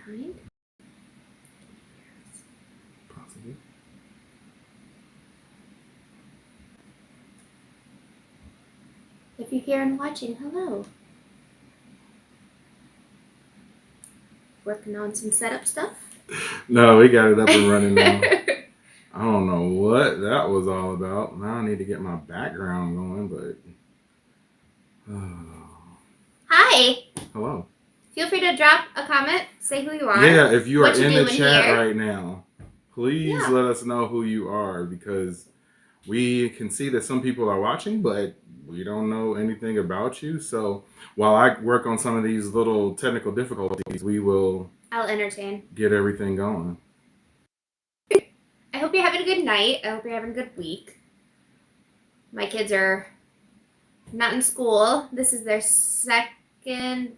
behind? Possibly. If you're here and watching, hello. Working on some setup stuff? No, we got it up and running now. I don't know what that was all about. Now I need to get my background going, but... Hi! Hello. Feel free to drop a comment, say who you are. Yeah, if you are what in you're the doing chat here. right now, please let us know who you are, because we can see that some people are watching, but we don't know anything about you. So while I work on some of these little technical difficulties, I'll entertain. Get everything going. I hope you're having a good night. I hope you're having a good week. My kids are not in school. This is their second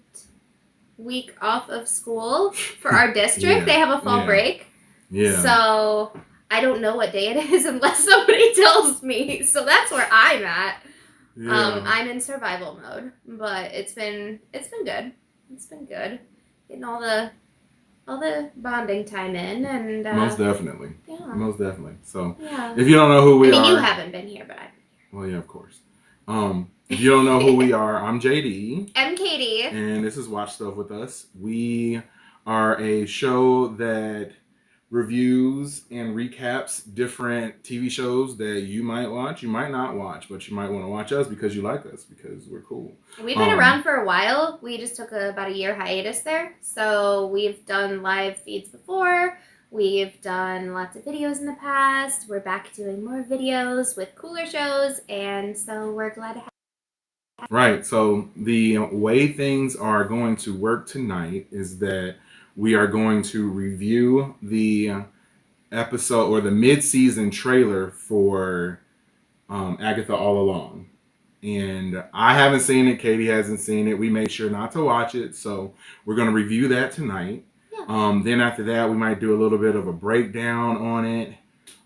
week off of school for our district. They have a fall break. Yeah. So I don't know what day it is unless somebody tells me. So that's where I'm at. Yeah. I'm in survival mode, but it's been good. It's been good. Getting all the bonding time in, and most definitely. Yeah. Most definitely. So if you don't know who we are, you haven't been here, but I've been here. Well, yeah, of course. If you don't know who we are, I'm JD. I'm Katie. And this is Watch Stuff with Us. We are a show that reviews and recaps different TV shows that you might watch, you might not watch, but you might want to watch us because you like us, because we're cool. We've been around for a while. We just took about a year hiatus there. So we've done live feeds before. We've done lots of videos in the past. We're back doing more videos with cooler shows, and so we're glad to have. Right. So the way things are going to work tonight is that we are going to review the episode or the mid-season trailer for Agatha All Along. And I haven't seen it. Katie hasn't seen it. We made sure not to watch it. So we're going to review that tonight. Yeah. Then after that, we might do a little bit of a breakdown on it.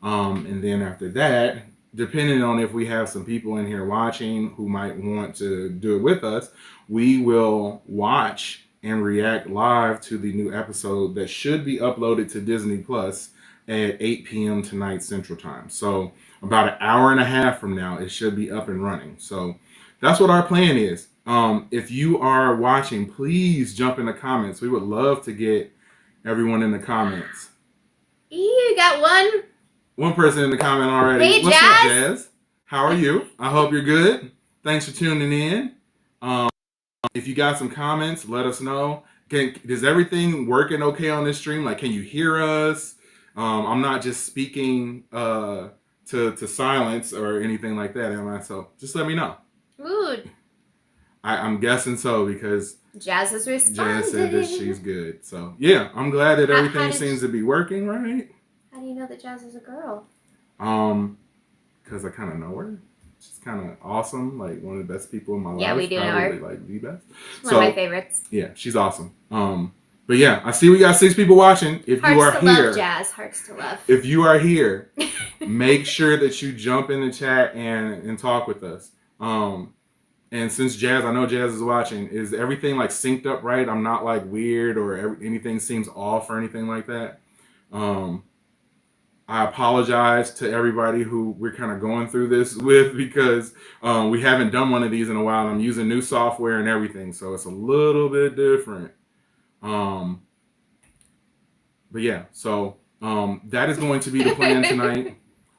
And then after that, depending on if we have some people in here watching who might want to do it with us, we will watch and react live to the new episode that should be uploaded to Disney Plus at 8 p.m. tonight Central Time. So about an hour and a half from now, it should be up and running. So that's what our plan is. If you are watching, please jump in the comments. We would love to get everyone in the comments. You got one person in the comment already. Hey, What's Jazz? up, Jazz? How are you? I hope you're good. Thanks for tuning in. If you got some comments, let us know. Is everything working okay on this stream? Like, can you hear us? I'm not just speaking to silence or anything like that, am I? So just let me know. Ooh. I'm guessing so, because Jazz is responding. Jazz said that she's good. So yeah, I'm glad that everything seems to be working right. How do you know that Jazz is a girl? Because I kind of know her. She's kind of awesome, like one of the best people in my life. Yeah, we do know her. Like the best. One of my favorites. Yeah, she's awesome. But yeah, I see we got 6 people watching. If you are here, love, Jazz. Hearts to love. If you are here, make sure that you jump in the chat and talk with us. And since I know Jazz is watching, is everything like synced up right? I'm not like weird or anything seems off or anything like that. I apologize to everybody who we're kind of going through this with, because we haven't done one of these in a while. I'm using new software and everything, so it's a little bit different. But yeah, so that is going to be the plan tonight.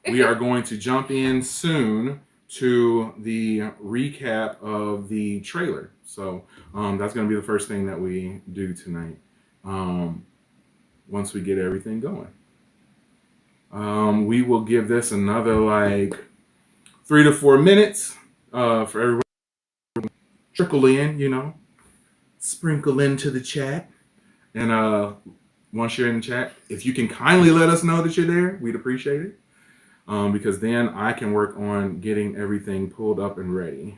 We are going to jump in soon to the recap of the trailer. So that's going to be the first thing that we do tonight, once we get everything going. We will give this another like 3 to 4 minutes for everyone to trickle in, sprinkle into the chat. And once you're in the chat, if you can kindly let us know that you're there, we'd appreciate it. Because then I can work on getting everything pulled up and ready.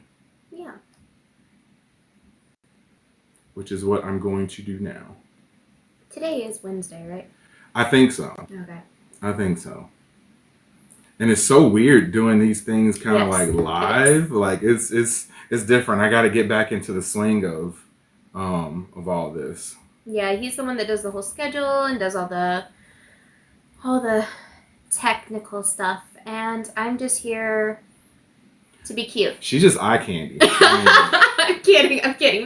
Yeah. Which is what I'm going to do now. Today is Wednesday, right? I think so. Okay. I think so. And it's so weird doing these things kind of like live. Yes. Like it's different. I got to get back into the swing of all this. Yeah, he's the one that does the whole schedule and does all the technical stuff, and I'm just here to be cute. She's just eye candy. I'm kidding.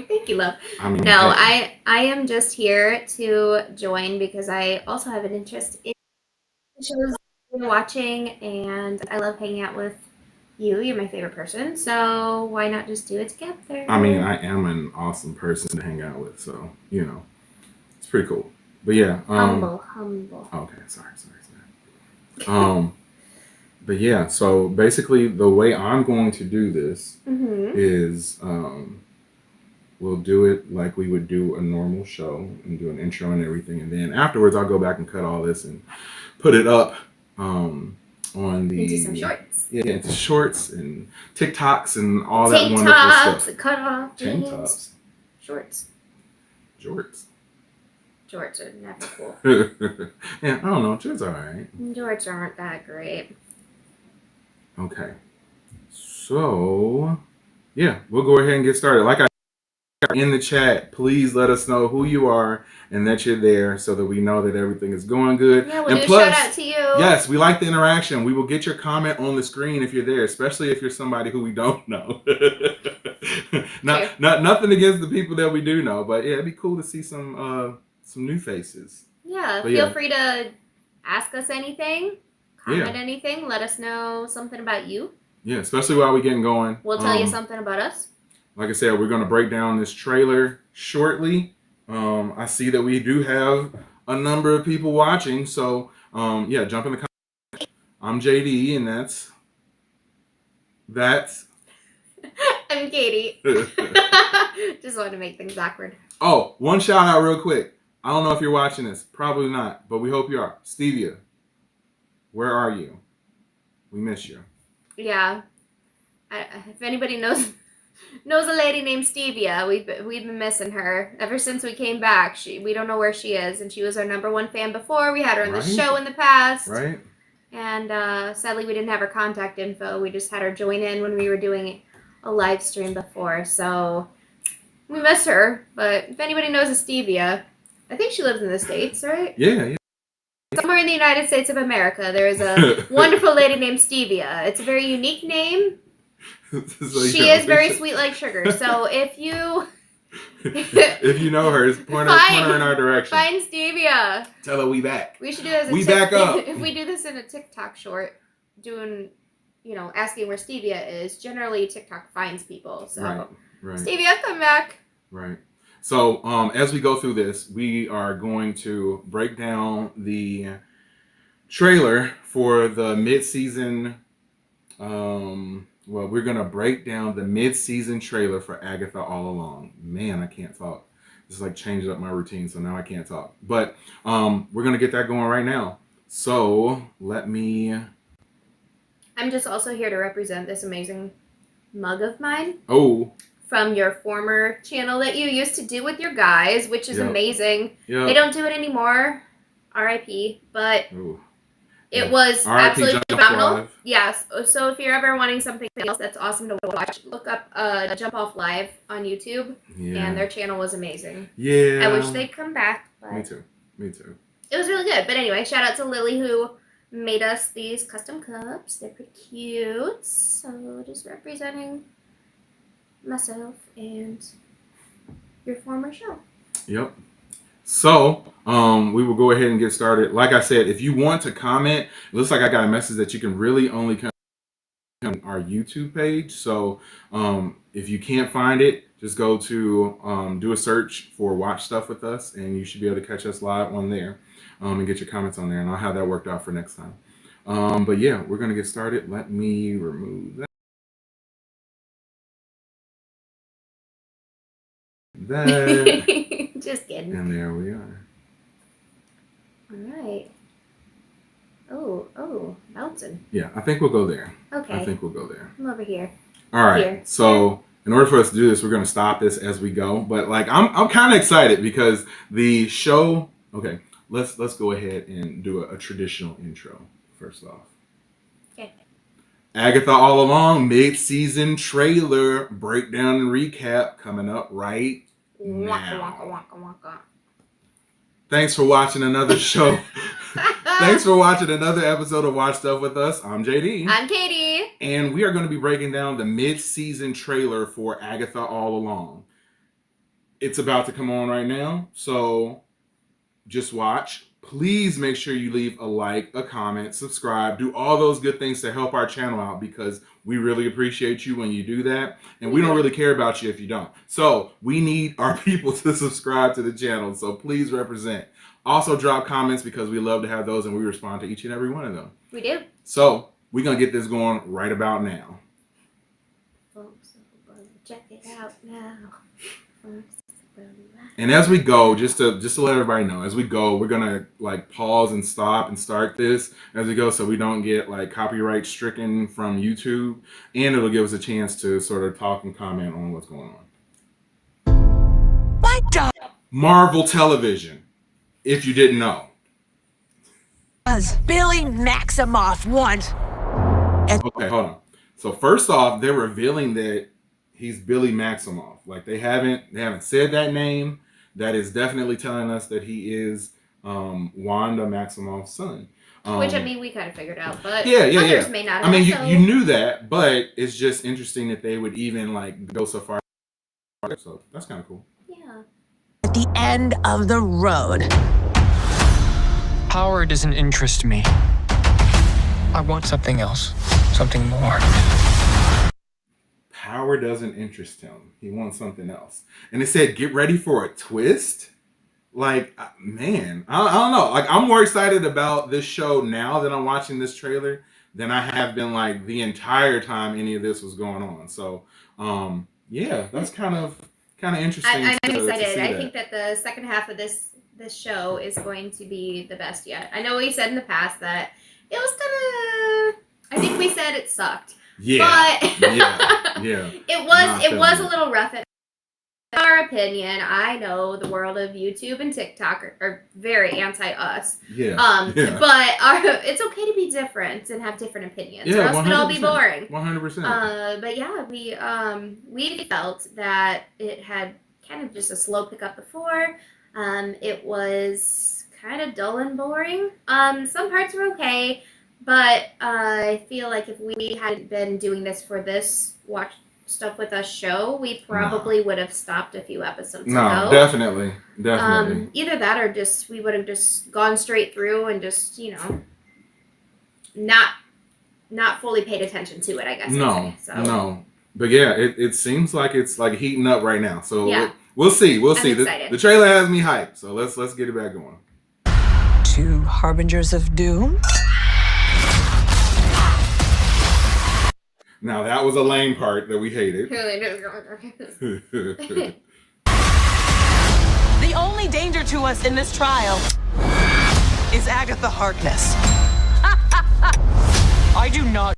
Thank you, love. I mean, No, hey. I am just here to join because I also have an interest in shows I'm watching, and I love hanging out with you. You're my favorite person, so why not just do it together? I mean, I am an awesome person to hang out with, so it's pretty cool. But yeah, humble. Okay, sorry. But yeah, so basically the way I'm going to do this is we'll do it like we would do a normal show and do an intro and everything, and then afterwards I'll go back and cut all this and put it up on the into some shorts. Yeah, into shorts and TikToks and all that wonderful stuff. Cut off Tank tops, shorts. Jorts. Jorts are never cool. Yeah, I don't know. Jorts are alright. Jorts aren't that great. Okay. So, yeah, we'll go ahead and get started. Like I said in the chat, please let us know who you are and that you're there so that we know that everything is going good. Yeah, we'll do a shout out to you. Yes, we like the interaction. We will get your comment on the screen if you're there, especially if you're somebody who we don't know. Nothing against the people that we do know, but yeah, it'd be cool to see some new faces. Yeah, feel free to ask us anything, comment anything, let us know something about you. Yeah, especially while we're getting going. We'll tell you something about us. Like I said, we're going to break down this trailer shortly. I see that we do have a number of people watching, so yeah, jump in the comments. I'm JD, and that's I'm Katie. Just wanted to make things awkward. Oh, one shout out real quick. I don't know if you're watching this. Probably not, but we hope you are. Stevia, where are you? We miss you. Yeah. If anybody knows a lady named Stevia, we've been missing her ever since we came back. We don't know where she is, and she was our #1 fan before. We had her on the show in the past. Right. And sadly, we didn't have her contact info. We just had her join in when we were doing a live stream before. So we miss her. But if anybody knows a Stevia, I think she lives in the States, right? Yeah. Somewhere in the United States of America, there is a wonderful lady named Stevia. It's a very unique name. She is very sweet like sugar. So if you know her, point her in our direction. Find Stevia. Tell her we back. We should do this. We back up. If we do this in a TikTok short, doing, asking where Stevia is. Generally, TikTok finds people. So right. Stevia, come back. Right. So as we go through this, we are going to break down the trailer for the mid-season. Well, we're going to break down the mid-season trailer for Agatha All Along. Man, I can't talk. This is changed up my routine, so now I can't talk. But we're going to get that going right now. So I'm just also here to represent this amazing mug of mine. Oh. From your former channel that you used to do with your guys, which is amazing. Yep. They don't do it anymore. R.I.P. But it was absolutely phenomenal. Yes. So if you're ever wanting something else that's awesome to watch, look up Jump Off Live on YouTube. Yeah. And their channel was amazing. Yeah. I wish they'd come back. But Me too. It was really good. But anyway, shout out to Lily who made us these custom cups. They're pretty cute. So just representing myself and your former show. Yep. So, we will go ahead and get started. Like I said, if you want to comment, it looks like I got a message that you can really only comment on our YouTube page. So, if you can't find it, just go to do a search for Watch Stuff with Us, and you should be able to catch us live on there and get your comments on there, and I'll have that worked out for next time. But yeah, we're going to get started. Let me remove that. Just kidding. And there we are. All right. Oh, bouncing. Yeah, I think we'll go there. Okay. I think we'll go there. I'm over here. All right. Here. So in order for us to do this, we're going to stop this as we go. But I'm kind of excited because the show. Okay, let's go ahead and do a traditional intro first off. Okay. Agatha All Along mid-season trailer breakdown and recap coming up right now. Waka, waka, waka, waka. Thanks for watching another show. Thanks for watching another episode of Watch Stuff with Us. I'm JD. I'm Katie. And we are going to be breaking down the mid-season trailer for Agatha All Along. It's about to come on right now, so just watch. Please make sure you leave a like, a comment, subscribe, do all those good things to help our channel out because we really appreciate you when you do that. And we don't really care about you if you don't. So we need our people to subscribe to the channel. So please represent. Also drop comments because we love to have those and we respond to each and every one of them. We do. So we're going to get this going right about now. Folks, check it out now. And as we go, just to let everybody know, as we go, we're gonna like pause and stop and start this as we go, so we don't get like copyright stricken from YouTube, and it'll give us a chance to sort of talk and comment on what's going on. What Marvel Television, if you didn't know, does Billy Maximoff want? Okay, hold on. So first off, they're revealing that he's Billy Maximoff. Like they haven't said that name. That is definitely telling us that he is Wanda Maximoff's son. Which, I mean, we kind of figured out, but others may not have. I mean, you knew that, but it's just interesting that they would even like go so far. So that's kind of cool. Yeah. At the end of the road. Power doesn't interest me. I want something else. Something more. Power doesn't interest him. He wants something else. And it said, get ready for a twist. Like, man, I don't know. Like, I'm more excited about this show now that I'm watching this trailer than I have been like the entire time any of this was going on. So, yeah, that's kind of interesting. I'm excited. To see I that. think that the second half of this show is going to be the best yet. I know we said in the past that it was I think we said it sucked. Yeah, but yeah. It was a little rough. In our opinion, I know the world of YouTube and TikTok are very anti-us. Yeah. But it's okay to be different and have different opinions. Yeah, or else it'll all be boring. 100%. But yeah, we felt that it had kind of just a slow pickup before. It was kind of dull and boring. Some parts were okay. But I feel like if we hadn't been doing this for this Watch Stuff With Us show, we probably would have stopped a few episodes ago. No, definitely. Either that or just we would have just gone straight through and just, not fully paid attention to it, I guess. No. But yeah, it seems like it's like heating up right now. So yeah. we'll see. I'm excited. The trailer has me hyped. So let's get it back going. 2 harbingers of doom. Now that was a lame part that we hated. The only danger to us in this trial is Agatha Harkness. I do not.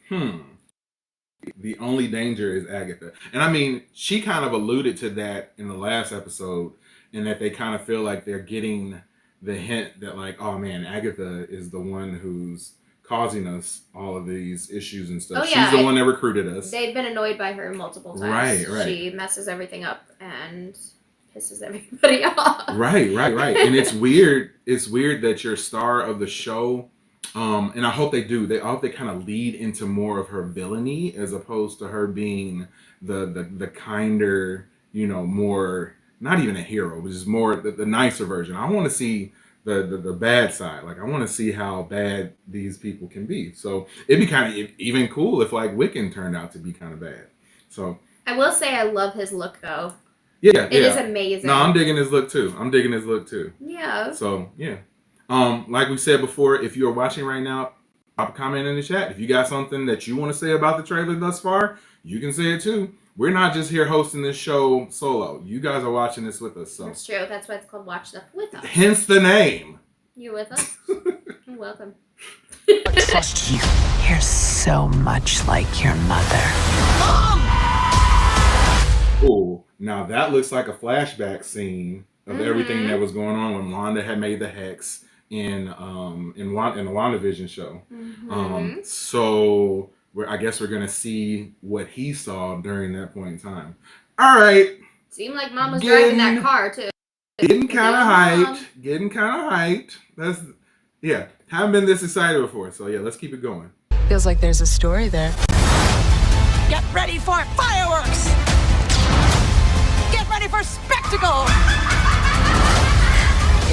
The only danger is Agatha. And I mean, she kind of alluded to that in the last episode, in that they kind of feel like they're getting the hint that like, oh man, Agatha is the one who's causing us all of these issues and stuff. Oh, yeah. She's the one that recruited us. They've been annoyed by her multiple times. Right. She messes everything up and pisses everybody off. Right. And it's weird. It's weird that your star of the show, and I hope they do. I hope they kind of lead into more of her villainy as opposed to her being the kinder, more, not even a hero, but just more the nicer version. I want to see the bad side. Like, I want to see how bad these people can be. So it'd be kind of even cool if like Wiccan turned out to be kind of bad. So I will say I love his look though. Yeah, it is amazing. No, I'm digging his look too. Yeah. So yeah. Like we said before, if you are watching right now, drop a comment in the chat. If you got something that you want to say about the trailer thus far, you can say it too. We're not just here hosting this show solo. You guys are watching this with us. So that's true. That's why it's called Watch Stuff With Us. Hence the name. You with us? You're welcome. I trust you. You're so much like your mother. Oh, now that looks like a flashback scene of everything that was going on when Wanda had made the hex in the WandaVision show. So I guess we're gonna see what he saw during that point in time. All right. Seemed like Mom was driving that car too. Getting kind of hyped. Getting kind of hyped. Haven't been this excited before. So yeah, let's keep it going. Feels like there's a story there. Get ready for fireworks! Get ready for spectacle!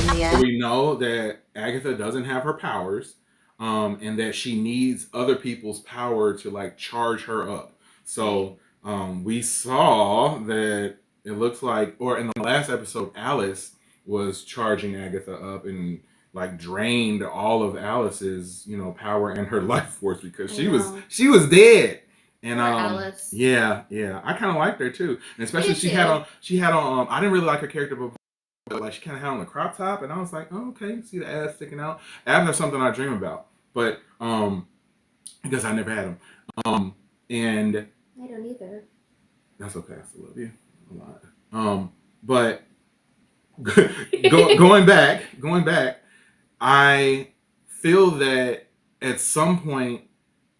In the So end, we know that Agatha doesn't have her powers, and that she needs other people's power to like charge her up. So we saw that it looks like, or in the last episode, Alice was charging Agatha up and like drained all of Alice's, power and her life force because she was dead. And Alice. yeah, I kind of liked her too, and especially she had on. I didn't really like her character, but like she kind of had on a crop top, and I was like, oh, okay, see the ass sticking out. Abs are something I dream about, but because I never had them. And I don't either. that's okay. I still love you a lot. But going back, I feel that at some point,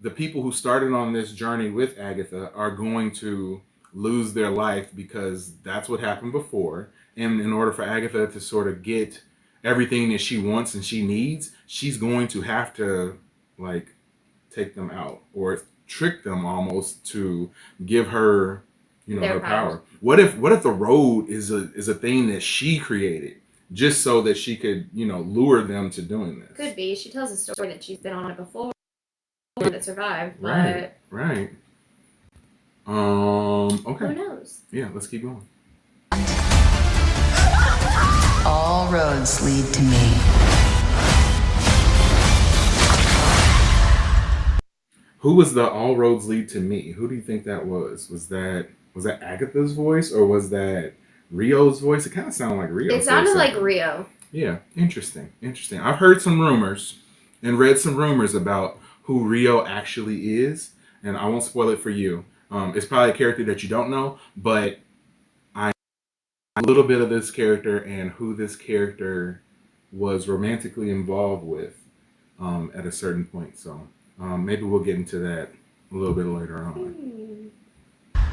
the people who started on this journey with Agatha are going to lose their life because that's what happened before. And in order for Agatha to sort of get everything that she wants and she needs, she's going to have to like take them out or trick them almost to give her, Their her power. powers. What if the road is a thing that she created just so that she could, lure them to doing this? Could be. She tells a story that she's been on it before that survived. Right. Okay. Who knows? Yeah, let's keep going. All roads lead to me. Who was the all roads lead to me? Who do you think that was? Was that Agatha's voice or was that Rio's voice? It kind of sounded like Rio. It sounded like Rio. Yeah, interesting. I've heard some rumors and read some rumors about who Rio actually is, and I won't spoil it for you. It's probably a character that you don't know, but I know a little bit of this character and who this character was romantically involved with at a certain point. So maybe we'll get into that a little bit later on.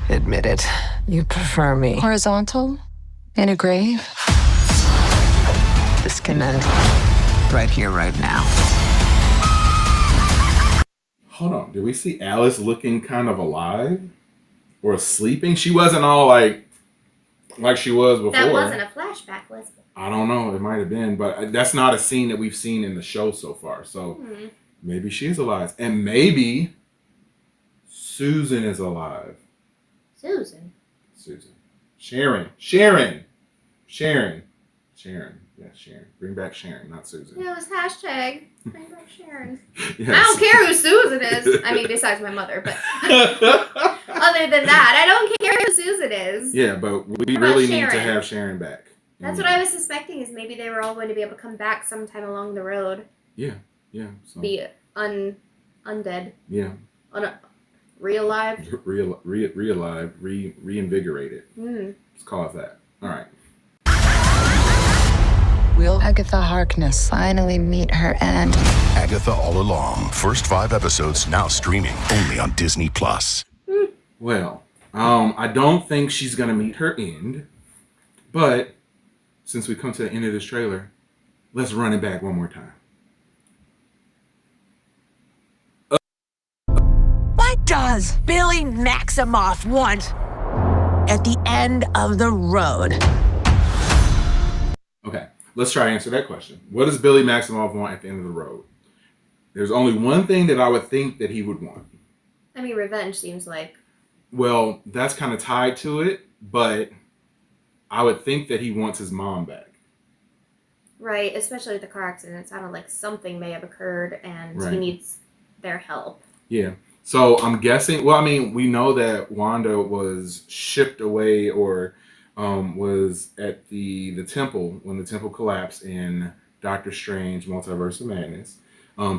admit it, you prefer me. Horizontal? In a grave? This can end right here, right now. Hold on. Did we see Alice looking kind of alive or sleeping? She wasn't all like she was before. That wasn't a flashback, was it? I don't know. It might have been, but that's not a scene that we've seen in the show so far. So maybe she is alive, and maybe Susan is alive. Susan. Sharon. Yeah, Sharon. Bring back Sharon, not Susan. Yeah, it was hashtag bring back Sharon. Yes. I don't care who Susan is. I mean, besides my mother, but other than that, I don't care who Susan is. Yeah, but we What really about need to Sharon? have Sharon back. That's what I was suspecting, is maybe they were all going to be able to come back sometime along the road. Yeah. So, Be undead. yeah. Real-lived. Realive, reinvigorated. Mm. Let's call it that. All right. Will Agatha Harkness finally meet her end? Agatha All Along. First 5 episodes now streaming only on Disney+. Well, I don't think she's gonna meet her end, but since we come to the end of this trailer, let's run it back one more time. What does Billy Maximoff want at the end of the road? Okay, let's try to answer that question. What does Billy Maximoff want at the end of the road? There's only one thing that I would think that he would want. I mean, revenge seems like. Well, that's kind of tied to it, but I would think that he wants his mom back. Right, especially with the car accident. It sounded like something may have occurred and Right. he needs their help. Yeah. So I'm guessing, well, I mean, we know that Wanda was shipped away or was at the temple when the temple collapsed in Doctor Strange Multiverse of Madness.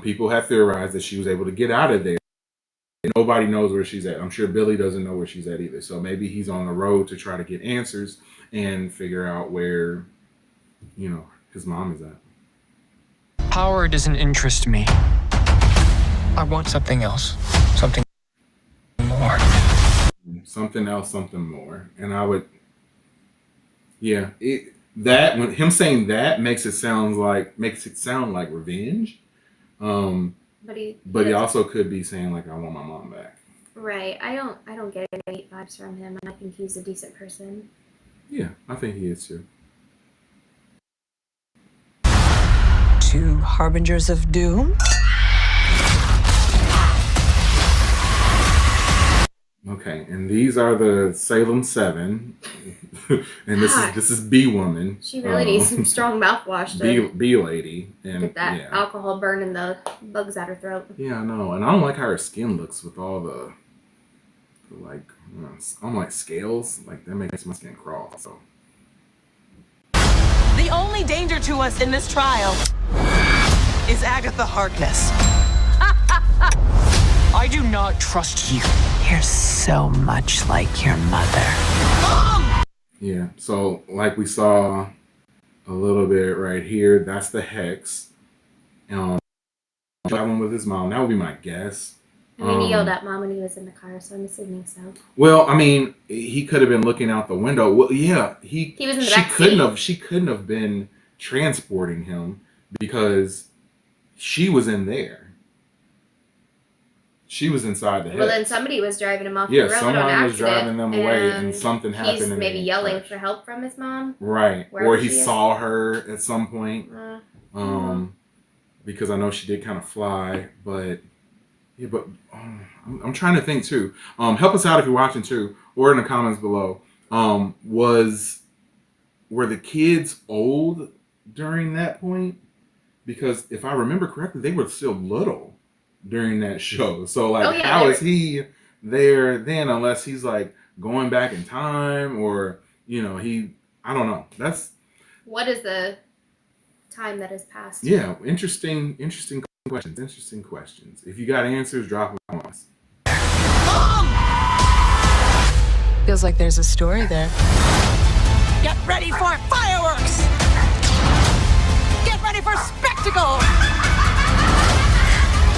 People have theorized that she was able to get out of there. Nobody knows where she's at. I'm sure Billy doesn't know where she's at either. So maybe he's on the road to try to get answers and figure out where, his mom is at. Power doesn't interest me. I want something else. Something more. Something else, something more. And I would, yeah, that when him saying that makes it sound like revenge. But he Also could be saying like, I want my mom back. Right. I don't get any vibes from him, and I think he's a decent person. Yeah, I think he is too. Two harbingers of doom? Okay, and these are the Salem 7. And this is B woman. She really needs some strong mouthwash to B lady. And get that alcohol burning the bugs out her throat. Yeah, I know. And I don't like how her skin looks with all the like, I'm like scales. Like, that makes my skin crawl. So The only danger to us in this trial is Agatha Harkness. I do not trust you. You're so much like your mother. Mom! yeah, so like we saw a little bit right here, that's the hex. Traveling with his mom. That would be my guess. I mean, he yelled at Mom when he was in the car, so I'm assuming so. Well, I mean, he could have been looking out the window. Well, yeah, he was in the she back couldn't seat. have. She couldn't have been transporting him because she was in there. She was inside the hex. Well, then somebody was driving him off Yeah, the road on someone accident. was driving them away, and something happened. He's and maybe they yelling crashed. for help from his mom. Right, wherever or he she is. saw her at some point. Mm-hmm. Because I know she did kind of fly, but yeah, but I'm trying to think too. Help us out if you're watching too, or in the comments below. Were the kids old during that point? Because if I remember correctly, they were still little during that show. So like, how is he there then? Unless he's like going back in time, or I don't know. What is the time that has passed? Yeah, interesting questions. Interesting questions. If you got answers, drop them on us. Feels like there's a story there. Get ready for fireworks! Get ready for spectacle!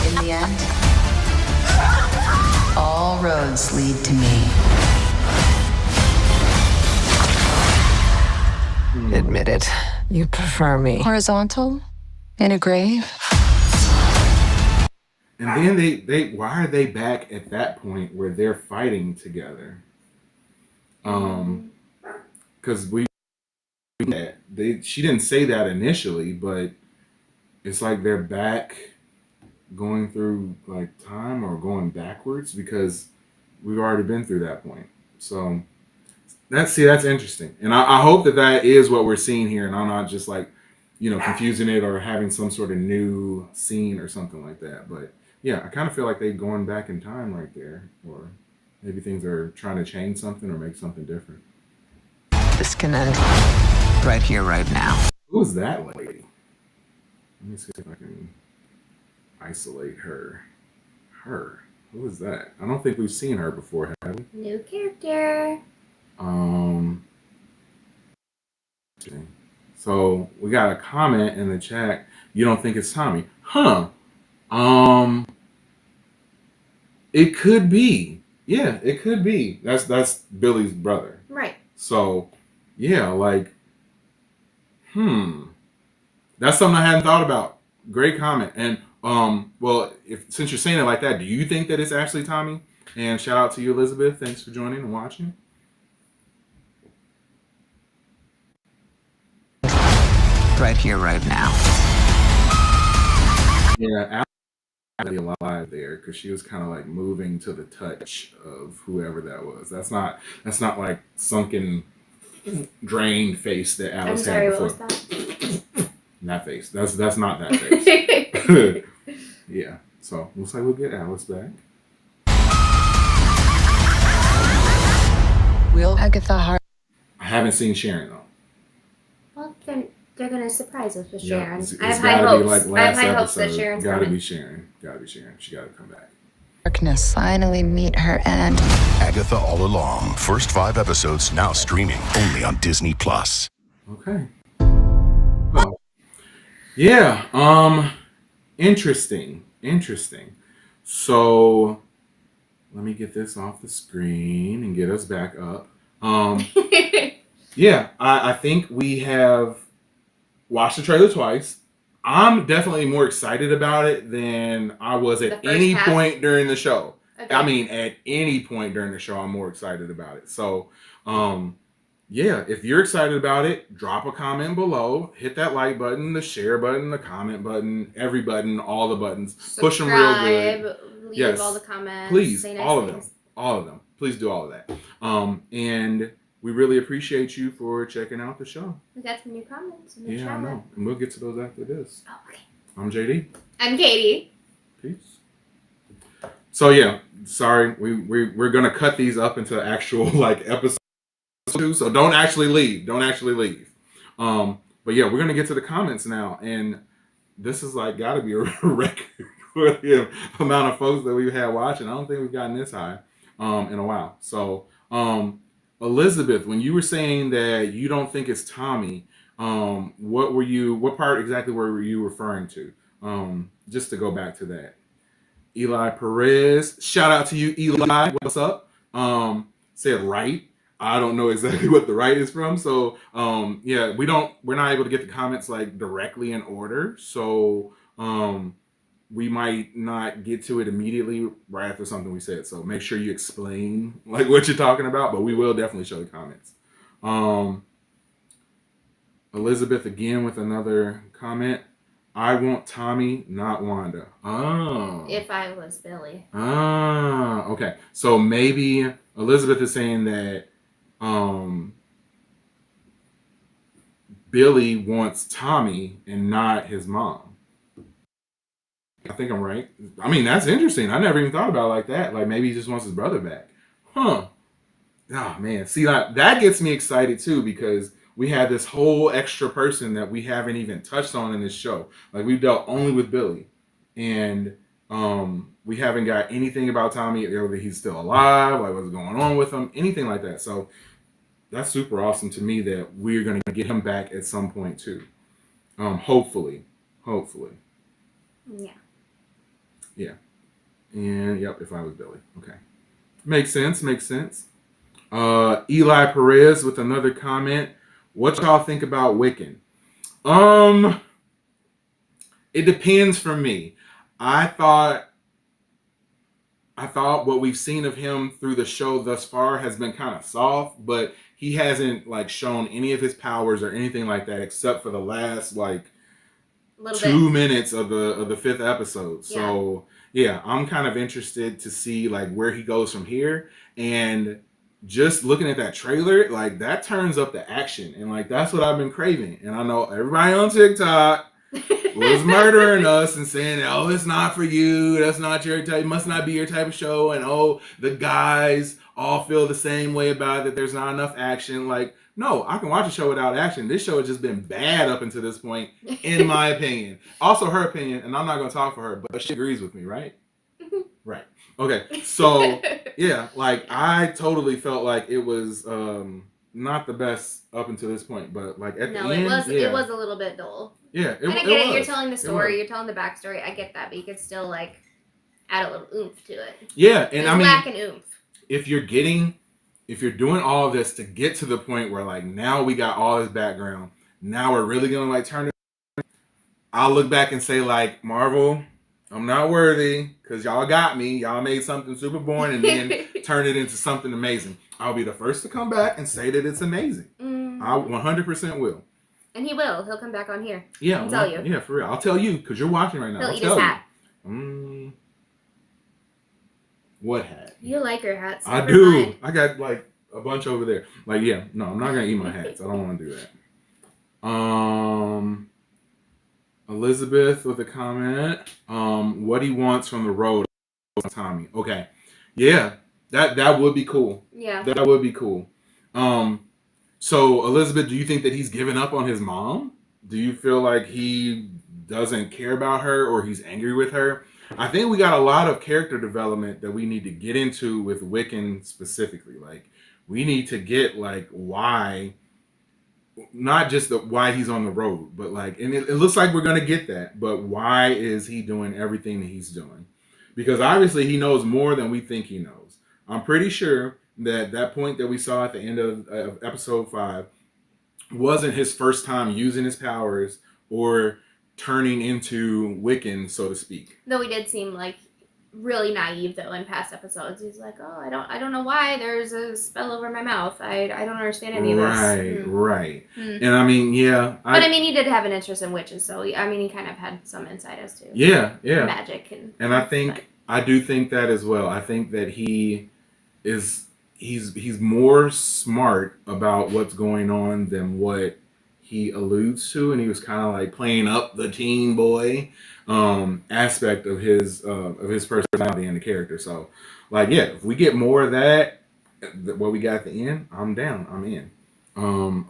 In the end, all roads lead to me. Admit it. You prefer me. Horizontal? In a grave? And then they why are they back at that point where they're fighting together? Because she didn't say that initially, but it's like they're back going through like time or going backwards because we've already been through that point. So that's interesting, and I hope that is what we're seeing here, and I'm not just like confusing it or having some sort of new scene or something like that. But yeah, I kind of feel like they're going back in time right there, or maybe things are trying to change something or make something different. This can end right here, right now. Who's that lady? Let me see if I can isolate her. Who is that? I don't think we've seen her before, have we? New character. So we got a comment in the chat. You don't think it's Tommy? Huh. It could be. Yeah, it could be. That's Billy's brother. Right. So, yeah, like, that's something I hadn't thought about. Great comment. And well, since you're saying it like that, do you think that it's actually Tommy? And shout out to you, Elizabeth. Thanks for joining and watching. Right here, right now. Yeah, Alice was alive there because she was kind of like moving to the touch of whoever that was. That's not like sunken, drained face that Alice had before. What was that? That face. That's not that face. Yeah. So looks like we'll get Alice back. Will Agatha I haven't seen Sharon though. Well, they're gonna surprise us with Yeah, Sharon. it's I have high gotta hopes. be like I have last high hopes that episode. Sharon's Gotta coming. be Sharon. She gotta come back. Darkness finally meet her end? Agatha All Along. First 5 episodes now streaming only on Disney+. Okay. Well, yeah. Interesting. So let me get this off the screen and get us back up. Yeah, I think we have watched the trailer twice. I'm definitely more excited about it than I was The at first any half? point during the show. Okay. I mean, at any point during the show, I'm more excited about it. So, yeah, if you're excited about it, drop a comment below. Hit that like button, the share button, the comment button, every button, all the buttons. Push them real good. Leave Yes, all the comments. please, Say nice all of things. them, all of them. Please do all of that. And we really appreciate you for checking out the show. We got some new comments in the Yeah, chat. I know. And we'll get to those after this. Oh, okay. I'm JD. I'm Katie. Peace. So yeah, sorry, we're gonna cut these up into actual like episodes too. So don't actually leave. Don't actually leave. But yeah, we're gonna get to the comments now, and this is like got to be a record for the amount of folks that we've had watching. I don't think we've gotten this high in a while. So Elizabeth, when you were saying that you don't think it's Tommy, what part exactly were you referring to? Just to go back to that. Eli Perez, shout out to you, Eli. What's up? Said right. I don't know exactly what the right is from. So yeah, we're not able to get the comments like directly in order. So we might not get to it immediately right after something we said. So make sure you explain like what you're talking about, but we will definitely show the comments. Elizabeth again with another comment. I want Tommy, not Wanda. Oh. If I was Billy. Ah, okay. So maybe Elizabeth is saying that Billy wants Tommy and not his mom. I think I'm right. I mean, that's interesting. I never even thought about it like that. Like maybe he just wants his brother back. Huh. Oh man. See, that gets me excited too because we had this whole extra person that we haven't even touched on in this show. Like we've dealt only with Billy. And we haven't got anything about Tommy, whether he's still alive, like what's going on with him, anything like that. So that's super awesome to me that we're gonna get him back at some point too. Hopefully. Yeah. Yeah. And yep, if I was Billy. Okay. Makes sense. Eli Perez with another comment. What y'all think about Wiccan? It depends for me. I thought what we've seen of him through the show thus far has been kind of soft, but he hasn't like shown any of his powers or anything like that except for the last like 2 minutes of the 5th episode. Yeah. So yeah, I'm kind of interested to see like where he goes from here. And just looking at that trailer, like that turns up the action, and like that's what I've been craving. And I know everybody on TikTok was murdering us and saying, oh, it's not for you, that's not your type, must not be your type of show, and oh, the guys all feel the same way about it, that there's not enough action. Like, no, I can watch a show without action. This show has just been bad up until this point, in my opinion. Also her opinion, and I'm not going to talk for her, but she agrees with me, right? Right. Okay, so yeah, like I totally felt like it was not the best up until this point, but like at the end, it was a little bit dull. Yeah, and I get it. You're telling the story. You're telling the backstory. I get that, but you could still like add a little oomph to it. Yeah, and I mean, lacking oomph. If you're doing all of this to get to the point where like now we got all this background, now we're really gonna like turn it. I'll look back and say like Marvel, I'm not worthy because y'all got me. Y'all made something super boring and then turned it into something amazing. I'll be the first to come back and say that it's amazing. I 100% will. And he will. He'll come back on here. Yeah, I'll tell you. Yeah, for real. I'll tell you because you're watching right now. He'll I'll eat tell his you. hat. What hat? You like your hats. I do. Mine. I got like a bunch over there. Like, yeah, no, I'm not gonna eat my hats. I don't want to do that. Elizabeth with a comment. What he wants from the road, Tommy. Okay, yeah, that would be cool. Yeah, that would be cool. So Elizabeth, do you think that he's given up on his mom? Do you feel like he doesn't care about her or he's angry with her? I think we got a lot of character development that we need to get into with Wiccan specifically. Like, we need to get like why, not just why he's on the road, but like, and it looks like we're gonna get that. But why is he doing everything that he's doing? Because obviously he knows more than we think he knows. I'm pretty sure that point that we saw at the end of episode 5, wasn't his first time using his powers or turning into Wiccan, so to speak. Though he did seem like really naive though in past episodes. He's like, oh, I don't know why there's a spell over my mouth. I don't understand any of this. Right. And I mean, yeah. But I mean, he did have an interest in witches, so he kind of had some insight as to magic and I do think that as well. I think that he's more smart about what's going on than what he alludes to, and he was kind of like playing up the teen boy aspect of his personality and the character. So, like, yeah, if we get more of that, what we got at the end, I'm down. I'm in.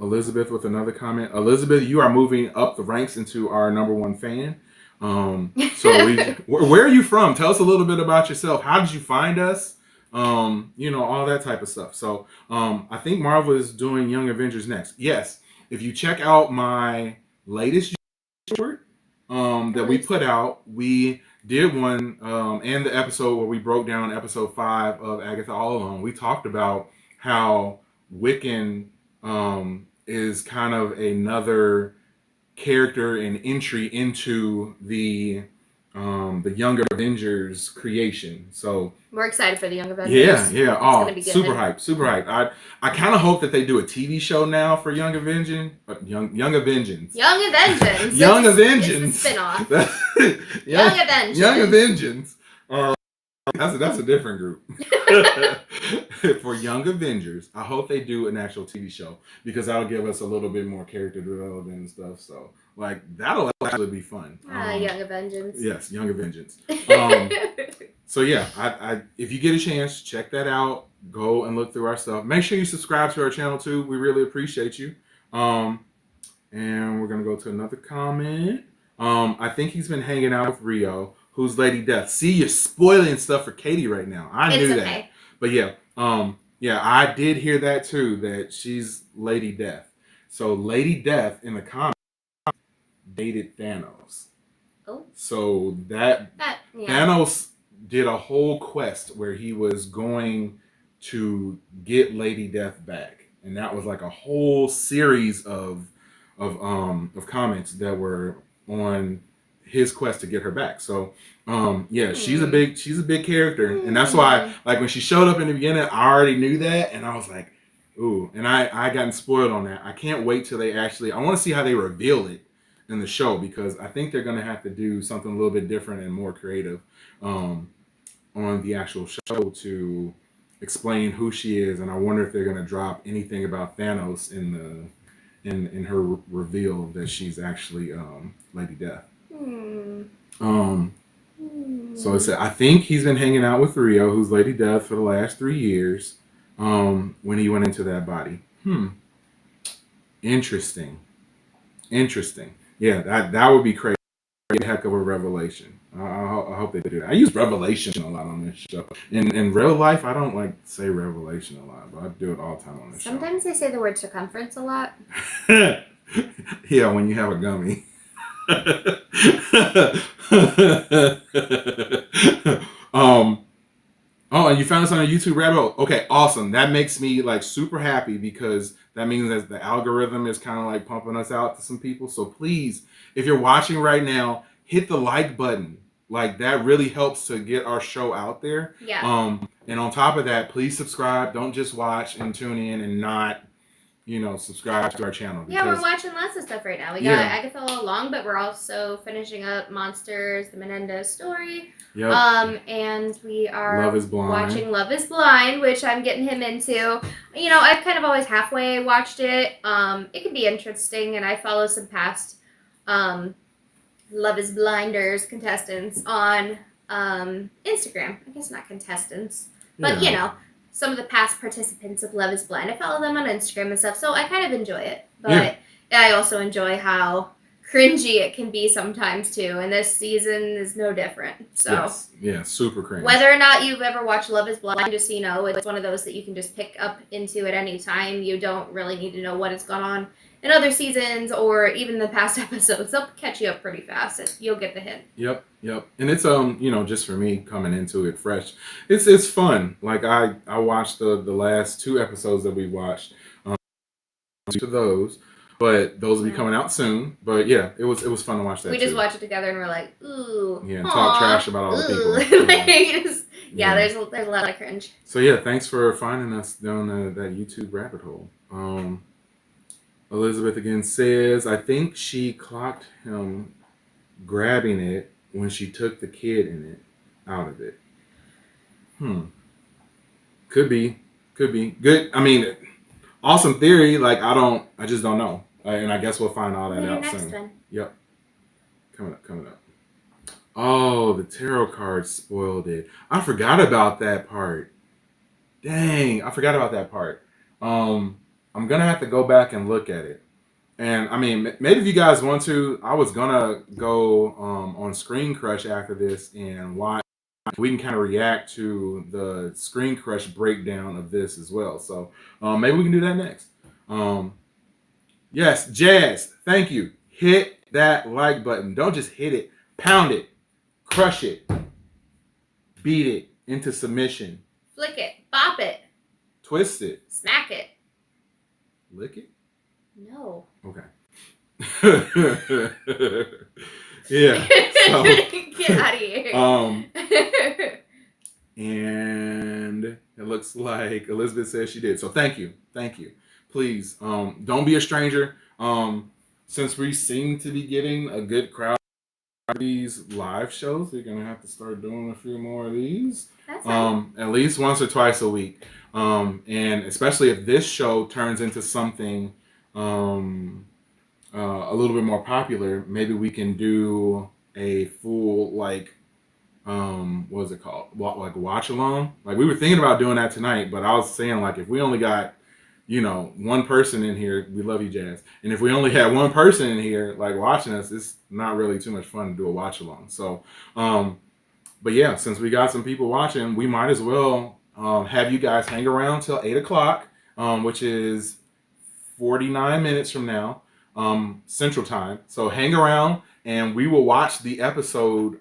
Elizabeth with another comment. Elizabeth, you are moving up the ranks into our number one fan. Where are you from? Tell us a little bit about yourself. How did you find us? All that type of stuff. So, I think Marvel is doing Young Avengers next. Yes. If you check out my latest short that we put out, we did one and the episode where we broke down episode 5 of Agatha All Along. We talked about how Wiccan is kind of another character and entry into the Young Avengers creation. So we're excited for the Young Avengers. Yeah. Oh, super hype. I kind of hope that they do a TV show now for Young Avengers. Young Avengers. It's a spinoff. Young Avengers. That's a different group. For Young Avengers, I hope they do an actual TV show because that'll give us a little bit more character development and stuff. So, like, that'll actually be fun. Young Avengers. Yes, Young Avengers. So yeah, I if you get a chance, check that out. Go and look through our stuff. Make sure you subscribe to our channel too. We really appreciate you. And we're gonna go to another comment. I think he's been hanging out with Rio, who's Lady Death. See, you're spoiling stuff for Katie right now. I knew that. But yeah, I did hear that too, that she's Lady Death. So Lady Death in the comics dated Thanos. Oh. So Thanos did a whole quest where he was going to get Lady Death back. And that was like a whole series of comics that were on his quest to get her back. So she's a big character, and that's why, like, when she showed up in the beginning, I already knew that, and I was like, ooh, and I gotten spoiled on that. I can't wait till I want to see how they reveal it in the show, because I think they're gonna have to do something a little bit different and more creative on the actual show to explain who she is, and I wonder if they're gonna drop anything about Thanos in her reveal that she's actually Lady Death. So I think he's been hanging out with Rio, who's Lady Death, for the last 3 years when he went into that body. Interesting. Yeah, that would be crazy. A heck of a revelation. I hope they do that. I use revelation a lot on this show. In real life, I don't like say revelation a lot, but I do it all the time on this show. Sometimes they say the word circumference a lot. Yeah, when you have a gummy. And you found us on a YouTube rabbit hole. Okay, awesome. That makes me like super happy, because that means that the algorithm is kind of like pumping us out to some people. So please, if you're watching right now, hit the like button. Like, that really helps to get our show out there. Yeah. And on top of that, please subscribe. Don't just watch and tune in and not, subscribe to our channel. Yeah, we're watching lots of stuff right now. We got Agatha All Along, but we're also finishing up Monsters, the Menendez story. Yep. And we are Love is Blind. Watching Love is Blind, which I'm getting him into. I've kind of always halfway watched it. It can be interesting, and I follow some past Love is Blinders contestants on Instagram. I guess not contestants, but some of the past participants of Love is Blind. I follow them on Instagram and stuff, so I kind of enjoy it. But I also enjoy how cringy it can be sometimes too, and this season is no different. So super cringy. Whether or not you've ever watched Love is Blind, just so you know, it's one of those that you can just pick up into at any time. You don't really need to know what has gone on in other seasons or even the past episodes. They'll catch you up pretty fast. You'll get the hint. Yep. And it's just for me coming into it fresh, it's fun. Like, I watched the last 2 episodes that we watched to those. But those will be coming out soon. But yeah, it was fun to watch that. We just watched it together and we're like, ooh. Yeah, and talk trash about all the people. Yeah, there's a lot of cringe. So yeah, thanks for finding us down that YouTube rabbit hole. Elizabeth again says, I think she clocked him grabbing it when she took the kid in it out of it. Could be good. I mean, awesome theory. Like I just don't know. And I guess we'll find all that out soon. One. Yep. Coming up. Oh, the tarot cards spoiled it. I forgot about that part. Dang, I forgot about that part. I'm gonna have to go back and look at it. And I mean, maybe if you guys want to, I was gonna go on Screen Crush after this and watch. We can kind of react to the Screen Crush breakdown of this as well. So maybe we can do that next. Yes, Jazz, thank you. Hit that like button. Don't just hit it. Pound it. Crush it. Beat it into submission. Flick it. Bop it. Twist it. Smack it. Lick it? No. Okay. Yeah. So, get out of here. And it looks like Elizabeth says she did. So thank you. Please, don't be a stranger. Since we seem to be getting a good crowd of these live shows, we're gonna have to start doing a few more of these. That's right. At least once or twice a week. And especially if this show turns into something a little bit more popular, maybe we can do a full what is it called? Like watch along. Like we were thinking about doing that tonight, but I was saying like if we only got one person in here, we love you, Jazz. And if we only had one person in here like watching us, it's not really too much fun to do a watch along. So, but yeah, since we got some people watching, we might as well have you guys hang around till 8:00, which is 49 minutes from now, Central Time. So hang around and we will watch the episode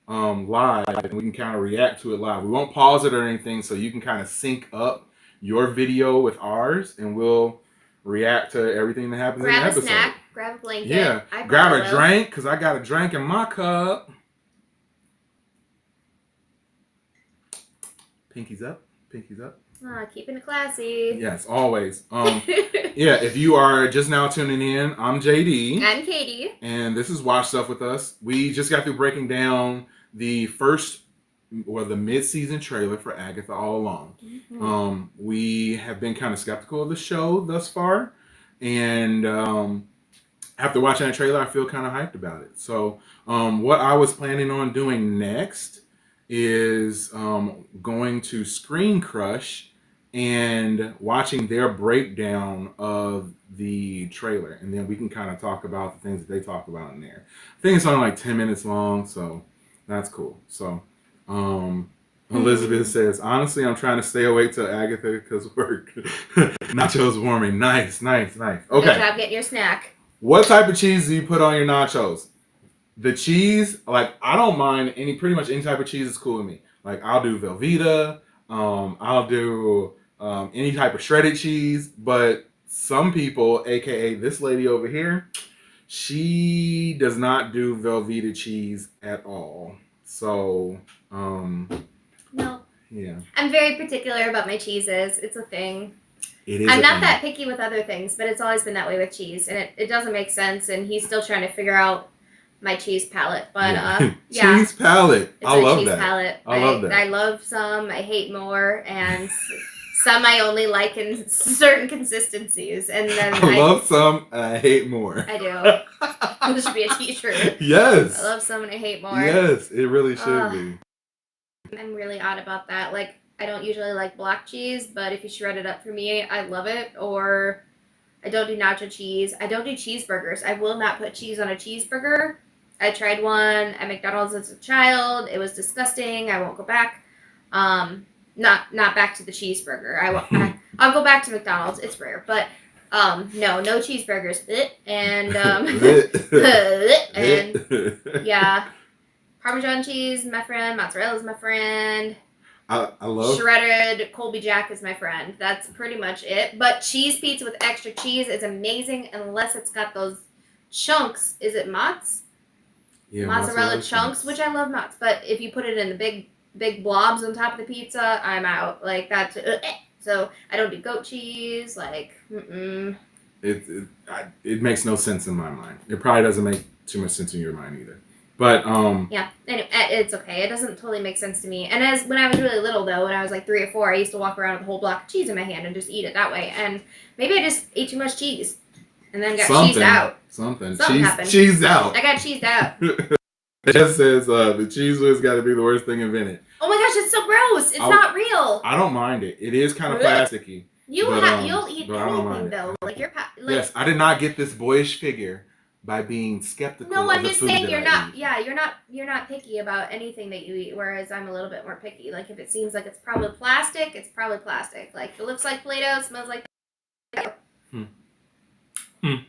live and we can kind of react to it live. We won't pause it or anything, so you can kind of sync up your video with ours and we'll react to everything that happens in the episode. Grab a snack, grab a blanket. Yeah, grab a drink because I got a drink in my cup. Pinkies up. Keeping it classy. Yes, always. Yeah, if you are just now tuning in, I'm JD. I'm Katie. And this is Watch Stuff with Us. We just got through breaking down the mid-season trailer for Agatha All Along. Mm-hmm. We have been kind of skeptical of the show thus far. And after watching that trailer, I feel kind of hyped about it. So what I was planning on doing next is going to Screen Crush and watching their breakdown of the trailer. And then we can kind of talk about the things that they talk about in there. I think it's only like 10 minutes long, so that's cool. So Elizabeth says, honestly, I'm trying to stay awake till Agatha because work. Nachos warming. Nice. Okay. Good job getting your snack. What type of cheese do you put on your nachos? The cheese, like I don't mind pretty much any type of cheese is cool with me. Like I'll do Velveeta, I'll do any type of shredded cheese, but some people, aka this lady over here, she does not do Velveeta cheese at all. So, no. Yeah. I'm very particular about my cheeses. It's a thing. It is. I'm not that picky with other things, but it's always been that way with cheese, and it doesn't make sense. And he's still trying to figure out my cheese palette, but yeah. Cheese palette. I love that. Palette. I love that. I love some. I hate more, and some I only like in certain consistencies. And then I love some and I hate more. I do. This should be a T-shirt. Yes. I love some and I hate more. Yes, it really should be. I'm really odd about that. Like I don't usually like block cheese, but if you shred it up for me, I love it. Or I don't do nacho cheese. I don't do cheeseburgers. I will not put cheese on a cheeseburger. I tried one at McDonald's as a child. It was disgusting. I won't go back. Not back to the cheeseburger. I'll go back to McDonald's. It's rare, but no cheeseburgers. And and yeah, Parmesan cheese, my friend. Mozzarella's my friend. I love Shredded Colby Jack is my friend. That's pretty much it. But cheese pizza with extra cheese is amazing unless it's got those chunks. Is it Mott's? Mozzarella chunks, which I love Mott's. But if you put it in the big blobs on top of the pizza, I'm out. Like that's so I don't do goat cheese. Like it makes no sense in my mind. It probably doesn't make too much sense in your mind either. But yeah, anyway, it's okay. It doesn't totally make sense to me. And as when I was really little though, when I was like 3 or 4, I used to walk around with a whole block of cheese in my hand and just eat it that way. And maybe I just ate too much cheese and then got cheesed out. Something happened. Cheesed out. I got cheesed out. It just says the cheese whiz got to be the worst thing invented. Oh my gosh, it's so gross. It's not real. I don't mind it. It is kind of plasticky. You'll eat anything though. Like yes, I did not get this boyish figure by being skeptical. No, I'm of just the food saying that you're I not. eat. Yeah, you're not picky about anything that you eat. Whereas I'm a little bit more picky. Like if it seems like it's probably plastic, it's probably plastic. Like if it looks like Play-Doh, smells like.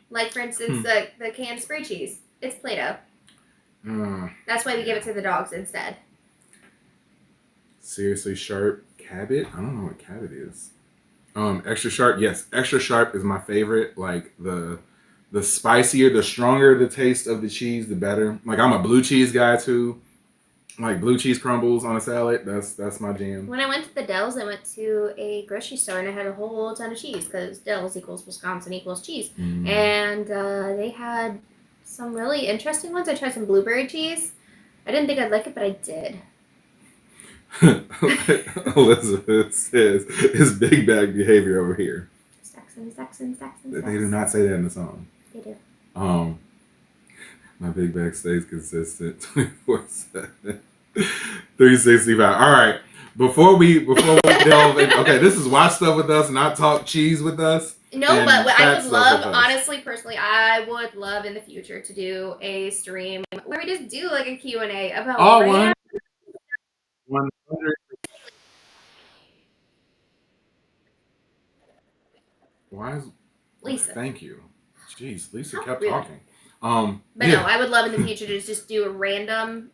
Like for instance, the canned spray cheese. It's Play-Doh. That's why we give it to the dogs instead. Seriously, sharp Cabot? I don't know what Cabot is. Extra sharp, yes. Extra sharp is my favorite. Like the spicier, the stronger the taste of the cheese, the better. Like I'm a blue cheese guy too. Like blue cheese crumbles on a salad. That's my jam. When I went to the Dells, I went to a grocery store and I had a whole ton of cheese because Dells equals Wisconsin equals cheese. And they had some really interesting ones. I tried some blueberry cheese. I didn't think I'd like it, but I did. Elizabeth says it's big bag behavior over here. Saxon. They do not say that in the song. They do. My big bag stays consistent 24/7. 365. All right. Before we delve in, okay, this is watch stuff with us, not talk cheese with us. No, but what I would love, honestly, personally, I would love in the future to do a stream where we just do like a Q&A about 100. Why is Lisa? Thank you. Jeez, Lisa kept Really? talking. But no, I would love in the future to just do a random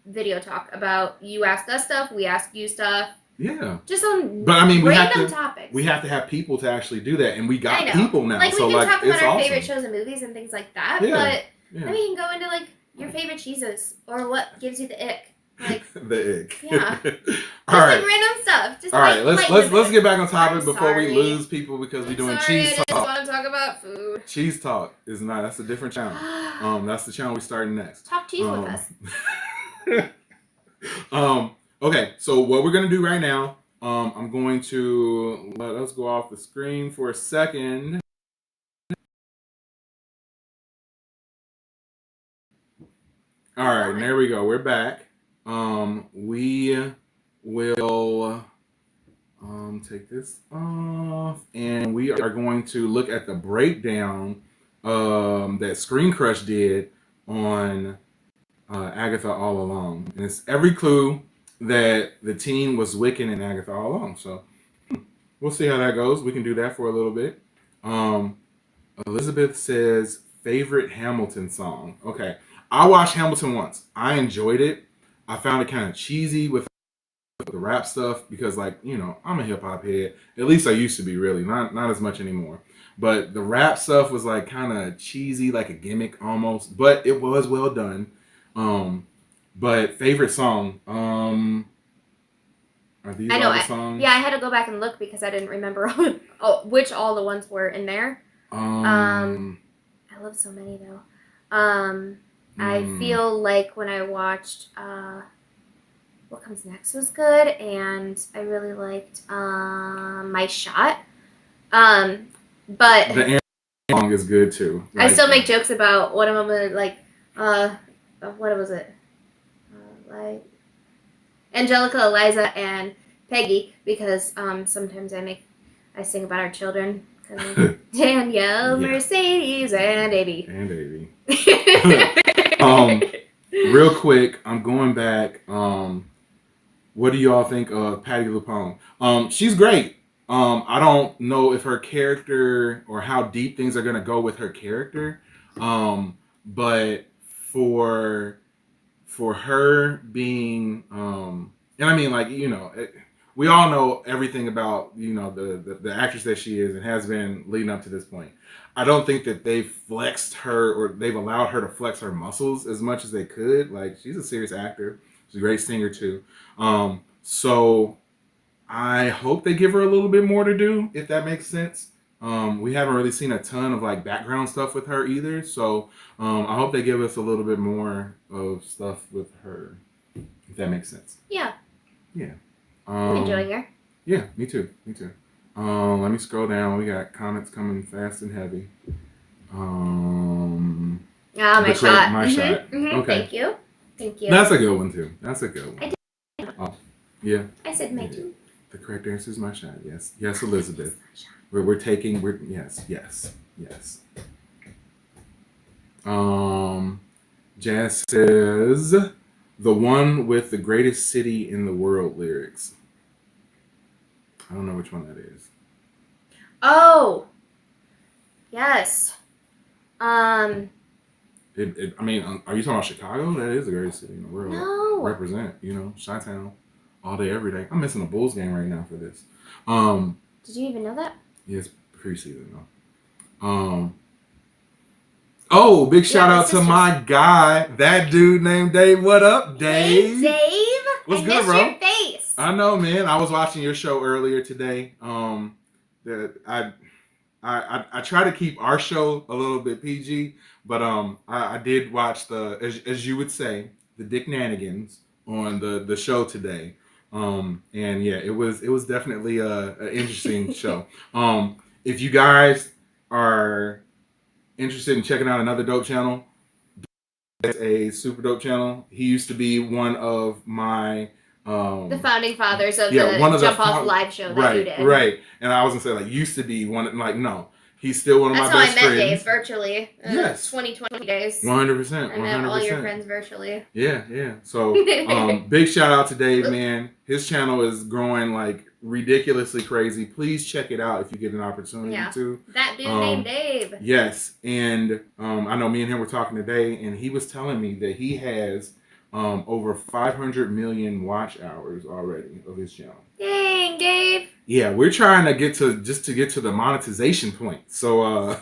video talk about you ask us stuff, we ask you stuff. Yeah. Just on but I mean, random topics. We have to have people to actually do that, and we got people now. Like we so can like, talk about our awesome. favorite shows and movies and things like that, but then we can go into like your favorite cheeses or what gives you the ick. Like the ick. Yeah. All right. Like random stuff. Just all right, let's get back on topic before we lose people because we're doing cheese talk. I just want to talk about food. Cheese talk is not. That's a different channel. That's the channel we're starting next. Talk cheese with us. Okay, so what we're gonna do right now, I'm going to let us go off the screen for a second. All right, and there we go. We're back. We will take this off, and we are going to look at the breakdown that Screen Crush did on Agatha All Along. And it's every clue that the teen was Wiccan in Agatha All Along. So we'll see how that goes. We can do that for a little bit. Elizabeth says, favorite Hamilton song. Okay. I watched Hamilton once. I enjoyed it. I found it kind of cheesy with the rap stuff because, like, you know, I'm a hip hop head. At least I used to be, really. Not as much anymore. But the rap stuff was like kind of cheesy, like a gimmick almost. But it was well done. But favorite song. Are these all the songs? Yeah, I had to go back and look because I didn't remember which all the ones were in there. I love so many though. I feel like when I watched What Comes Next was good, and I really liked My Shot. But the song is good too. I still make jokes about one of them, like what was it? Like Angelica, Eliza, and Peggy, because sometimes I sing about our children. Danielle, yeah. Mercedes, and Davy. And Davy. Real quick, I'm going back. What do y'all think of Patti LuPone? She's great. I don't know if her character or how deep things are gonna go with her character. But for her being And I mean, like, we all know everything about, the actress that she is and has been leading up to this point. I don't think that they've flexed her or they've allowed her to flex her muscles as much as they could. Like, she's a serious actor. She's a great singer too. So I hope they give her a little bit more to do, if that makes sense. We haven't really seen a ton of like background stuff with her either. So I hope they give us a little bit more of stuff with her, if that makes sense. Yeah. Yeah. Enjoying her? Yeah, me too. Me too. Let me scroll down. We got comments coming fast and heavy. My shot. My shot. Mm-hmm. Okay. Thank you. Thank you. That's a good one too. That's a good one. I did. Oh, yeah. I said my two. The correct answer is my shot. Yes. Yes, Elizabeth. We're taking. Yes. Jazz says the one with the greatest city in the world lyrics. I don't know which one that is. Oh. Yes. I mean, are you talking about Chicago? That is the greatest city in the world. No. Represent, Chi-Town, all day, every day. I'm missing a Bulls game right now for this. Did you even know that? Yeah, it's preseason though. Oh, big shout out to my guy, that dude named Dave. What up, Dave? Hey, Dave. What's I good, missed bro? your face. I know, man. I was watching your show earlier today. That I try to keep our show a little bit PG, but I did watch as you would say, the Dick Nanigans on the show today. And yeah, it was definitely an interesting show. If you guys are interested in checking out another dope channel, it's a super dope channel. He used to be one of my the founding fathers of one the of Jump the Off live show that you did. Right. And I was gonna say like used to be one, like no, he's still one of That's my how best I met friends. Dave virtually. Yes. 2020 days. 100%. I met all your friends virtually. Yeah. So big shout out to Dave, man. His channel is growing like ridiculously crazy. Please check it out if you get an opportunity to. That dude named Dave. Yes. And I know me and him were talking today, and he was telling me that he has over 500 million watch hours already of his channel. Dang, Dave. Yeah, we're trying to get to the monetization point. So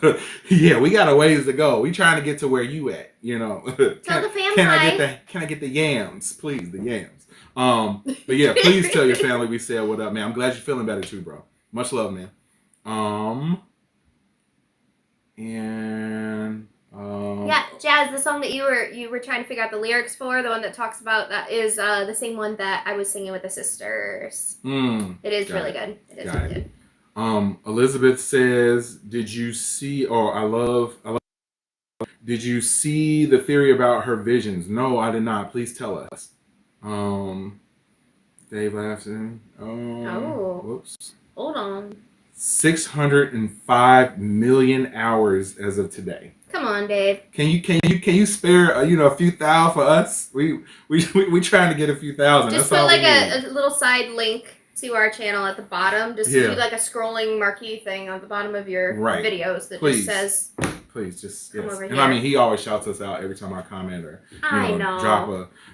yeah, we got a ways to go. We trying to get to where you at, Tell the family. Can I get the yams, please, the yams. But yeah, please tell your family we said what up, man. I'm glad you're feeling better too, bro. Much love, man. Yeah, Jazz, the song that you were trying to figure out the lyrics for, the one that talks about that is the same one that I was singing with the sisters. It is really good. It is really good. Elizabeth says, did you see did you see the theory about her visions? No, I did not. Please tell us. Dave laughs in. Whoops. Hold on. 605 million hours as of today. Come on, Dave. Can you spare a few thousand for us? We trying to get a few thousand. Just That's put all like we a little side link to our channel at the bottom. Just do like a scrolling marquee thing on the bottom of your videos that just says. Please just come over and here. I mean he always shouts us out every time I comment or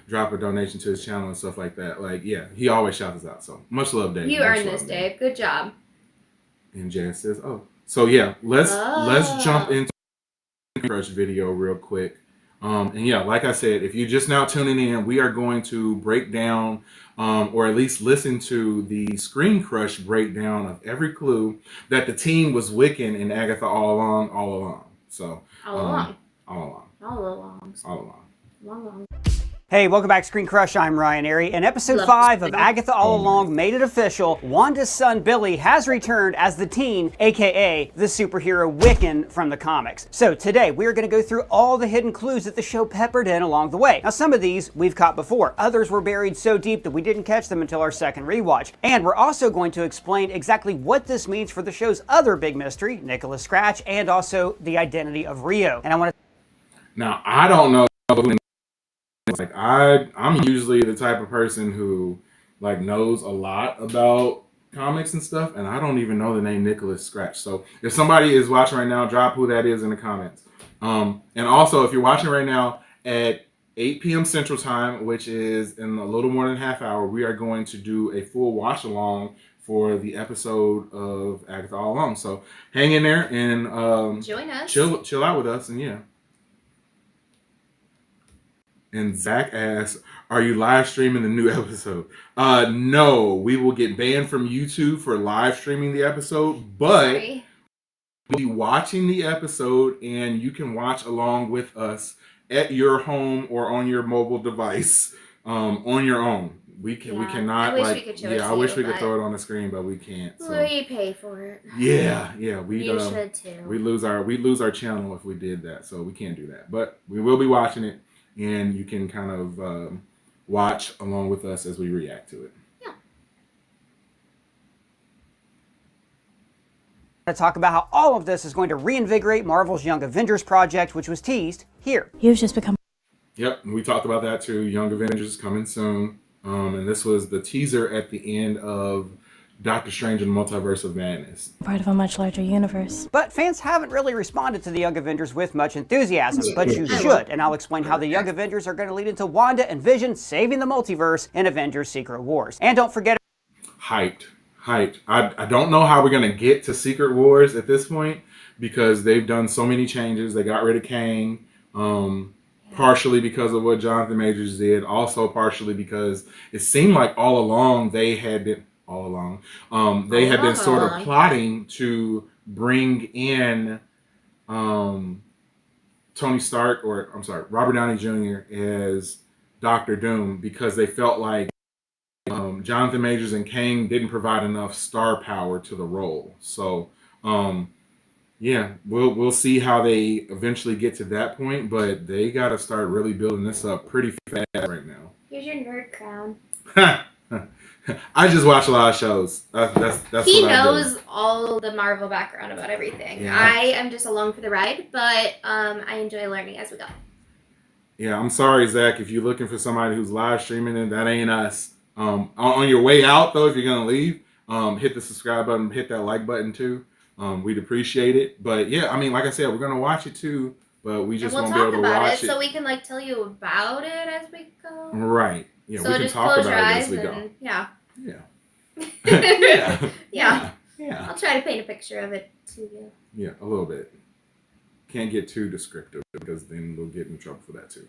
drop a donation to his channel and stuff like that. Like he always shouts us out. So much love, Dave. You earned this, Dave. Good job. And Jazz says, so yeah, let's jump into the Crush video real quick. And yeah, like I said, if you're just now tuning in, we are going to break down, or at least listen to the Screen Crush breakdown of every clue that the team was wicking in Agatha All Along. So All along. Hey, welcome back to Screen Crush. I'm Ryan Airy. In episode 5 of Agatha All Along made it official, Wanda's son Billy has returned as the teen, aka the superhero Wiccan from the comics. So today we are going to go through all the hidden clues that the show peppered in along the way. Now some of these we've caught before, others were buried so deep that we didn't catch them until our second rewatch. And we're also going to explain exactly what this means for the show's other big mystery, Nicholas Scratch, and also the identity of Rio. And I want to... Now, I don't know. Like I'm usually the type of person who like knows a lot about comics and stuff, and I don't even know the name Nicholas Scratch. So if somebody is watching right now, drop who that is in the comments. And also if you're watching right now at 8 p.m. Central Time, which is in a little more than a half hour, we are going to do a full watch along for the episode of Agatha All Along. So hang in there and join us. Chill out with us, and yeah. And Zach asks, "Are you live streaming the new episode?" No, we will get banned from YouTube for live streaming the episode, but Sorry. we'll be watching the episode, and you can watch along with us at your home or on your mobile device on your own. We cannot. I wish like, we could show it I to wish you, we could but throw it on the screen, but we can't. So. we pay for it. Yeah, You should too. we lose our channel if we did that, so we can't do that. But we will be watching it, and you can kind of watch along with us as we react to it. Yeah. To talk about how all of this is going to reinvigorate Marvel's Young Avengers project, which was teased here. You've just become. Yep, we talked about that too. Young Avengers coming soon. And this was the teaser at the end of Doctor Strange and the Multiverse of Madness. Part of a much larger universe. But fans haven't really responded to the Young Avengers with much enthusiasm, but you should, and I'll explain how the Young Avengers are going to lead into Wanda and Vision saving the multiverse in Avengers Secret Wars. And don't forget... Hyped. I don't know how we're going to get to Secret Wars at this point, because they've done so many changes. They got rid of Kang, partially because of what Jonathan Majors did, also partially because it seemed like all along they had been sort of plotting to bring in Tony Stark, Robert Downey Jr. as Doctor Doom, because they felt like Jonathan Majors and Kang didn't provide enough star power to the role. So yeah, we'll see how they eventually get to that point, but they got to start really building this up pretty fast right now. Here's your nerd crown. I just watch a lot of shows. That's He what I do. knows all the Marvel background about everything. Yeah. I am just along for the ride, but I enjoy learning as we go. Yeah, I'm sorry, Zach, if you're looking for somebody who's live streaming and that ain't us. On your way out, though, if you're gonna leave, hit the subscribe button, hit that like button too. We'd appreciate it. But yeah, I mean, like I said, we're gonna watch it too, but we just won't be able to watch it. So we can tell you about it as we go. Right. Yeah, So we can just talk close your about it eyes as we go. and yeah. Yeah. Yeah. Yeah. I'll try to paint a picture of it to you. Yeah, a little bit. Can't get too descriptive because then we'll get in trouble for that too.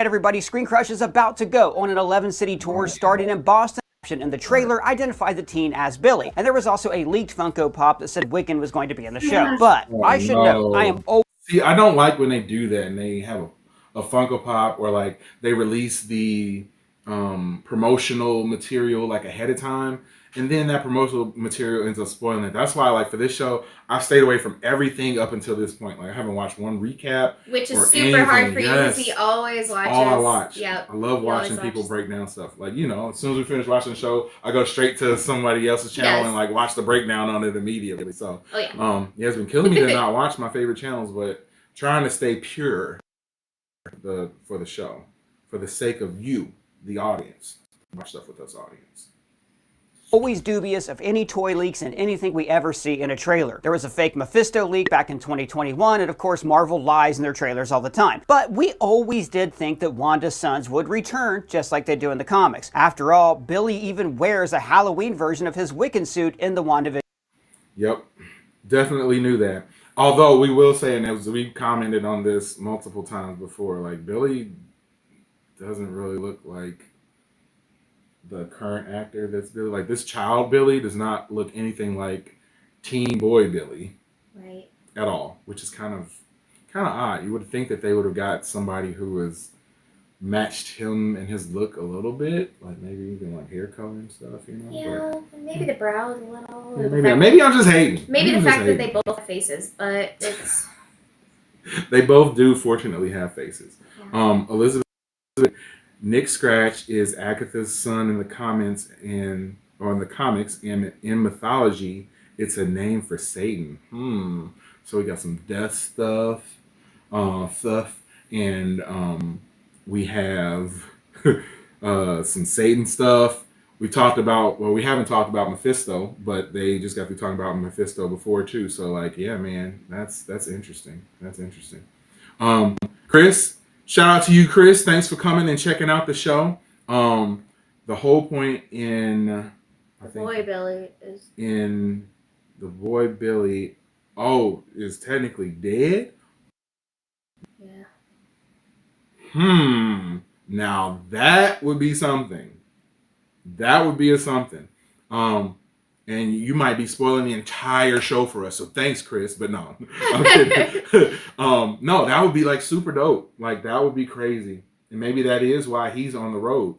Everybody, Screen Crush is about to go on an 11-city tour starting in Boston. And the trailer identified the teen as Billy. And there was also a leaked Funko Pop that said Wiccan was going to be in the show. But I should note, I am See, I don't like when they do that and they have a Funko Pop or like they release the promotional material like ahead of time, and then that promotional material ends up spoiling it. That's why, like, for this show, I've stayed away from everything up until this point. Like, I haven't watched one recap, which is or super hard anything. for you Yes. because he always watches. All I watch. Yep. I love He watching always people watches. break down stuff. Like, as soon as we finish watching the show, I go straight to somebody else's channel Yes. and like watch the breakdown on it immediately. So, Oh yeah. yeah, it's been killing me to not watch my favorite channels, but trying to stay pure for the show, for the sake of you, the audience. Watch stuff with us, audience. always dubious of any toy leaks and anything we ever see in a trailer. There was a fake Mephisto leak back in 2021, and of course Marvel lies in their trailers all the time. But we always did think that Wanda's sons would return, just like they do in the comics. After all, Billy even wears a Halloween version of his Wiccan suit in the WandaVision. Yep, definitely knew that. Although we will say, and as we've commented on this multiple times before, like Billy doesn't really look like the current actor that's Billy. Like this child Billy does not look anything like teen boy Billy, Right. at all, which is kind of odd. You would think that they would have got somebody who was matched him and his look a little bit, like maybe even like hair color and stuff, Yeah, and maybe the brows a little. But, maybe I'm just hating. Maybe the I'm just fact that they hating. both have faces, but it's They both do fortunately have faces. Yeah. Elizabeth, Nick Scratch is Agatha's son in the comments in the comics, and in mythology, it's a name for Satan. So we got some death stuff, and we have some Satan stuff. We haven't talked about Mephisto, but they just got through talking about Mephisto before too. So like, yeah, man, that's interesting. That's interesting. Chris, shout out to you, Chris. Thanks for coming and checking out the show. The whole point in The boy Billy is is technically dead. yeah. Now that would be something. That would be a something. And you might be spoiling the entire show for us. So thanks, Chris. But no, I'm kidding. No, that would be like super dope. Like that would be crazy. And maybe that is why he's on the road.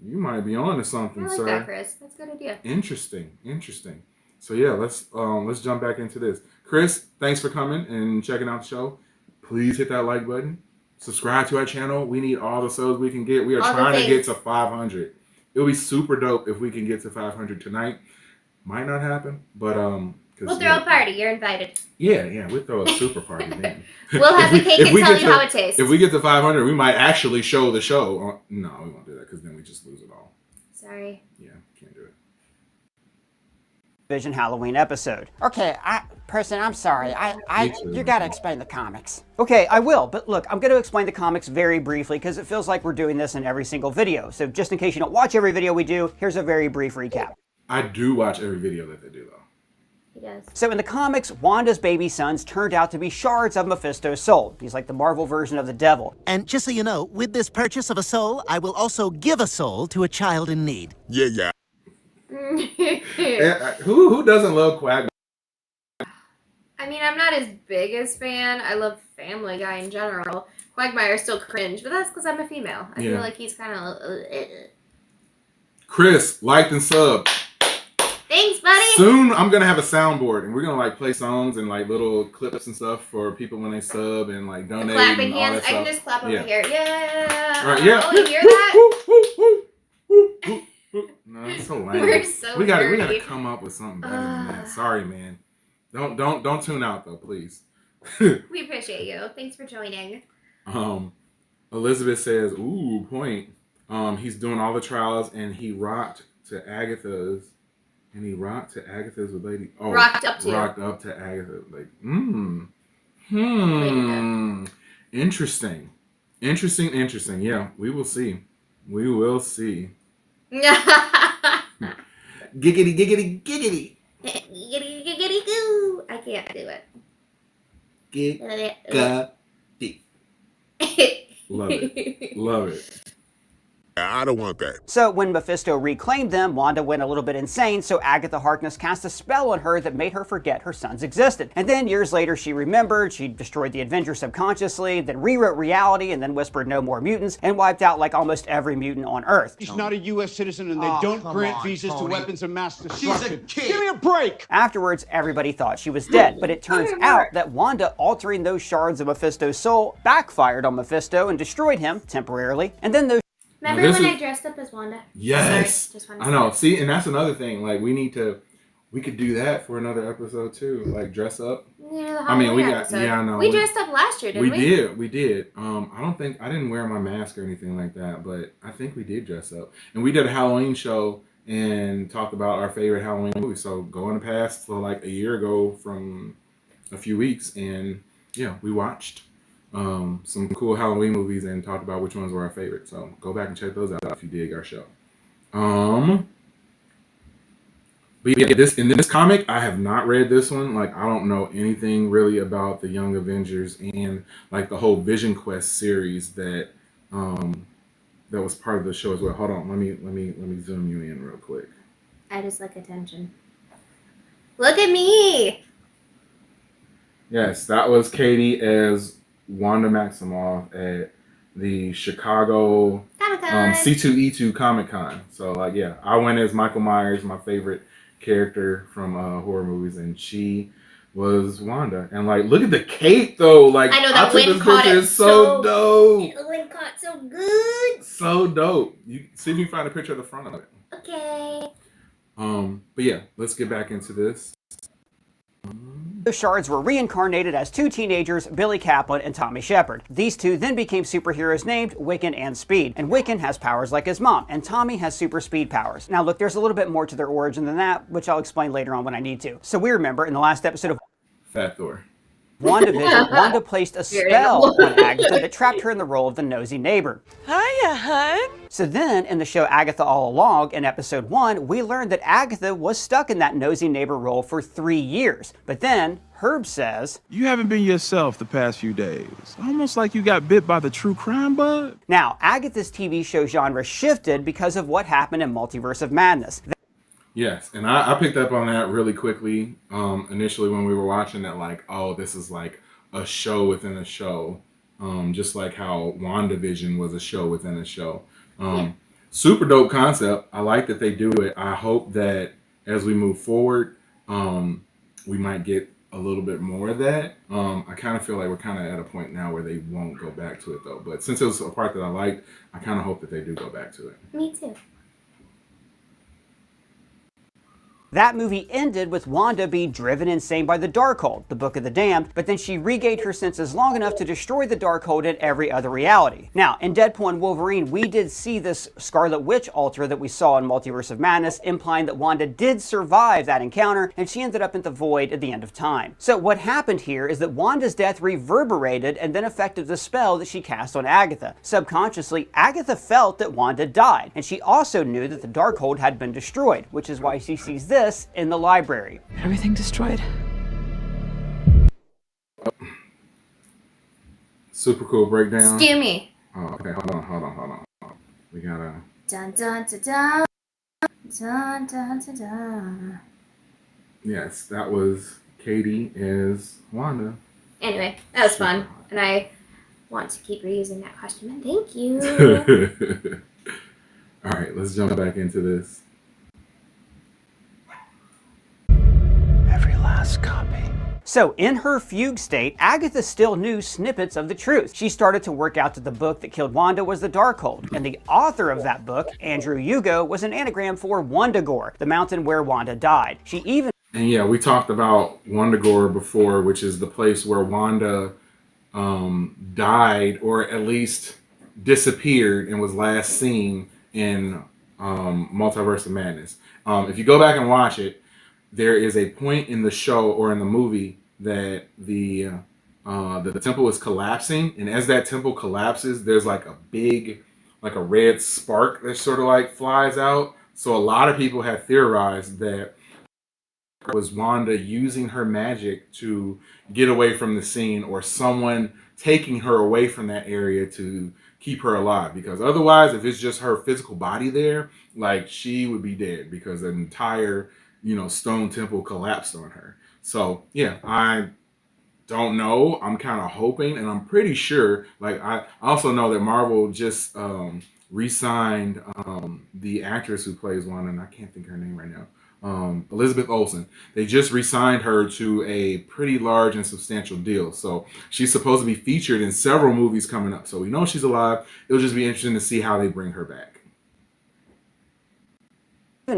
You might be on to something, I like sir. that, Chris. That's a good idea. Interesting. So yeah, let's jump back into this. Chris, thanks for coming and checking out the show. Please hit that like button. Subscribe to our channel. We need all the subs we can get. We are trying to get to 500. It'll be super dope if we can get to 500 tonight. Might not happen, but we'll throw a party. You're invited. Yeah, we'll throw a super party. Man. We'll have the cake and tell you how it tastes. If we get to 500, we might actually show the show. No, we won't do that because then we just lose it all. Sorry. Yeah, can't do it. Vision Halloween episode. Okay, I'm sorry. You gotta explain the comics. Okay, I will, but look, I'm going to explain the comics very briefly because it feels like we're doing this in every single video. So just in case you don't watch every video we do, here's a very brief recap. I do watch every video that they do, though. He does. So in the comics, Wanda's baby sons turned out to be shards of Mephisto's soul. He's like the Marvel version of the devil. And just so you know, with this purchase of a soul, I will also give a soul to a child in need. Yeah. Who doesn't love Quagmire? I mean, I'm not his biggest fan. I love Family Guy in general. Quagmire's still cringe, but that's because I'm a female. I feel like he's kind of... Chris, liked and subbed. Thanks, buddy. Soon, I'm going to have a soundboard, and we're going to, like, play songs and, like, little clips and stuff for people when they sub and, like, donate Clapping and all hands. that stuff. I can just clap over here. Yeah. All right, yeah. Oh, you hear that? No, that's so lame. We're so we gotta dirty. come up with something better than that. Sorry, man. Don't tune out though, please. We appreciate you. Thanks for joining. Elizabeth says, "Ooh, point. He's doing all the trials, and he rocked to Agatha's, with Lady. Oh, rocked up to Agatha. Like, Interesting. Yeah, we will see. Giggity. Giggity goo. I can't do it. Love it. I don't want that. So when Mephisto reclaimed them, Wanda went a little bit insane, so Agatha Harkness cast a spell on her that made her forget her sons existed. And then years later she remembered, she destroyed the Avengers subconsciously, then rewrote reality, and then whispered no more mutants, and wiped out like almost every mutant on Earth. He's not a U.S. citizen and they don't grant visas to weapons of mass destruction. She's a kid. Give me a break! Afterwards, everybody thought she was dead, but it turns out that Wanda altering those shards of Mephisto's soul backfired on Mephisto and destroyed him temporarily, and then those Remember when I dressed up as Wanda? Yes. Sorry, I know. See, and that's another thing. Like, we could do that for another episode too. Like, dress up. Yeah, I mean, we dressed up last year, didn't we? We did. I didn't wear my mask or anything like that, but I think we did dress up. And we did a Halloween show and talked about our favorite Halloween movies. So go in the past to like a year ago from a few weeks, and yeah, we watched some cool Halloween movies and talked about which ones were our favorite. So go back and check those out if you dig our show. But yeah, in this comic, I have not read this one. Like, I don't know anything really about the Young Avengers and like the whole Vision Quest series that was part of the show as well. Hold on, let me zoom you in real quick. I just like attention. Look at me. Yes, that was Katie as Wanda Maximoff at the Chicago C2E2 Comic Con. So like, yeah, I went as Michael Myers, my favorite character from horror movies, and she was Wanda. And like, look at the cape though. Like, I know that wind caught it so dope. The wind caught so good. So dope. You see if you can find a picture of the front of it. Okay. But yeah, let's get back into this. The shards were reincarnated as two teenagers, Billy Kaplan and Tommy Shepard. These two then became superheroes named Wiccan and Speed. And Wiccan has powers like his mom, and Tommy has super speed powers. Now look, there's a little bit more to their origin than that, which I'll explain later on when I need to. So we remember in the last episode of Fat Thor. WandaVision, Wanda placed a spell on Agatha that trapped her in the role of the nosy neighbor. Hiya, hun. So then, in the show Agatha All Along, in episode 1, we learned that Agatha was stuck in that nosy neighbor role for 3 years. But then, Herb says, "You haven't been yourself the past few days. Almost like you got bit by the true crime bug." Now, Agatha's TV show genre shifted because of what happened in Multiverse of Madness. Yes, and I picked up on that really quickly initially when we were watching that, like, oh, this is like a show within a show, just like how WandaVision was a show within a show. Super dope concept. I like that they do it. I hope that as we move forward, we might get a little bit more of that. I kind of feel like we're kind of at a point now where they won't go back to it, though. But since it was a part that I liked, I kind of hope that they do go back to it. Me too. That movie ended with Wanda being driven insane by the Darkhold, the Book of the Damned, but then she regained her senses long enough to destroy the Darkhold in every other reality. Now, in Deadpool and Wolverine, we did see this Scarlet Witch altar that we saw in Multiverse of Madness, implying that Wanda did survive that encounter, and she ended up in the void at the end of time. So what happened here is that Wanda's death reverberated and then affected the spell that she cast on Agatha. Subconsciously, Agatha felt that Wanda died, and she also knew that the Darkhold had been destroyed, which is why she sees this in the library. Everything destroyed. Super cool breakdown. Excuse me. Oh, okay, hold on. We gotta... Dun dun dun dun. Dun dun dun dun. Yes, that was Katie as Wanda. Anyway, that was fun. And I want to keep reusing that costume. And thank you. All right, let's jump back into this. Every last copy. So, in her fugue state, Agatha still knew snippets of the truth. She started to work out that the book that killed Wanda was the Darkhold, and the author of that book, Andrew Hugo, was an anagram for Wundagore, the mountain where Wanda died. She even... And yeah, we talked about Wundagore before, which is the place where Wanda died, or at least disappeared, and was last seen in Multiverse of Madness. If you go back and watch it, there is a point in the show or in the movie that the temple is collapsing, and as that temple collapses, there's like a big, like a red spark that sort of like flies out. So a lot of people have theorized that it was Wanda using her magic to get away from the scene, or someone taking her away from that area to keep her alive. Because otherwise, if it's just her physical body there, like, she would be dead because the entire stone temple collapsed on her. So yeah, I don't know. I'm kind of hoping, and I'm pretty sure, like, I also know that Marvel just re-signed the actress who plays Wanda, and I can't think of her name right now, Elizabeth Olsen. They just re-signed her to a pretty large and substantial deal. So she's supposed to be featured in several movies coming up. So we know she's alive. It'll just be interesting to see how they bring her back.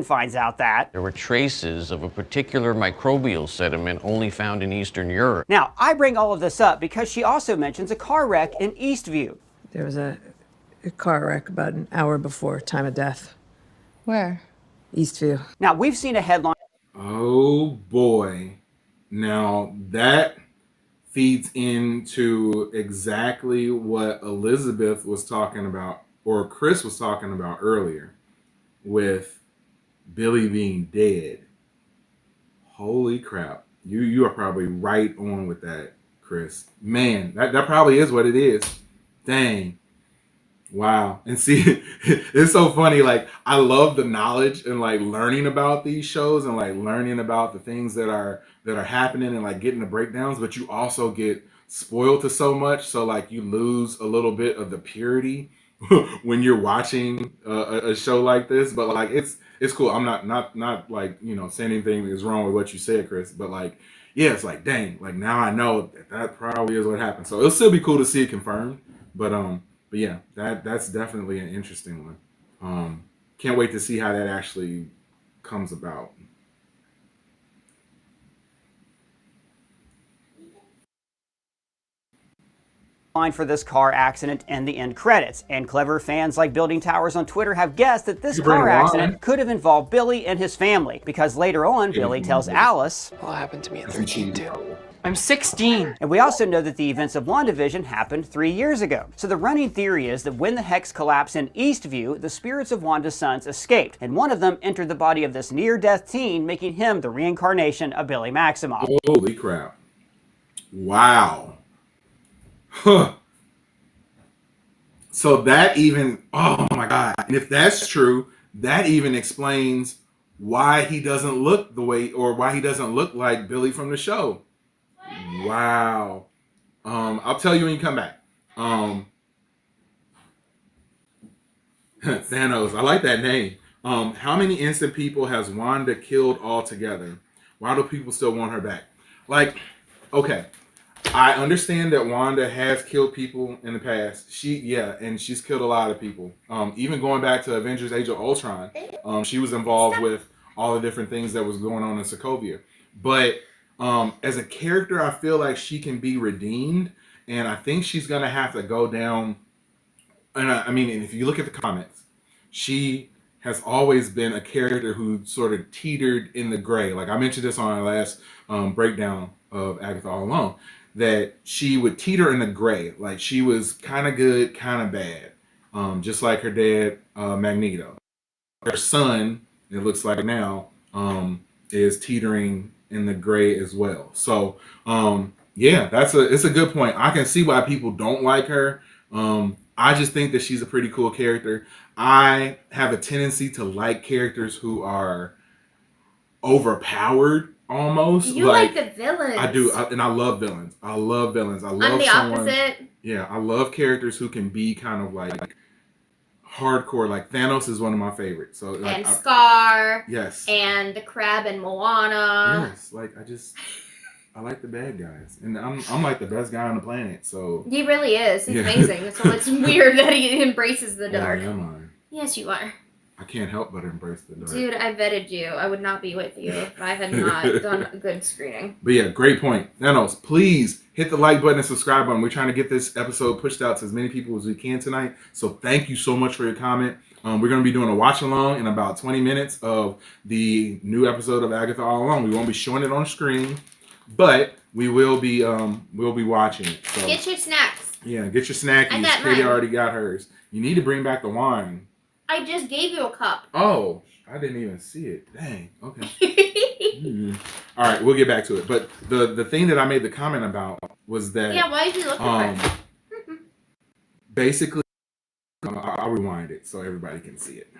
finds out that there were traces of a particular microbial sediment only found in Eastern Europe. Now, I bring all of this up because she also mentions a car wreck in Eastview. There was a car wreck about an hour before time of death. Where? Eastview. Now, we've seen a headline. Oh boy. Now that feeds into exactly what Elizabeth was talking about, or Chris was talking about earlier, with Billy being dead. Holy crap. You are probably right on with that, Chris. Man, that probably is what it is. Dang. Wow. And see, it's so funny. Like, I love the knowledge and like learning about these shows and like learning about the things that are happening and like getting the breakdowns, but you also get spoiled to so much. So like you lose a little bit of the purity when you're watching a show like this. But like, it's cool. I'm not like, saying anything is wrong with what you said, Chris, but like, yeah, it's like, dang, like now I know that probably is what happened. So it'll still be cool to see it confirmed. But yeah, that's definitely an interesting one. Can't wait to see how that actually comes about. For this car accident and the end credits, and clever fans like Building Towers on Twitter have guessed that this car accident could have involved Billy and his family, because later on Billy tells Alice, "What happened to me at 13 too?" I'm 16. And we also know that the events of WandaVision happened 3 years ago. So the running theory is that when the Hex collapsed in Eastview, the spirits of Wanda's sons escaped, and one of them entered the body of this near-death teen, making him the reincarnation of Billy Maximoff. Holy crap. Wow. Huh. So that even, oh my God. And if that's true, that even explains why he doesn't look the way, or why he doesn't look like Billy from the show. Wow. I'll tell you when you come back. Thanos, I like that name. How many innocent people has Wanda killed altogether? Why do people still want her back? Like, okay, I understand that Wanda has killed people in the past. And she's killed a lot of people. Even going back to Avengers Age of Ultron, she was involved with all the different things that was going on in Sokovia. But as a character, I feel like she can be redeemed, and I think she's gonna have to go down. And and if you look at the comics, she has always been a character who sort of teetered in the gray. Like I mentioned this on our last breakdown of Agatha All Along, that she would teeter in the gray. Like she was kind of good, kind of bad, just like her dad, Magneto. Her son, it looks like now, is teetering in the gray as well. So yeah, it's a good point. I can see why people don't like her. I just think that she's a pretty cool character. I have a tendency to like characters who are overpowered almost. You like the villains. I do, and I love villains. I love I'm the opposite. Yeah, I love characters who can be kind of like hardcore. Like Thanos is one of my favorites. So like, and Scar. Yes. And the crab and Moana. Yes, like I like the bad guys, and I'm like the best guy on the planet. So he really is. He's amazing. So it's weird that he embraces the dark. Yeah, am I? Yes, you are. I can't help but embrace the dark. Dude, I vetted you. I would not be with you if I had not done a good screening. But yeah, great point. Thanos, please hit the like button and subscribe button. We're trying to get this episode pushed out to as many people as we can tonight. So thank you so much for your comment. We're going to be doing a watch along in about 20 minutes of the new episode of Agatha All Along. We won't be showing it on screen, but we will be watching it. So, get your snacks. Yeah, get your snackies. Katie already got hers. You need to bring back the wine. I just gave you a cup. Oh, I didn't even see it. Dang. Okay. All right, we'll get back to it. But the thing that I made the comment about was that why is he looking for it? Basically, I'll rewind it so everybody can see it.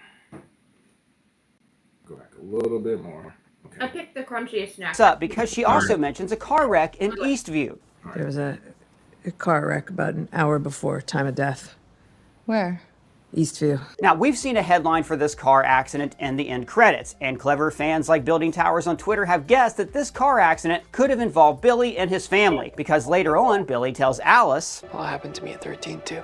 Go back a little bit more. Okay. I picked the crunchiest snack. Up because she also mentions a car wreck in Eastview. There was a car wreck about an hour before time of death. Where? Eastview. Now, we've seen a headline for this car accident in the end credits, and clever fans like Building Towers on Twitter have guessed that this car accident could have involved Billy and his family, because later on, Billy tells Alice, All happened to me at 13 too.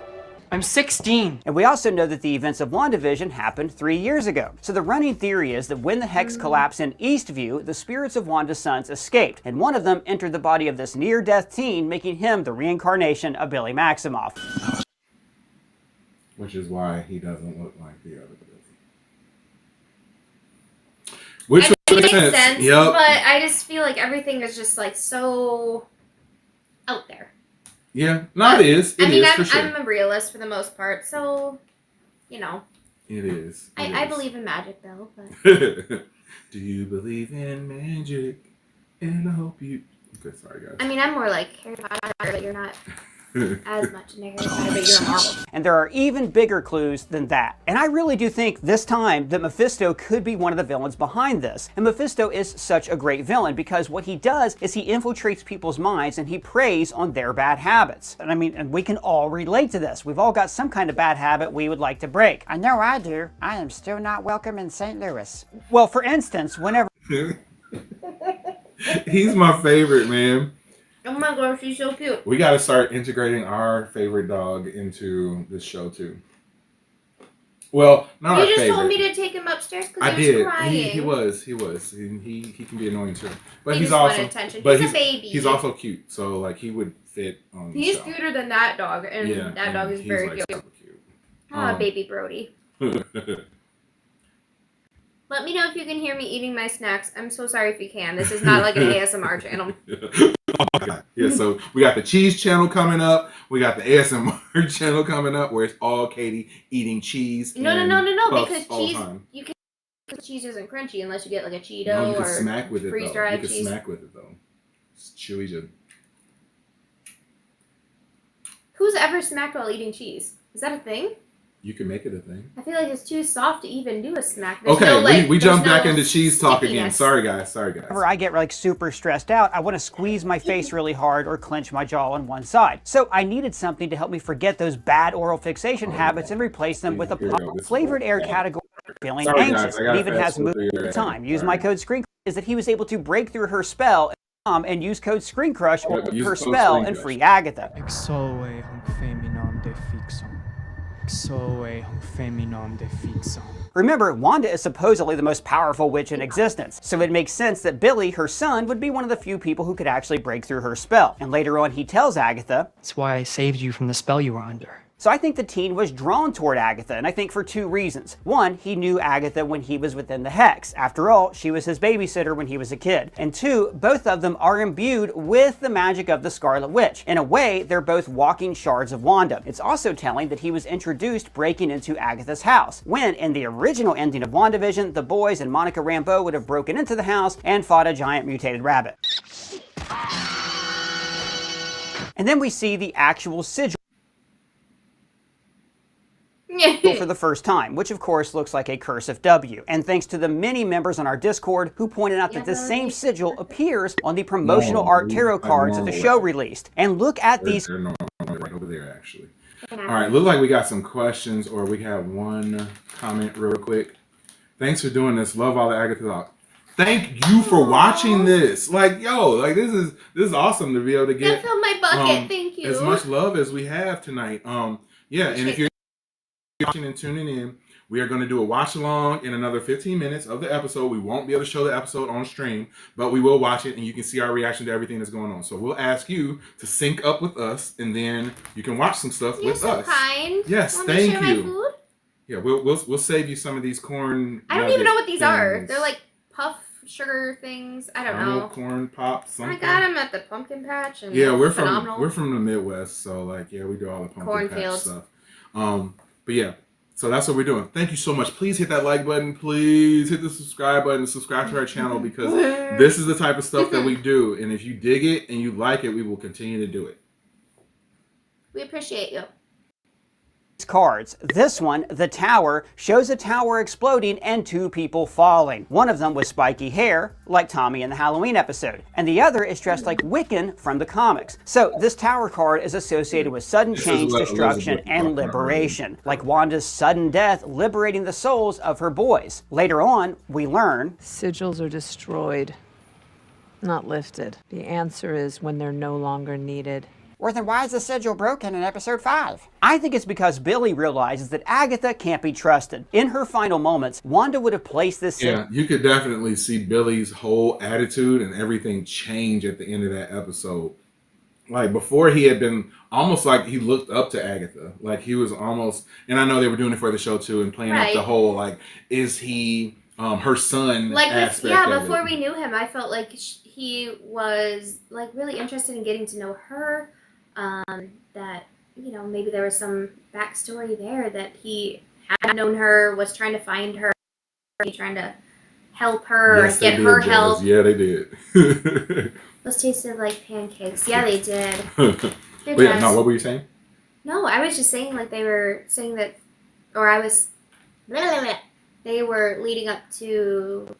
I'm 16. And we also know that the events of WandaVision happened 3 years ago. So the running theory is that when the Hex collapsed in Eastview, the spirits of Wanda's sons escaped, and one of them entered the body of this near-death teen, making him the reincarnation of Billy Maximoff. Which is why he doesn't look like the other Billy. Which makes sense, yep. But I just feel like everything is just like so out there. Yeah, no, it is. It is, for sure. I'm a realist for the most part, so you know. It is. I believe in magic, though. But do you believe in magic? And I hope you. Okay, sorry guys. I mean, I'm more like Harry Potter, but you're not as much in Harry Potter, but you're a Marvel. And there are even bigger clues than that. And I really do think this time that Mephisto could be one of the villains behind this. And Mephisto is such a great villain because what he does is he infiltrates people's minds and he preys on their bad habits. And I mean, and we can all relate to this. We've all got some kind of bad habit we would like to break. I know I do. I am still not welcome in St. Louis. Well, for instance, whenever... He's my favorite, man. Oh my gosh, she's so cute. We got to start integrating our favorite dog into this show too. Well, not our favorite. You just told me to take him upstairs because he was crying. He was. He can be annoying too. But he he's just also wanted attention. But he's a baby. He's also cute, so like he would fit on. He's the show. cuter than that dog, and that dog is very cute. Super cute. Ah, baby Brody. Let me know if you can hear me eating my snacks. I'm so sorry if you can. This is not like an ASMR channel. Oh, Yeah, so we got the cheese channel coming up. We got the ASMR channel coming up where it's all Katie eating cheese. No, because cheese, time. you can, cheese isn't crunchy unless you get like a Cheeto No, you can or smack with it, freeze though. dried You cheese. can smack with it, though. It's chewy. Who's ever smacked while eating cheese? Is that a thing? You can make it a thing. I feel like it's too soft to even do a smack. There's Okay, no, like, we jumped no back into cheese talk again. stickiness. Sorry, guys. Whenever I get like super stressed out, I want to squeeze my face really hard or clench my jaw on one side. So I needed something to help me forget those bad oral fixation habits and replace them with a flavored air category. Feeling anxious. It even has moved at the time. Use my code SCREEN is that he was able to break through her spell and use code SCREEN Crush or her spell and free Agatha. Remember, Wanda is supposedly the most powerful witch in existence, so it makes sense that Billy, her son, would be one of the few people who could actually break through her spell. And later on, he tells Agatha, That's why I saved you from the spell you were under. So I think the teen was drawn toward Agatha, and I think for two reasons. One, he knew Agatha when he was within the Hex. After all, she was his babysitter when he was a kid. And two, both of them are imbued with the magic of the Scarlet Witch. In a way, they're both walking shards of Wanda. It's also telling that he was introduced breaking into Agatha's house, when in the original ending of WandaVision, the boys and Monica Rambeau would have broken into the house and fought a giant mutated rabbit. And then we see the actual sigil for the first time, which of course looks like a cursive W. And thanks to the many members on our Discord who pointed out that this same sigil appears on the promotional art tarot cards that the show released. And look at these. They're right over there, actually. All right, look like we got some questions, or we have one comment real quick. Thanks for doing this. Love all the Agatha talk. Thank you for watching this. Like, yo, like this is awesome to be able to get. Fill my bucket. Thank you. As much love as we have tonight. Yeah, and if you're watching and tuning in, we are going to do a watch along in another 15 minutes of the episode. We won't be able to show the episode on stream, but we will watch it and you can see our reaction to everything that's going on. So we'll ask you to sync up with us and then you can watch some stuff with us. You're so kind. Yes, Want thank me to share you. My food? Yeah, we'll save you some of these corn. I don't even know what these are. things. They're like puff sugar things. I don't Caramel know. Corn pop something. I got them at the pumpkin patch. And yeah, we're phenomenal. from the Midwest, so like yeah, we do all the pumpkin patch stuff. But yeah. So that's what we're doing. Thank you so much. Please hit that like button. Please hit the subscribe button. Subscribe to our channel because this is the type of stuff that we do. And if you dig it and you like it, we will continue to do it. We appreciate you. Cards. This one, the tower, shows a tower exploding and two people falling. One of them with spiky hair, like Tommy in the Halloween episode, and the other is dressed like Wiccan from the comics. So this tower card is associated with sudden change, destruction, and liberation, like Wanda's sudden death liberating the souls of her boys. Later on, we learn sigils are destroyed, not lifted. The answer is when they're no longer needed. Or then why is the sigil broken in episode 5? I think it's because Billy realizes that Agatha can't be trusted. In her final moments, Wanda would have placed this Yeah, you could definitely see Billy's whole attitude and everything change at the end of that episode. Like before he had been almost like he looked up to Agatha. Like he was almost, and I know they were doing it for the show too and playing up the whole like, is he her son like aspect before we knew him, I felt like he was like really interested in getting to know her. That, you know, maybe there was some backstory there that he had known her, was trying to find her, trying to help her, yes, get her help. Yeah, they did. Those tasted like pancakes. Yeah, they did. Yeah, no, what were you saying? No, I was just saying like they were saying that, or I was, they were leading up to,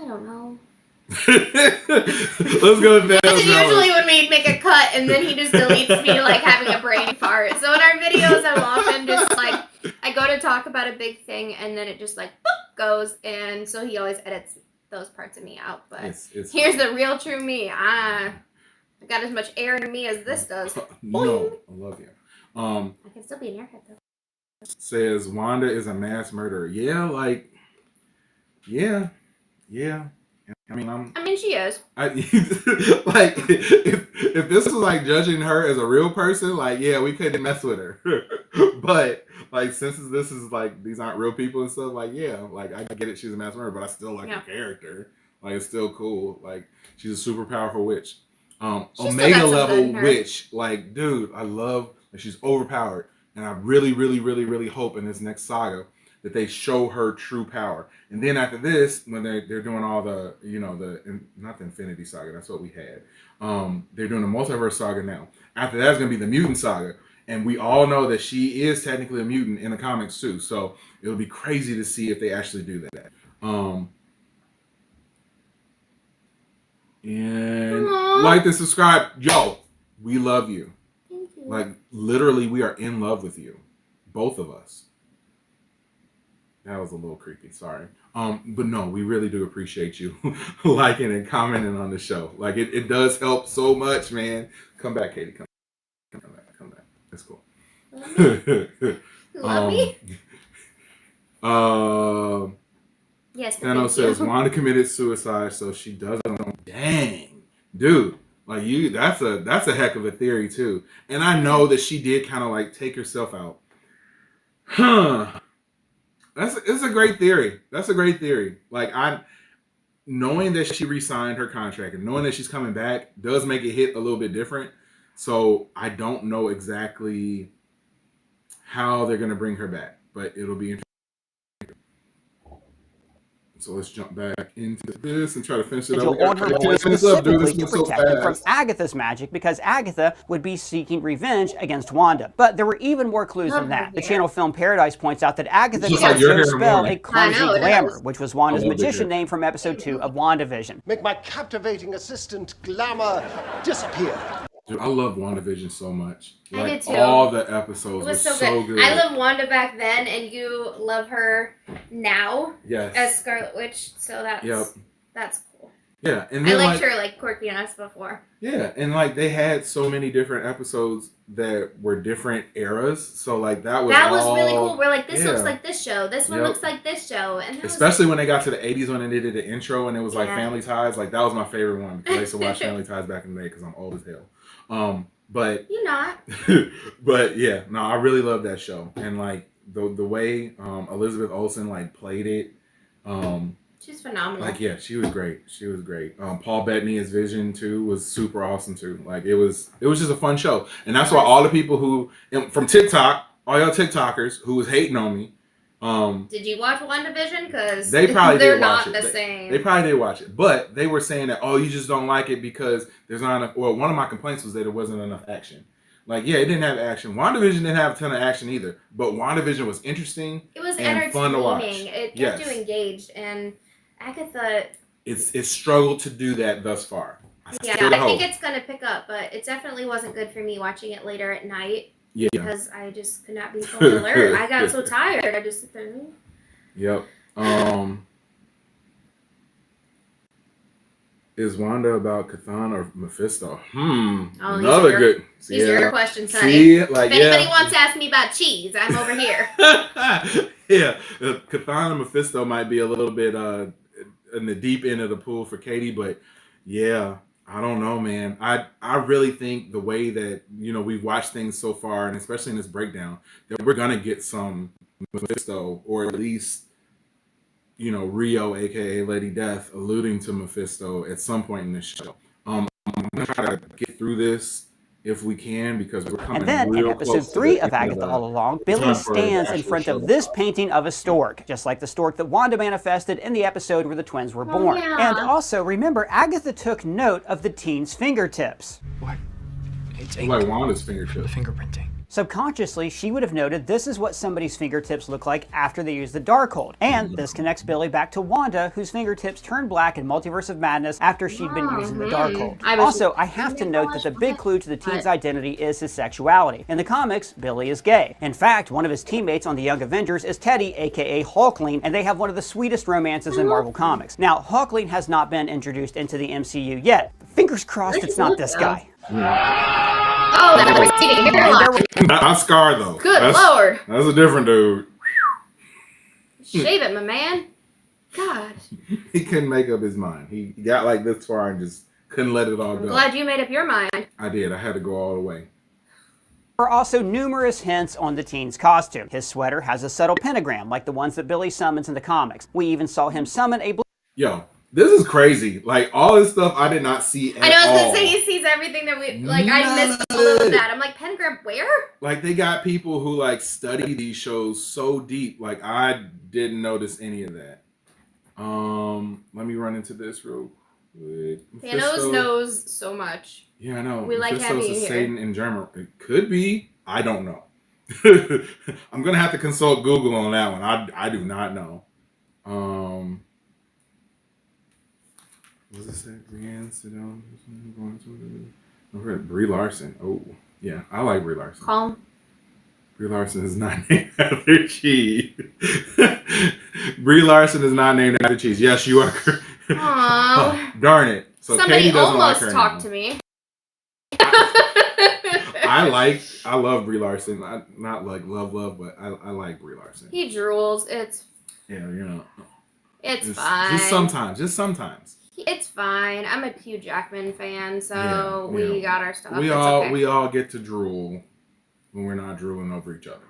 I don't know. Let's go down. This is usually when we make a cut and then he just deletes me like having a brain fart. So in our videos, I'm often just like, I go to talk about a big thing and then it just like boop, goes. And so he always edits those parts of me out. But here's the real true me. I got as much air in me as this does. No, I love you. I can still be an airhead though. Says Wanda is a mass murderer. Yeah, like, yeah. I mean, she is. Like, if this was like judging her as a real person, like, yeah, we couldn't mess with her. But like, since this is like these aren't real people and stuff, like, yeah, like I get it, she's a mass murderer, but I still like her character. Like, it's still cool. Like, she's a super powerful witch. Omega level witch. Like, dude, I love that she's overpowered. And I really, really, really, really hope in this next saga that they show her true power. And then after this, when they're doing all the, not the Infinity Saga, that's what we had. They're doing the Multiverse Saga now. After that's going to be the Mutant Saga. And we all know that she is technically a mutant in the comics too. So it'll be crazy to see if they actually do that. And like and subscribe. Yo, we love you. Thank you. Like, literally, we are in love with you. Both of us. That was a little creepy. Sorry. But no, we really do appreciate you liking and commenting on the show. Like, it does help so much, man. Come back, Katie. Come back. That's cool. Love me? Yes. Thanos says Wanda committed suicide, so she doesn't know. Dang, dude. Like, that's a heck of a theory too. And I know that she did kind of like take herself out. It's a great theory. That's a great theory. Like, knowing that she re-signed her contract and knowing that she's coming back does make it hit a little bit different. So I don't know exactly how they're gonna bring her back, but it'll be interesting. So let's jump back into this and try to finish it up. On her boy specifically to protect him from Agatha's magic, because Agatha would be seeking revenge against Wanda. But there were even more clues than that. The channel Film Paradise points out that Agatha cast her spell a clumsy glamour, which was Wanda's magician name from episode 2 of WandaVision. Make my captivating assistant Glamour disappear. Dude, I love WandaVision so much. I did too. All the episodes it was so good. I love Wanda back then, and you love her now as Scarlet Witch. So that's cool. Yeah, and then, I liked her like quirkiness before. Yeah, and like they had so many different episodes that were different eras. So like that was really cool. We're like, this looks like this show. This one looks like this show, and especially when they got to the 80s when they did the intro and it was like Family Ties. Like that was my favorite one because I used to watch Family Ties back in the day because I'm old as hell. But you're not. But yeah, no, I really love that show, and like the way Elizabeth Olsen like played it. She's phenomenal. Like, yeah, she was great. She was great. Paul Bettany as Vision too was super awesome too. Like it was just a fun show, and that's why all the people who from TikTok, all y'all TikTokers who was hating on me. Did you watch WandaVision? Because they probably they're did watch not it. the same. They probably did watch it, but they were saying that you just don't like it because there's not enough. Well, one of my complaints was that there wasn't enough action. Like, yeah, it didn't have action. WandaVision didn't have a ton of action either, but WandaVision was interesting. It was and entertaining. Fun to watch. It kept you engaged, and Agatha. It's struggled to do that thus far. I think it's gonna pick up, but it definitely wasn't good for me watching it later at night. Yeah. Because I just could not be so alert. I got so tired. I just sit there. Yep. Is Wanda about Cthulhu or Mephisto? Another good. These are your questions, honey. See, like, if anybody wants to ask me about cheese, I'm over here. Yeah, Cthulhu and Mephisto might be a little bit in the deep end of the pool for Katie, but yeah, I don't know, man. I really think the way that we've watched things so far, and especially in this breakdown, that we're gonna get some Mephisto, or at least Rio, aka Lady Death, alluding to Mephisto at some point in this show. I'm gonna try to get through this if we can, because we're coming. And then in episode 3 of Agatha All Along, Billy stands in front of this painting of a stork, just like the stork that Wanda manifested in the episode where the twins were born. And also, remember, Agatha took note of the teen's fingertips. What? It's like Wanda's fingertips. Fingerprinting. Subconsciously, she would have noted this is what somebody's fingertips look like after they use the Darkhold. And this connects Billy back to Wanda, whose fingertips turned black in Multiverse of Madness after she'd been using the Darkhold. Also, I have to note that the big clue to the teen's identity is his sexuality. In the comics, Billy is gay. In fact, one of his teammates on the Young Avengers is Teddy, aka Hulkling, and they have one of the sweetest romances in Marvel Comics. Now, Hulkling has not been introduced into the MCU yet. Fingers crossed it's not this guy. Oh, that was receding hairline. Not Scar, though. Good Lord. That's a different dude. Shave it, my man. God. He couldn't make up his mind. He got like this far and just couldn't let it all go. I'm glad you made up your mind. I did. I had to go all the way. There are also numerous hints on the teen's costume. His sweater has a subtle pentagram, like the ones that Billy summons in the comics. We even saw him summon a... Yo, This is crazy. Like, all this stuff I did not see at all. I know, I was going to say, he sees everything that we, like, I missed a little of that. I'm like, Pengram, where? Like, they got people who, like, study these shows so deep. Like, I didn't notice any of that. Let me run into this real quick. Thanos knows so much. Yeah, I know. We like having you here. Satan in German. It could be. I don't know. I'm going to have to consult Google on that one. I do not know. What does it say? Brienne, sit down. Brie Larson. Oh, yeah. I like Brie Larson. Calm. Brie Larson is not named after cheese. Brie Larson is not named after cheese. Yes, you are. Aww. Oh, darn it. So somebody Katie doesn't almost like her talked anymore. to me. I love Brie Larson. Not like love, but I like Brie Larson. He drools. It's fine. Just sometimes. It's fine. I'm a Hugh Jackman fan, so we got our stuff. We all get to drool when we're not drooling over each other.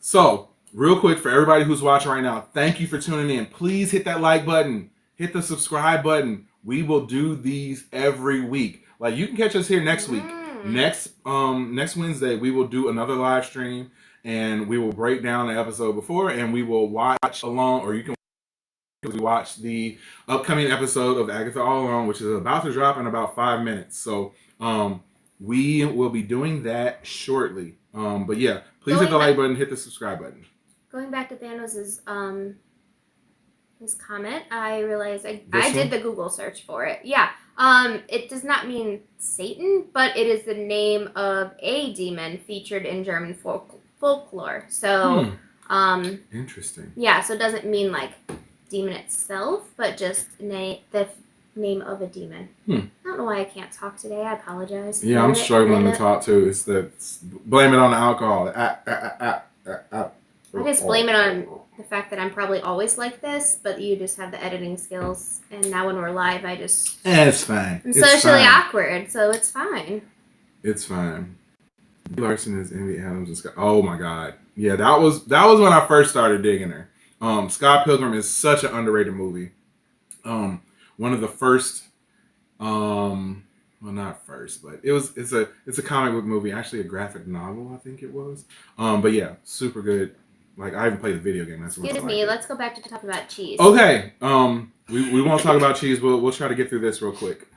So real quick, for everybody who's watching right now, thank you for tuning in. Please hit that like button, hit the subscribe button. We will do these every week. Like, you can catch us here next week. Next Wednesday, we will do another live stream, and we will break down the episode before, and we will watch along, or you can watch the upcoming episode of Agatha All Along, which is about to drop in about 5 minutes. So we will be doing that shortly. But yeah, please hit the like button, hit the subscribe button. Going back to Thanos's his comment, I realized I did the Google search for it. Yeah. It does not mean Satan, but it is the name of a demon featured in German folklore. So, interesting. Yeah, so it doesn't mean like demon itself, but just the name of a demon. I don't know why I can't talk today. I apologize. Yeah, I'm struggling to talk too. It's blame it on the alcohol. I just blame it on the fact that I'm probably always like this, but you just have the editing skills, and now when we're live, it's fine. I'm socially awkward, so it's fine. It's fine. Larson is Amy Adams and Scott. Oh my God. Yeah, that was when I first started digging her. Scott Pilgrim is such an underrated movie. One of the first, well, not first, but it's a comic book movie, actually a graphic novel, I think it was. But yeah, super good. Like, I even played the video game. That's what Excuse me. Let's go back to talk about cheese. Okay. We won't talk about cheese. We'll try to get through this real quick.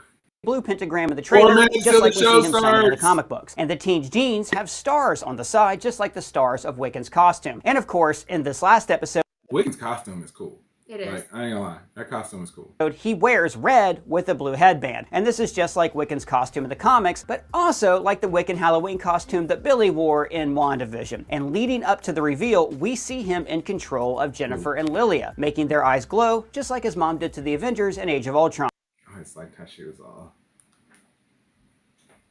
Blue pentagram in the trailer, just like we see him somewhere in the comic books. And the teen's jeans have stars on the side, just like the stars of Wiccan's costume. And of course, in this last episode, Wiccan's costume is cool. It is. Like, I ain't gonna lie. That costume is cool. He wears red with a blue headband. And this is just like Wiccan's costume in the comics, but also like the Wiccan Halloween costume that Billy wore in WandaVision. And leading up to the reveal, we see him in control of Jennifer and Lilia, making their eyes glow, just like his mom did to the Avengers in Age of Ultron. I just liked how she was all...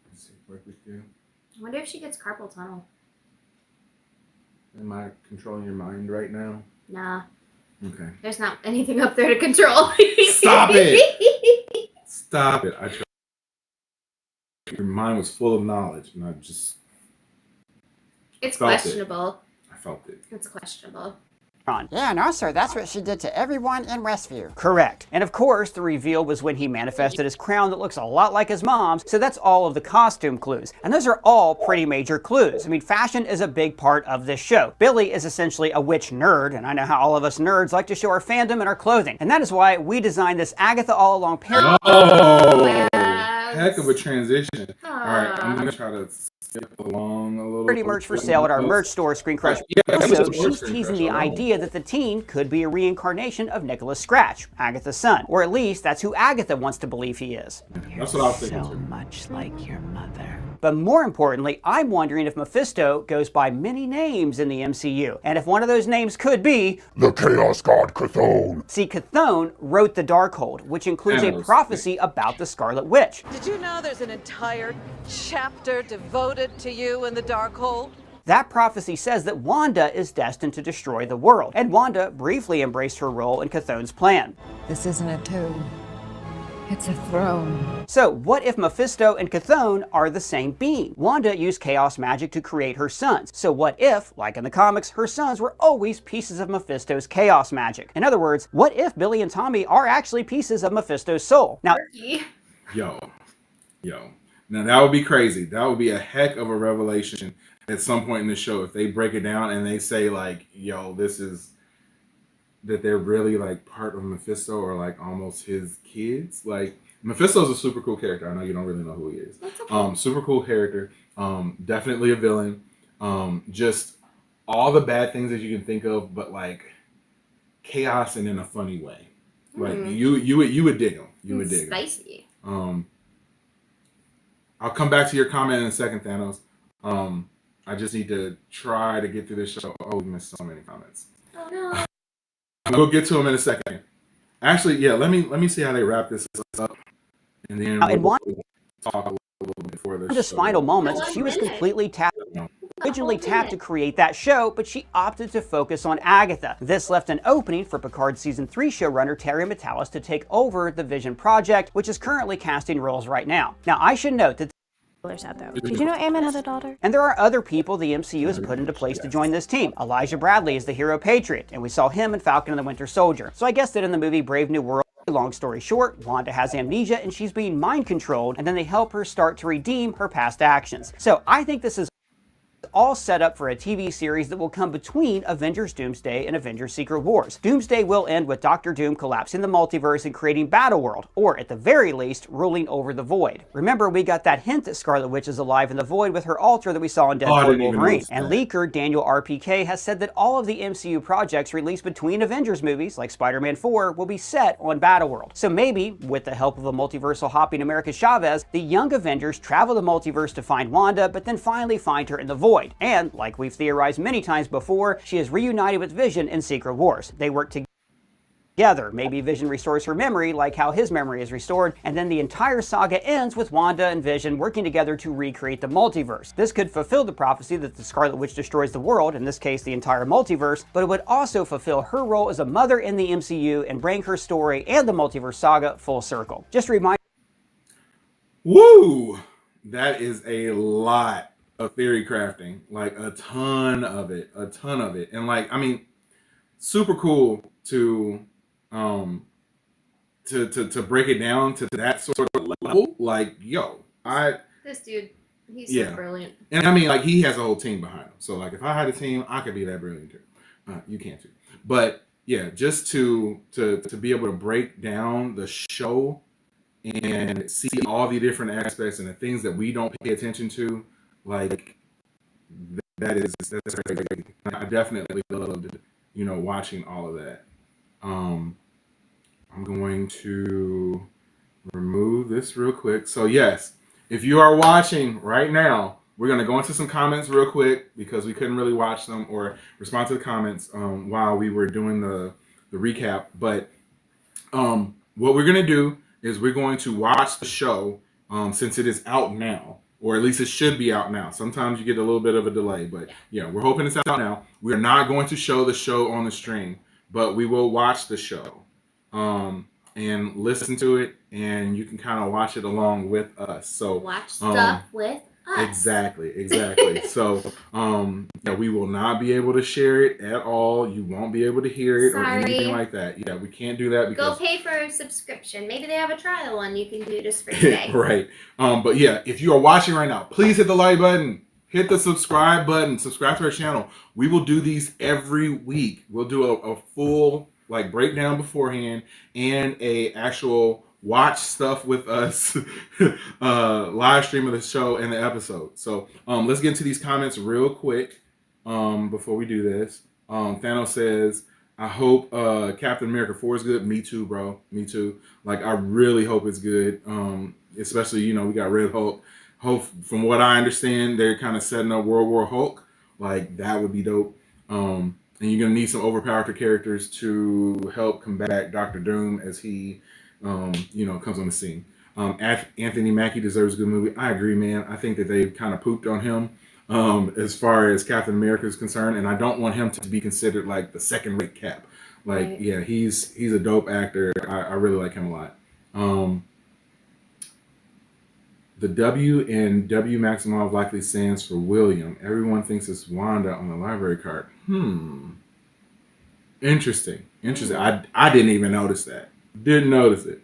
Let's see, work with you. I wonder if she gets carpal tunnel. Am I controlling your mind right now? Nah. Okay. There's not anything up there to control. Stop it! Stop it. Your mind was full of knowledge, and I just... It's questionable. I felt it. It's questionable. Yeah, no, sir. That's what she did to everyone in Westview. Correct. And of course, the reveal was when he manifested his crown that looks a lot like his mom's, so that's all of the costume clues. And those are all pretty major clues. I mean, fashion is a big part of this show. Billy is essentially a witch nerd, and I know how all of us nerds like to show our fandom in our clothing. And that is why we designed this Agatha All Along parody. Oh, heck of a transition. All right, I'm going to try to skip along a little. Pretty merch for sale at our merch store, Screen Crush. Also, she's teasing the idea that the teen could be a reincarnation of Nicholas Scratch, Agatha's son. Or at least, that's who Agatha wants to believe he is. That's what I was thinking. So much like your mother. But more importantly, I'm wondering if Mephisto goes by many names in the MCU, and if one of those names could be the Chaos God Chthon. See, Chthon wrote the Darkhold, which includes a prophecy about the Scarlet Witch. Did you know there's an entire chapter devoted to you in the Darkhold? That prophecy says that Wanda is destined to destroy the world, and Wanda briefly embraced her role in Chthon's plan. This isn't a tomb. It's a throne. So, what if Mephisto and Chthon are the same being? Wanda used chaos magic to create her sons. So what if, like in the comics, her sons were always pieces of Mephisto's chaos magic? In other words, what if Billy and Tommy are actually pieces of Mephisto's soul? Now, Yo. Now that would be crazy. That would be a heck of a revelation at some point in the show if they break it down and they say like, yo, this is that they're really like part of Mephisto or like almost his kids. Like Mephisto's a super cool character. I know you don't really know who he is. Okay. Super cool character. Definitely a villain. Just all the bad things that you can think of, but like chaos and in a funny way. Like you would dig him. You would dig him. Spicy. I'll come back to your comment in a second, Thanos. I just need to try to get through this show. Oh, we missed so many comments. Oh no. We'll get to them in a second. Actually, yeah, let me see how they wrap this up, and then we'll talk a little bit before this. Wanda's final moments, she was completely originally tapped to create that show, but she opted to focus on Agatha. This left an opening for Picard Season 3 showrunner Terry Matalas to take over the Vision project, which is currently casting roles right now. Now, I should note that out though. Did you know Ant-Man has a daughter? And there are other people the MCU has put into place to join this team. Elijah Bradley is the hero patriot, and we saw him in Falcon and the Winter Soldier. So I guess that in the movie Brave New World, long story short, Wanda has amnesia and she's being mind controlled, and then they help her start to redeem her past actions. So I think this is all set up for a TV series that will come between Avengers Doomsday and Avengers Secret Wars. Doomsday will end with Doctor Doom collapsing the multiverse and creating Battleworld, or at the very least, ruling over the Void. Remember, we got that hint that Scarlet Witch is alive in the Void with her altar that we saw in Deadpool Wolverine. And leaker Daniel RPK has said that all of the MCU projects released between Avengers movies, like Spider-Man 4, will be set on Battleworld. So maybe, with the help of a multiversal hopping America Chavez, the Young Avengers travel the multiverse to find Wanda, but then finally find her in the Void. And, like we've theorized many times before, she is reunited with Vision in Secret Wars. They work together. Maybe Vision restores her memory, like how his memory is restored, and then the entire saga ends with Wanda and Vision working together to recreate the multiverse. This could fulfill the prophecy that the Scarlet Witch destroys the world, in this case the entire multiverse, but it would also fulfill her role as a mother in the MCU and bring her story and the multiverse saga full circle. Just remind. Woo! That is a lot of theory crafting, like a ton of it, and like I mean, super cool to break it down to that sort of level. Like, yo, this dude, he's so brilliant, and I mean, like he has a whole team behind him. So like, if I had a team, I could be that brilliant too. You can't too, but yeah, just to be able to break down the show and see all the different aspects and the things that we don't pay attention to. Like that's crazy. I definitely loved, watching all of that. I'm going to remove this real quick. So yes, if you are watching right now, we're going to go into some comments real quick because we couldn't really watch them or respond to the comments while we were doing the recap. But what we're going to do is we're going to watch the show since it is out now. Or at least it should be out now. Sometimes you get a little bit of a delay, but yeah, we're hoping it's out now. We're not going to show the show on the stream, but we will watch the show and listen to it, and you can kind of watch it along with us. So watch stuff with us. Exactly. So yeah, we will not be able to share it at all. You won't be able to hear it or anything like that. Yeah, we can't do that because go pay for a subscription. Maybe they have a trial one you can do just for today. Right. But yeah, if you are watching right now, please hit the like button, hit the subscribe button, subscribe to our channel. We will do these every week. We'll do a full like breakdown beforehand and a actual watch stuff with us live stream of the show and the episode. So let's get into these comments real quick before we do this. Thanos says, I hope Captain America 4 is good. Me too, bro. Me too. Like, I really hope it's good. Especially, we got Red Hulk. From what I understand, they're kind of setting up World War Hulk. Like, that would be dope. And you're going to need some overpowered characters to help combat Doctor Doom as he comes on the scene. Anthony Mackie deserves a good movie. I agree, man. I think that they kind of pooped on him as far as Captain America is concerned, and I don't want him to be considered like the second-rate Cap. Like, right. Yeah, he's a dope actor. I really like him a lot. The W in W Maximov likely stands for William. Everyone thinks it's Wanda on the library card. Interesting. I didn't even notice that. Didn't notice it.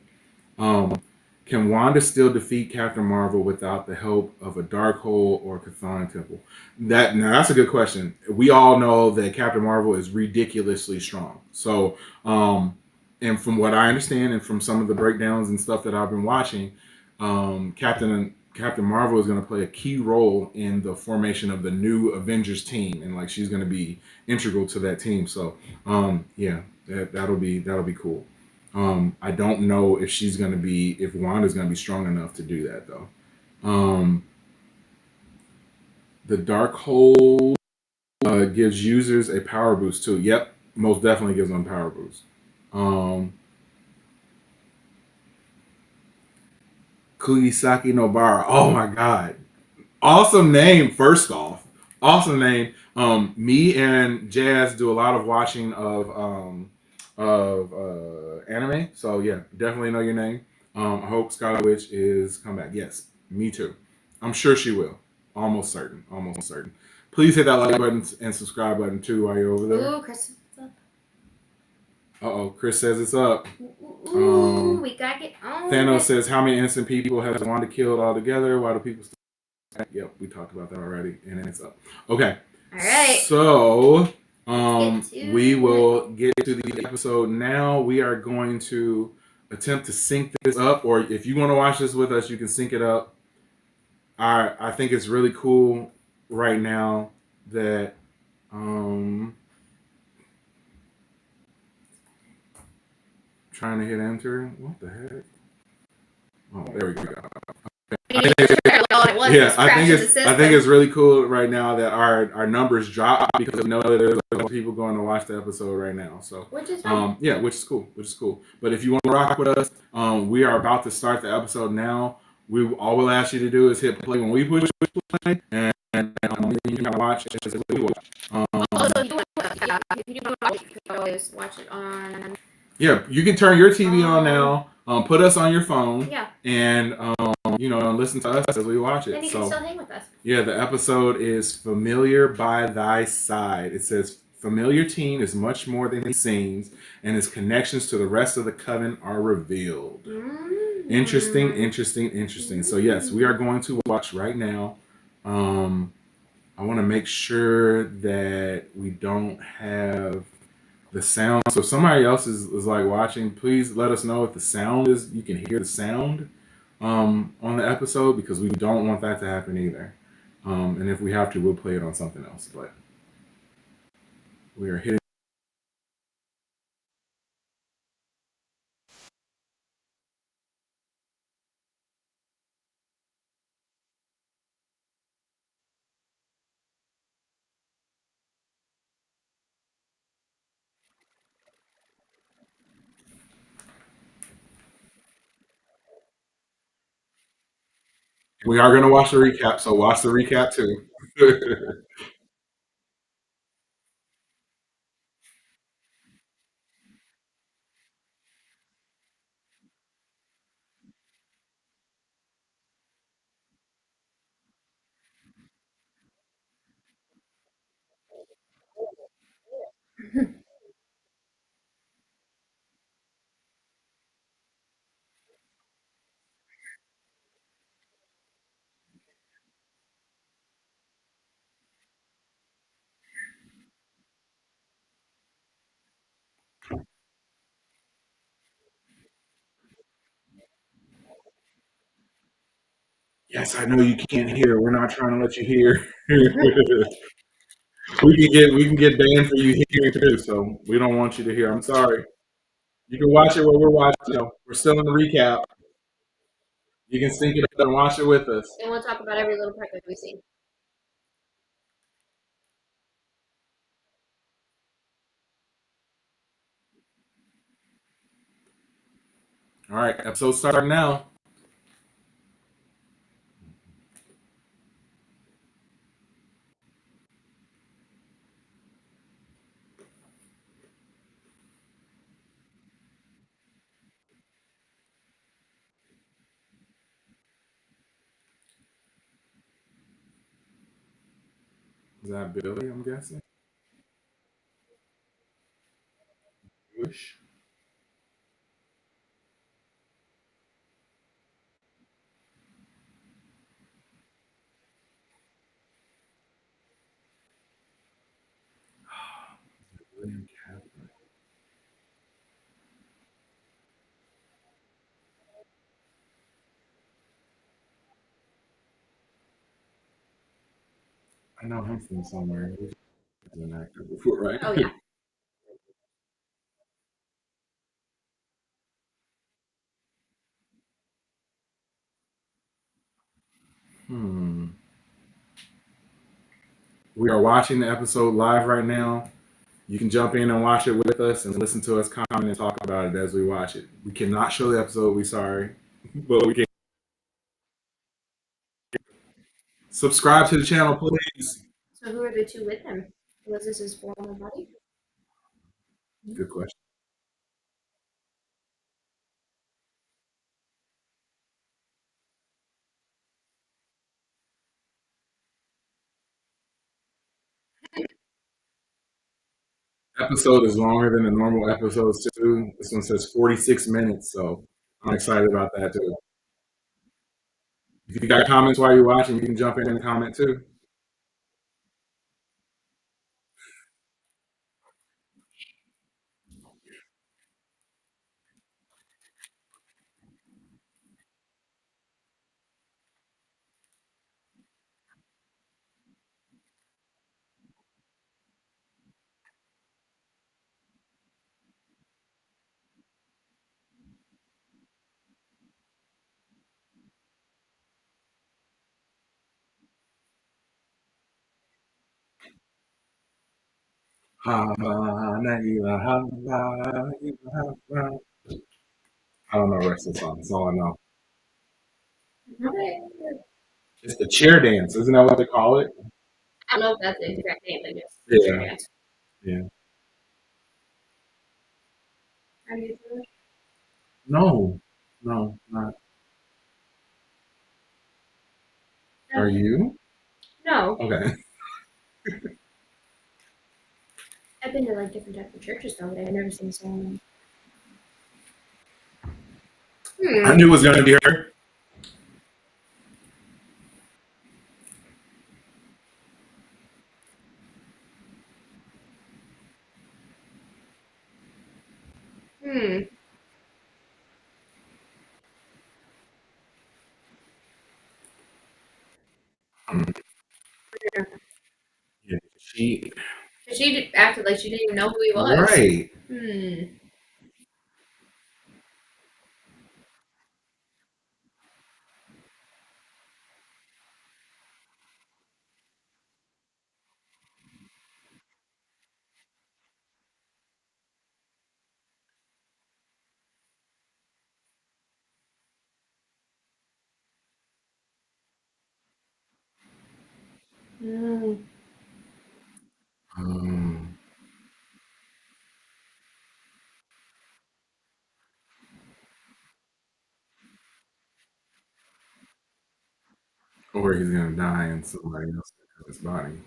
Can Wanda still defeat Captain Marvel without the help of a Darkhold or Chthon Temple? That's a good question. We all know that Captain Marvel is ridiculously strong. So, and from what I understand, and from some of the breakdowns and stuff that I've been watching, Captain Marvel is going to play a key role in the formation of the new Avengers team, and like she's going to be integral to that team. So, yeah, that'll be cool. I don't know if if Wanda's gonna be strong enough to do that though. The Darkhold gives users a power boost too. Yep, most definitely gives them a power boost. Kugisaki Nobara. Oh my god. Awesome name, first off. Awesome name. Me and Jazz do a lot of watching of anime. So yeah, definitely know your name. I hope Scarlet Witch is come back. Yes, me too. I'm sure she will. Almost certain. Almost certain. Please hit that like button and subscribe button too while you're over there. Ooh, Chris, it's up. Chris says it's up. Ooh, we gotta get on. Thanos says, how many innocent people has Wanda killed altogether? Why do people still... Yep, we talked about that already, and it's up. Okay. All right. So, we will get to the episode now. We are going to attempt to sync this up, or if you want to watch this with us, you can sync it up. I think it's really cool right now that trying to hit enter. What the heck? Oh, there we go. I think it's really cool right now that our numbers drop because we know that there's a lot of people going to watch the episode right now. So which is fine. Yeah, which is cool. But if you want to rock with us, we are about to start the episode now. All we'll ask you to do is hit play when we push play, and you can watch as we watch. Also, if you want to watch it, you can always watch it on. Yeah, you can turn your TV on now. Put us on your phone. Yeah. And listen to us as we watch it. Then you can still hang with us. Yeah, the episode is Familiar by Thy Side. It says familiar teen is much more than he seems, and his connections to the rest of the coven are revealed. Interesting. So yes, we are going to watch right now. I want to make sure that we don't have the sound. So if somebody else is like watching, please let us know if the sound is, you can hear the sound on the episode, because we don't want that to happen either. And if we have to, we'll play it on something else. But we are hitting. We are going to watch the recap, so watch the recap too. Yes, I know you can't hear. We're not trying to let you hear. we can get banned for you hearing too, so we don't want you to hear. I'm sorry. You can watch it while we're watching. We're still in the recap. You can sync it up and watch it with us. And we'll talk about every little part that we see. All right, episode starting now. Is that Billy, I'm guessing? Jewish? William Catherine. I know him from somewhere. He's an actor before, right? Oh yeah. We are watching the episode live right now. You can jump in and watch it with us and listen to us comment and talk about it as we watch it. We cannot show the episode, we sorry. But we can subscribe to the channel, please. So who are the two with him? Was this his former buddy? Good question. Episode is longer than the normal episodes too. This one says 46 minutes, so I'm excited about that too. If you got comments while you're watching, you can jump in and comment too. I don't know the rest of the song. That's all I know. It's the chair dance, isn't that what they call it? I don't know if that's the exact name, but it's Yeah. Yeah. Are you familiar? No, not. Are you? No. Okay. I've been to like different types of churches though, but I've never seen someone. I knew it was gonna be her. Yeah, she acted like she didn't even know who he was. Right. Or he's gonna die and somebody else take his body.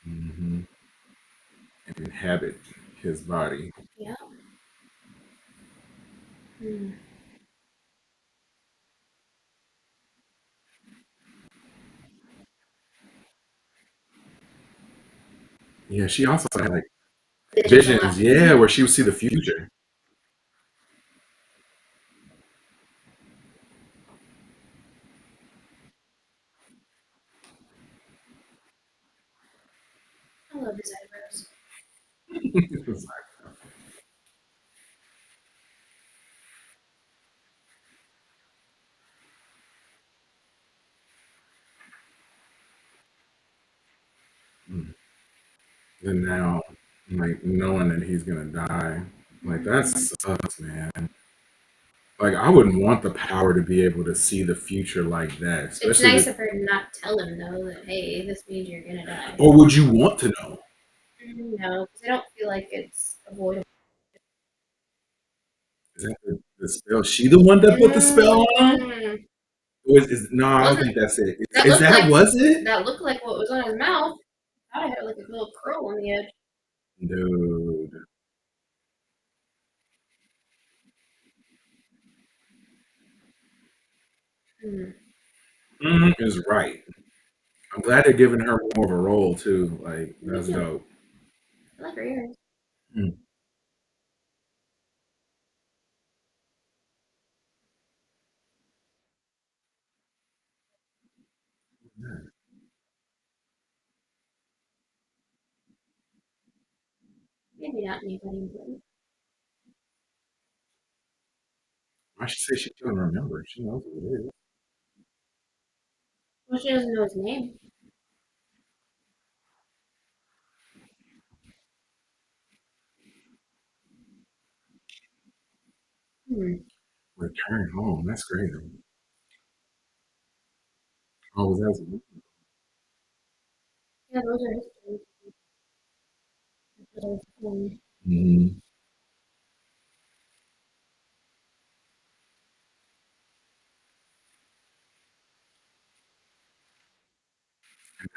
And inhabit his body. Yeah. Yeah, she also had like visions, yeah, where she would see the future. I love his eyebrows. And now, like knowing that he's gonna die, like that sucks, man. Like I wouldn't want the power to be able to see the future like that. It's Especially nice of her to not tell him though that hey, this means you're gonna die. Or would you want to know? No, because I don't feel like it's avoidable. Is that the spell? She the one that put the spell on him? No, I don't think that's it. Was it? That looked like what was on his mouth. I thought it had like a little curl on the edge. Dude. Is right. I'm glad they're giving her more of a role too. Like that's dope. I like her ears. Maybe not anybody important. I should say she doesn't remember. She knows who it is. Well, she doesn't know his name. Return home. That's crazy. Oh, was that? Yeah, those are his stories. Mm-hmm.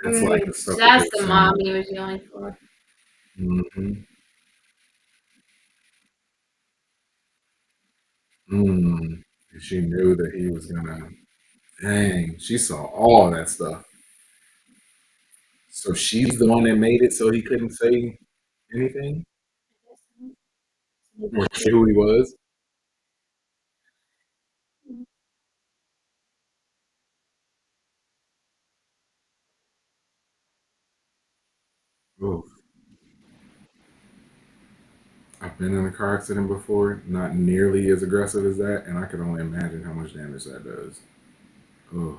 That's like the stuff That's the mom he was yelling for. Mm-hmm. She knew that he was gonna. Dang, she saw all that stuff. So she's the one that made it so he couldn't say anything or say who he was. Oof. I've been in a car accident before, not nearly as aggressive as that, and I could only imagine how much damage that does. Oof.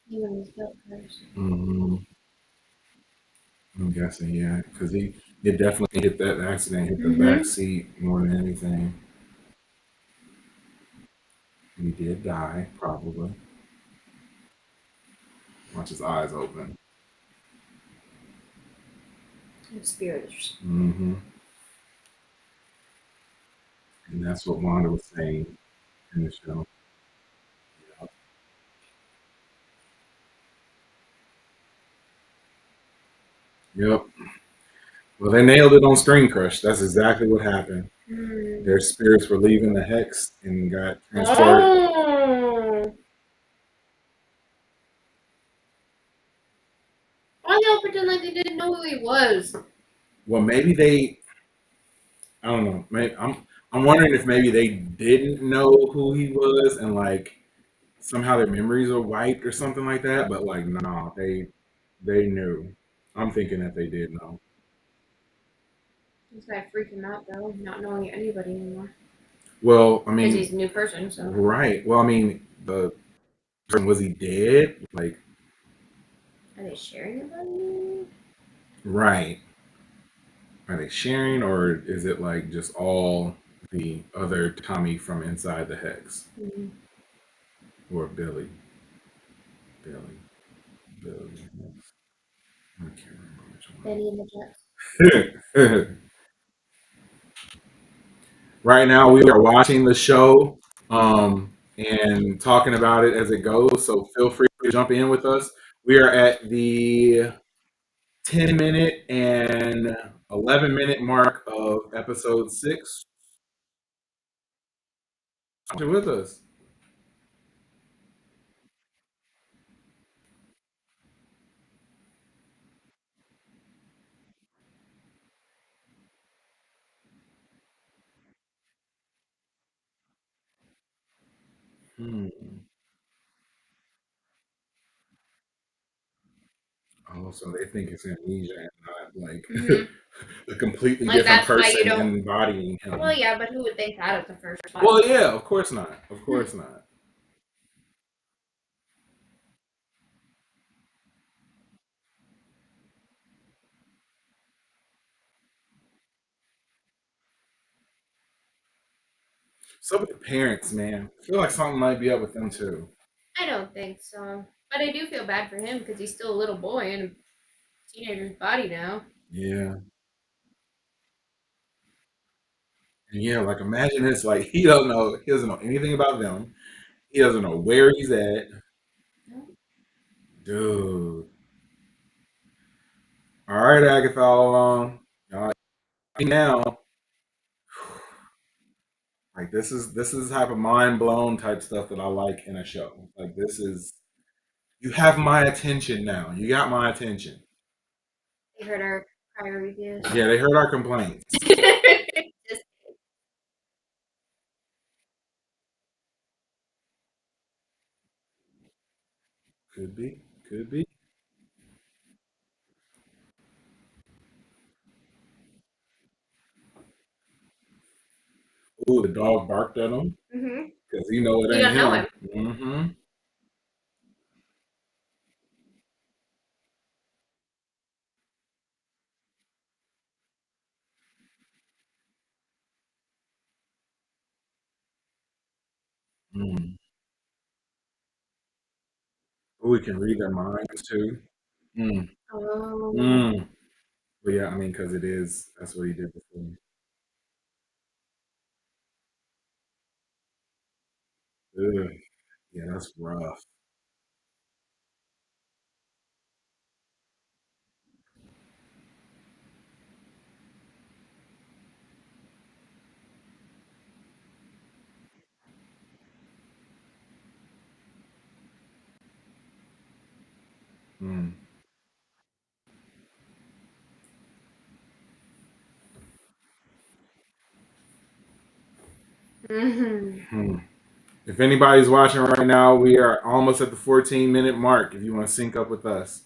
He was built first. Mm-hmm. I'm guessing, yeah, because he definitely hit that accident, hit the back seat more than anything. He did die, probably. Watch his eyes open. Spirits. Mm-hmm. And that's what Wanda was saying in the show. Yep. Well, they nailed it on Screen Crush. That's exactly what happened. Their spirits were leaving the hex and got transported. Oh. Why they all pretend like they didn't know who he was? Well, maybe they. I don't know. Maybe, I'm wondering if maybe they didn't know who he was and like somehow their memories are wiped or something like that. But like, nah, they knew. I'm thinking that they did know. This guy freaking out though, not knowing anybody anymore. Well, I mean, because he's a new person. So right. Well, I mean, was he dead? Like, are they sharing about you? right. Are they sharing, or is it like just all the other Tommy from inside the hex? Mm-hmm. Or Billy? Billy. I can't remember which one. Benny and the Jets. Right now, we are watching the show and talking about it as it goes. So feel free to jump in with us. We are at the 10-minute and 11-minute mark of episode 6. Watch with us. Oh, so they think it's amnesia and not like a completely Like, different that's why you person don't- embodying him. Well, yeah, but who would think that at the first place? Well, yeah, of course not. Of course not. So with the parents, man. I feel like something might be up with them too. I don't think so. But I do feel bad for him because he's still a little boy in a teenager's body now. Yeah. And yeah, like imagine this, like he doesn't know anything about them. He doesn't know where he's at. Dude. All right, Agatha all along. All right, now. Like this is the type of mind blown type stuff that I like in a show. Like this is you have my attention now. You got my attention. They heard our prior reviews. Yeah, they heard our complaints. Just Could be. Could be. Ooh, the dog barked at him because you know it You ain't don't know him. him. Mm-hmm. Mm. Ooh, we can read their minds too. Mm. Oh. Mm. But yeah, I mean, because it is that's what he did before. Ugh. Yeah, that's rough. Mm. Hmm. If anybody's watching right now, we are almost at the 14-minute mark. If you want to sync up with us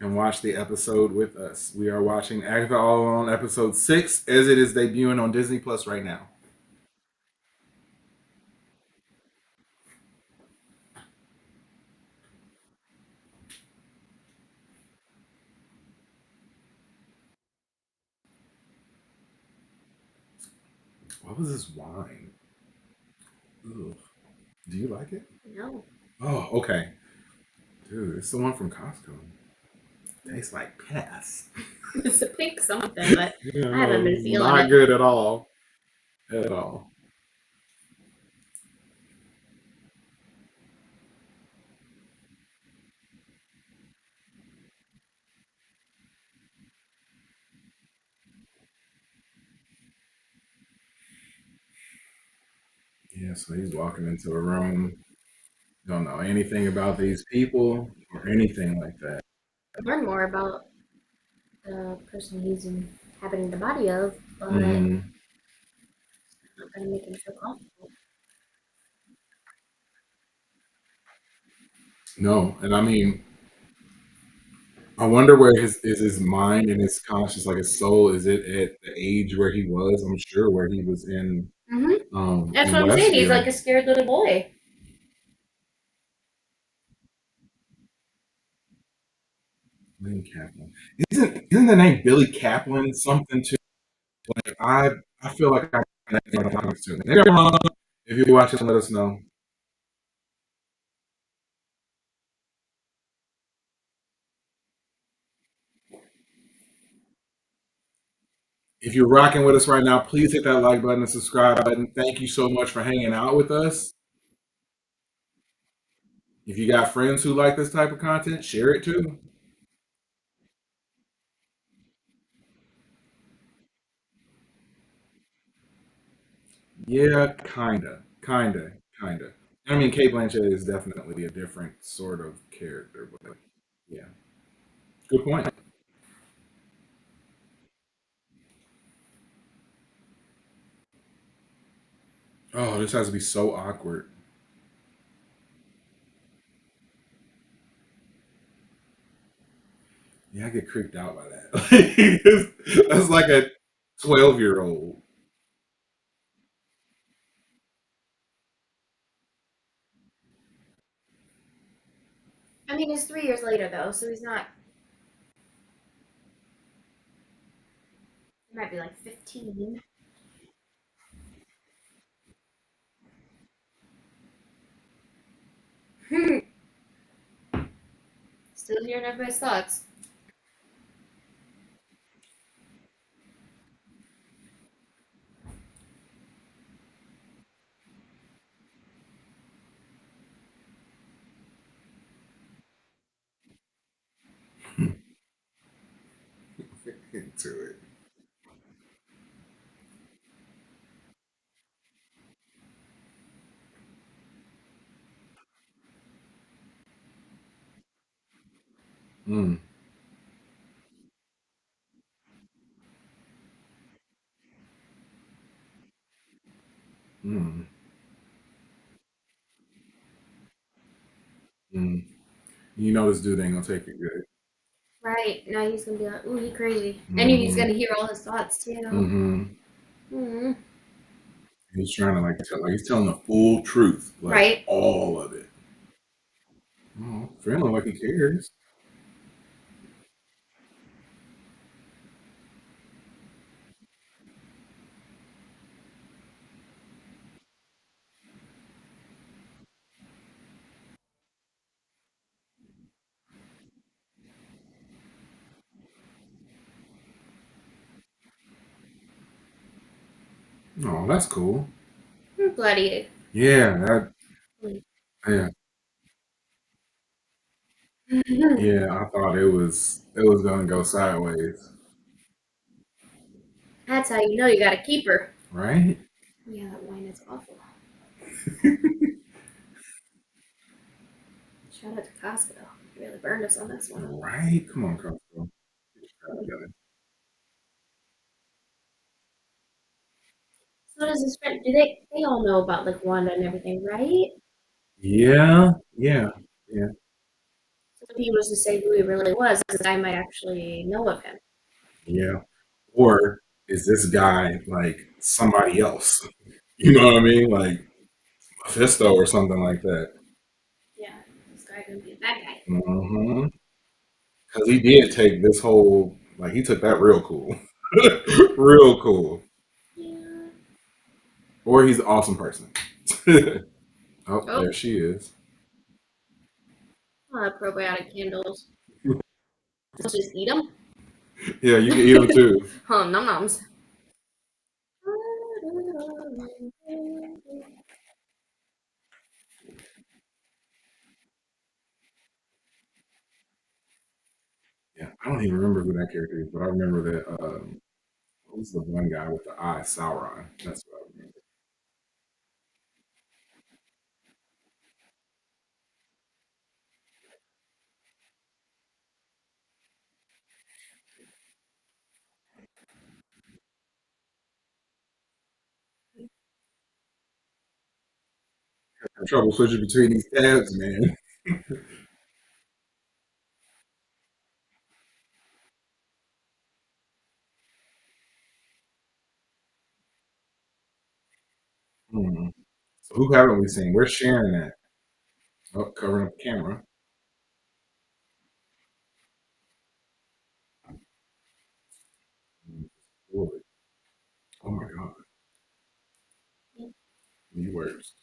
and watch the episode with us, we are watching Agatha All Along episode 6 as it is debuting on Disney Plus right now. What was this wine? Ugh. Do you like it? No. Oh, okay. Dude, it's the one from Costco. Tastes like piss. It's a pink something, but Yeah, I haven't been feeling not it. good at all. At all. Yeah, so he's walking into a room. Don't know anything about these people or anything like that. Learn more about the person he's inhabiting the body of, but Mhm. not gonna make him feel comfortable. No, and I mean, I wonder where his mind and his conscious, like his soul, is it at the age where he was? I'm sure where he was That's in what I'm saying. He's Westview. like a scared little boy. Billy Kaplan. Isn't the name Billy Kaplan something too? Like I feel like I connect to. Maybe I'm wrong. If you're watching, let us know. If you're rocking with us right now, please hit that like button and subscribe button. Thank you so much for hanging out with us. If you got friends who like this type of content, share it too. Yeah, kinda. I mean, Kate Blanchett is definitely a different sort of character, but yeah, good point. Oh, this has to be so awkward. Yeah, I get creeped out by that. That's like a 12-year-old. I mean, it's 3 years later though, so he's not. He might be like 15. Still hearing everybody's thoughts. Into it. Mm. Mm. Mm. You know this dude ain't gonna take it good. Right. Now he's gonna be like, ooh, he crazy. And he's Mm-hmm. gonna hear all his thoughts too. Mm-hmm. Mm-hmm. He's trying to he's telling the full truth, like Right. all of it. Oh, feeling like he cares. Oh, that's cool. I'm glad he. Yeah, yeah, yeah. I thought it was gonna go sideways, That's how you know you got a keeper. right? Yeah, that wine is awful. Shout out to Costco. They really burned us on this one. Right? Come on, Costco. So does his friend? Do they all know about like Wanda and everything, right? Yeah, yeah, yeah, So if he was to say who he really was, this guy might actually know of him. yeah. Or is this guy like somebody else? You know what I mean? Like Mephisto or something like that. Yeah, this guy gonna be a bad guy. Mm-hmm. Because he did take this whole, like, he took that real cool. Real cool. Yeah. Or he's an awesome person. Oh, Oh, there she is. probiotic candles. Let's just eat them. Yeah, you can eat them too. Huh, num nums. Yeah, I don't even remember who that character is, but I remember that, who's the one guy with the eye, Sauron. That's what I remember. Having trouble switching between these tabs, man. Hmm. So who haven't we seen? We're sharing that. Oh, covering up the camera. Lord. Oh my God. The worst.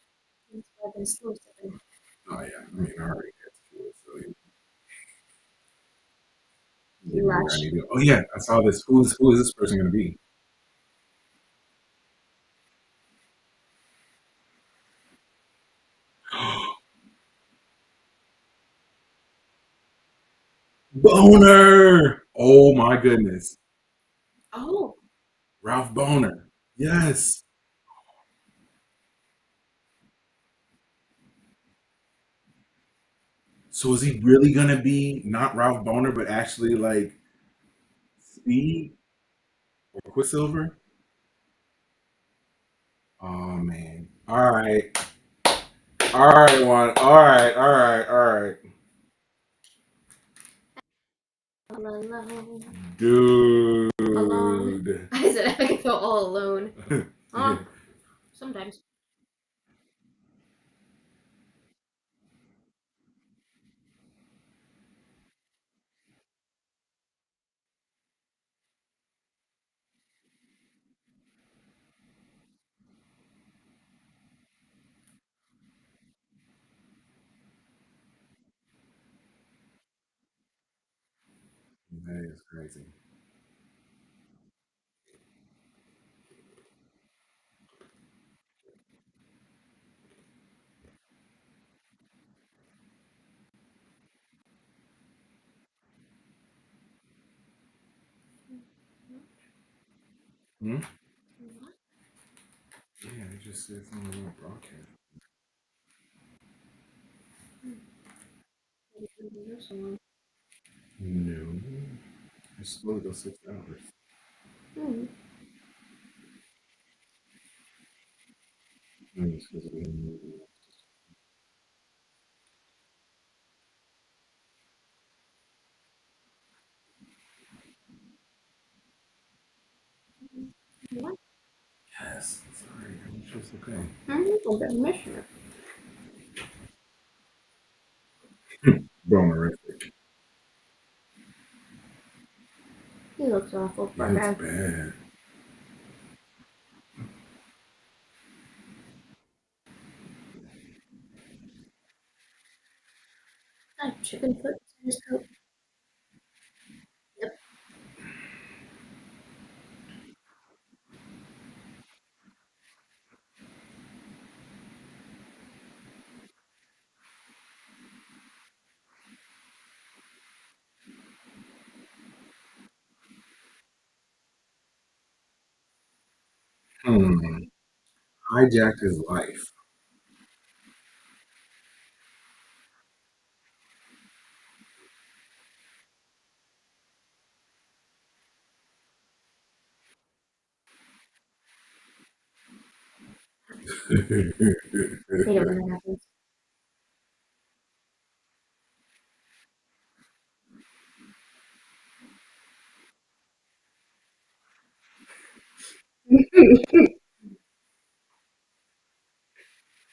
Oh yeah. I mean, I already had to do it, so give me where I need to go. Oh yeah, I saw this. Who is this person gonna be? Boner! Oh my goodness. Oh, Ralph Boner. Yes. So is he really gonna be not Ralph Boner, but actually like Speed or Quicksilver? Oh man. All right. All right, one. All right. All right. All right. all alone. Dude. Alone. I said I feel all alone. Yeah. Sometimes. That is crazy. Hmm? Yeah, it just says on the broadcast. No. It's supposed to go 6 hours. Hmm. It's supposed to be- What? Yes. Sorry. I'm just okay. Commissioner. Bonerific. He looks awful. It Poor looks guy. bad. Chicken foot in his coat. Yep. Hijacked his life. Hate it when that happens.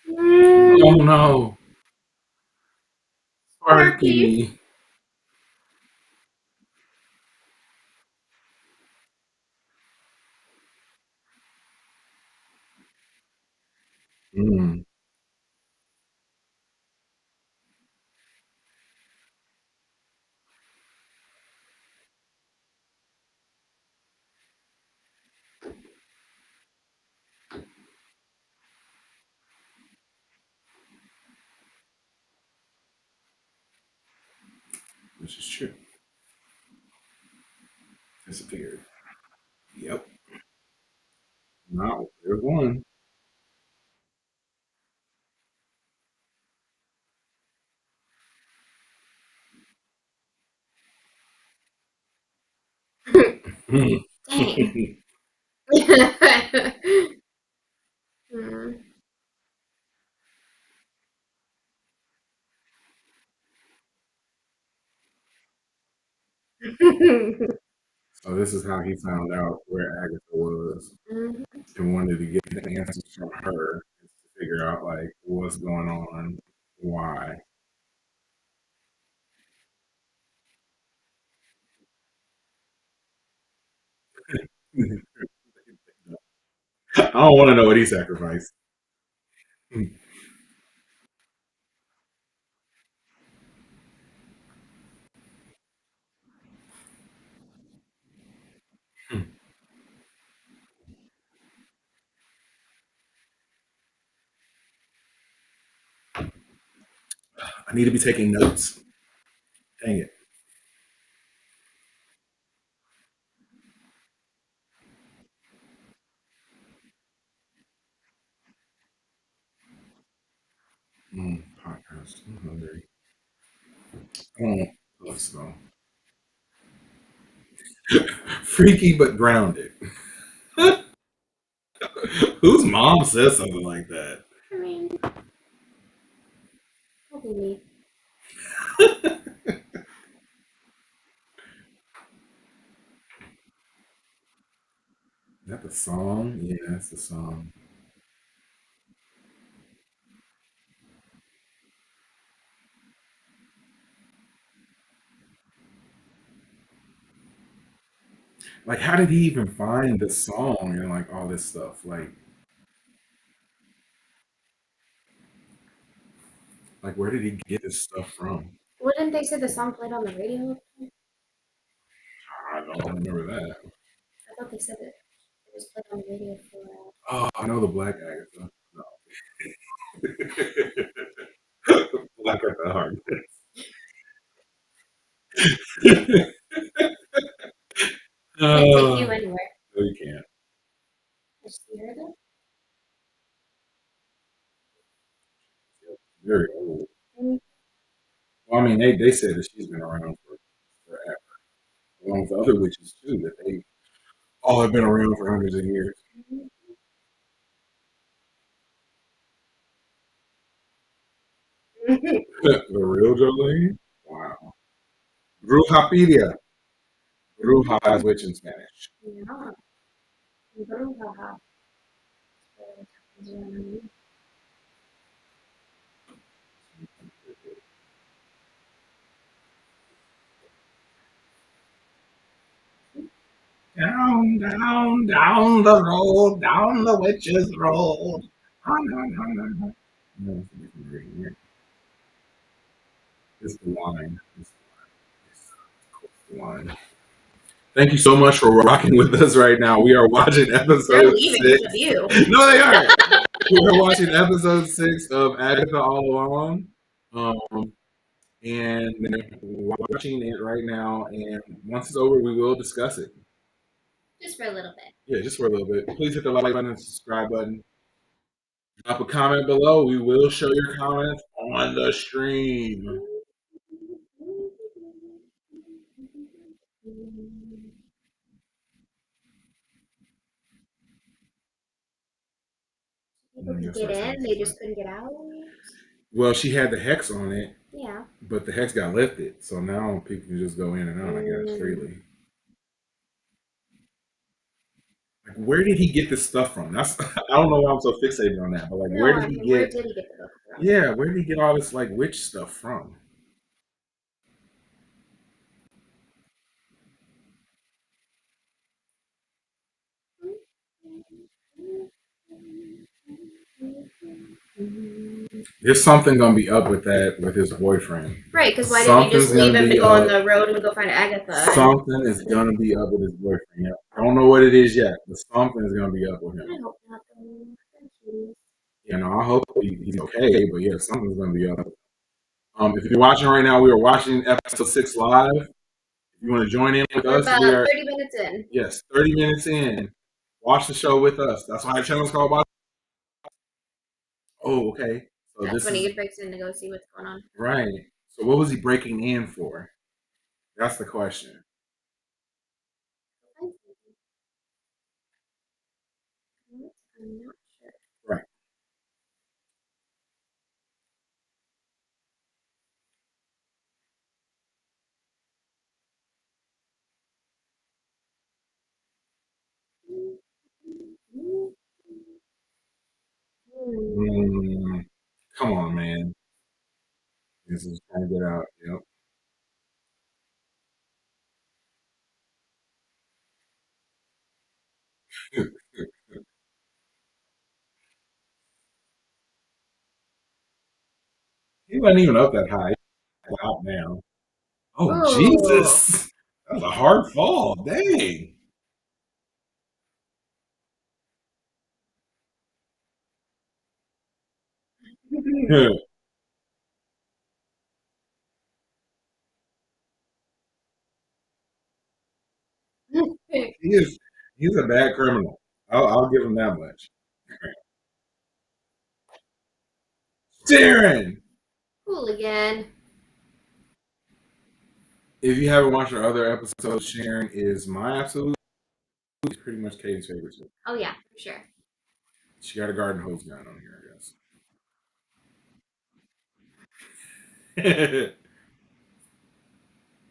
Oh no. Sparky. Sparky. Mm. Which is true. Disappeared. Yep. Not there's one. Dang. Hmm. So this is how he found out where Agatha was Mhm. and wanted to get the answers from her to figure out like what's going on, why. I don't want to know what he sacrificed. I need to be taking notes. Dang it. Podcast. I'm hungry. Let's go. Freaky but grounded. Whose mom says something like that? I mean, probably me. Is that the song? Yeah, that's the song. Like, how did he even find the song and like all this stuff? Like where did he get this stuff from? Wouldn't they say the song played on the radio? don't remember that. I thought they said it was played on the radio for. Oh, I know the Black Agatha. No. Black Agatha Harkness. Can't take you anywhere. No, you can't. Is she here though? Very old. Well, I mean, they said that she's been around for forever, along with other witches too. That they all have been around for hundreds of years. The real Jolene? Wow. Brujapedia. Bruja is witch in Spanish. Yeah. Bruja. Down, down, down the road, down the witch's road. It's the line. It's the line. Thank you so much for rocking with us right now. We are watching episode They're leaving 6. because of you. No, they aren't. We're watching episode 6 of Agatha All Along. And we're watching it right now. And once it's over, we will discuss it. Just for a little bit. Yeah, just for a little bit. Please hit the like button and subscribe button. Drop a comment below. We will show your comments on the stream. People could get in, they just couldn't get out. Well, she had the hex on it. Yeah. But the hex got lifted. So now people can just go in and out, I guess, freely. Like, where did he get this stuff from? That's I don't know why I'm so fixated on that, but like, where did he get the book from? Yeah, where did he get all this like witch stuff from? There's something gonna be up with that with his boyfriend. Right, because why didn't you just leave him to go on the road and go find Agatha? Something is gonna be up with his boyfriend. Yeah. I don't know what it is yet, but something is gonna be up with him. I hope not. You know, I hope he's okay, but yeah, something's gonna be up. If you're watching right now, we are watching episode 6 live. If you want to join in with us, we are 30 minutes in. Yes, 30 minutes in. Watch the show with us. That's why our channel's called Watch. Oh, okay. So that's when he breaks in to go see what's going on. Right. So what was he breaking in for? That's the question. I'm not sure. Right. Come on, man. This is trying to get out. Yep. He wasn't even up that high. Out now. Oh, Jesus. That was a hard fall. Dang. He's a bad criminal. I'll give him that much. Darren! Hooligan. If you haven't watched our other episodes, Sharon is my absolute. She's pretty much Katie's favorite too. Oh yeah, for sure. She got a garden hose gun on here, I guess.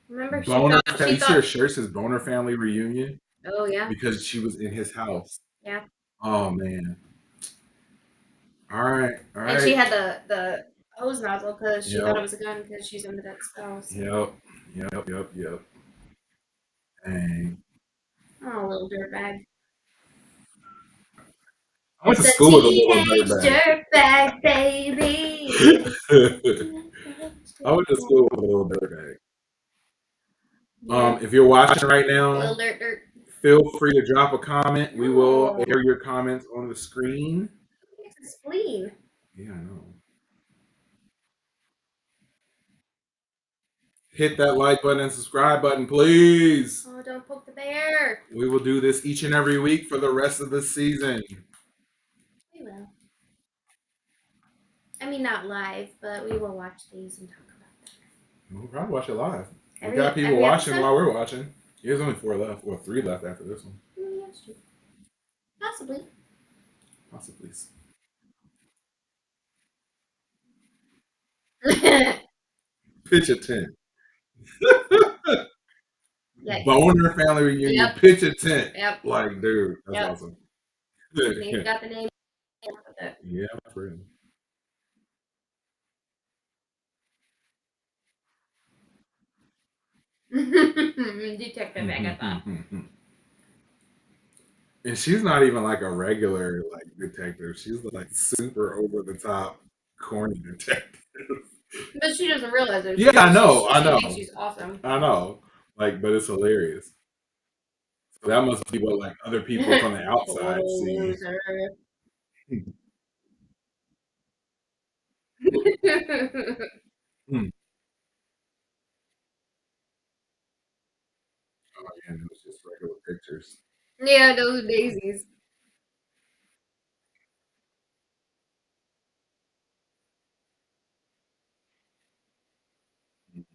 Remember, Boner. she You see thought her shirt says Boner Family Reunion? Oh yeah. Because she was in his house. Yeah. Oh man. All right. And she had the hose nozzle because she thought it was a gun because she's under that spell. So. Yep. Dang. Oh, little dirtbag. I went to school with a little dirtbag, baby. I went to school with a little dirtbag. Yeah. If you're watching right now, Little dirt. feel free to drop a comment. We will air your comments on the screen. It's a spleen. Yeah, I know. Hit that like button and subscribe button, please. Oh, don't poke the bear. We will do this each and every week for the rest of the season. We will. I mean, not live, but we will watch these and talk about them. We'll probably watch it live. We Every- got people every watching episode? while we're watching. There's only 4 left, or 3 left after this one. Yes, true. Possibly. Possibly. Pitch a tent. Yikes. Boner family reunion. Yep. Pitch a tent. Yep. Like, dude, that's awesome. They've got the name. Yeah, for real. Detective Agatha. And she's not even like a regular like detective. She's like super over the top, corny detective. But she doesn't realize it. Yeah, I know. She thinks she's awesome. I know. Like, but it's hilarious. So that must be what like other people from the outside see. Oh yeah, it was just regular pictures. Yeah, those daisies.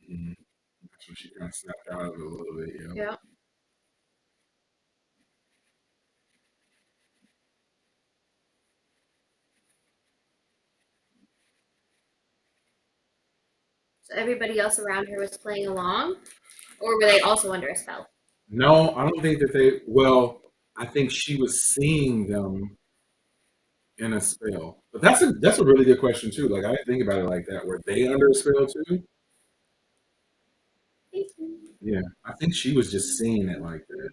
That's when she kind of snapped out of it a little bit. Yeah. So everybody else around her was playing along, or were they also under a spell? No, I don't think that they. Well, I think she was seeing them in a spell. But that's a really good question too. Like I didn't think about it like that. Were they under a spell too? Yeah, I think she was just seeing it like that.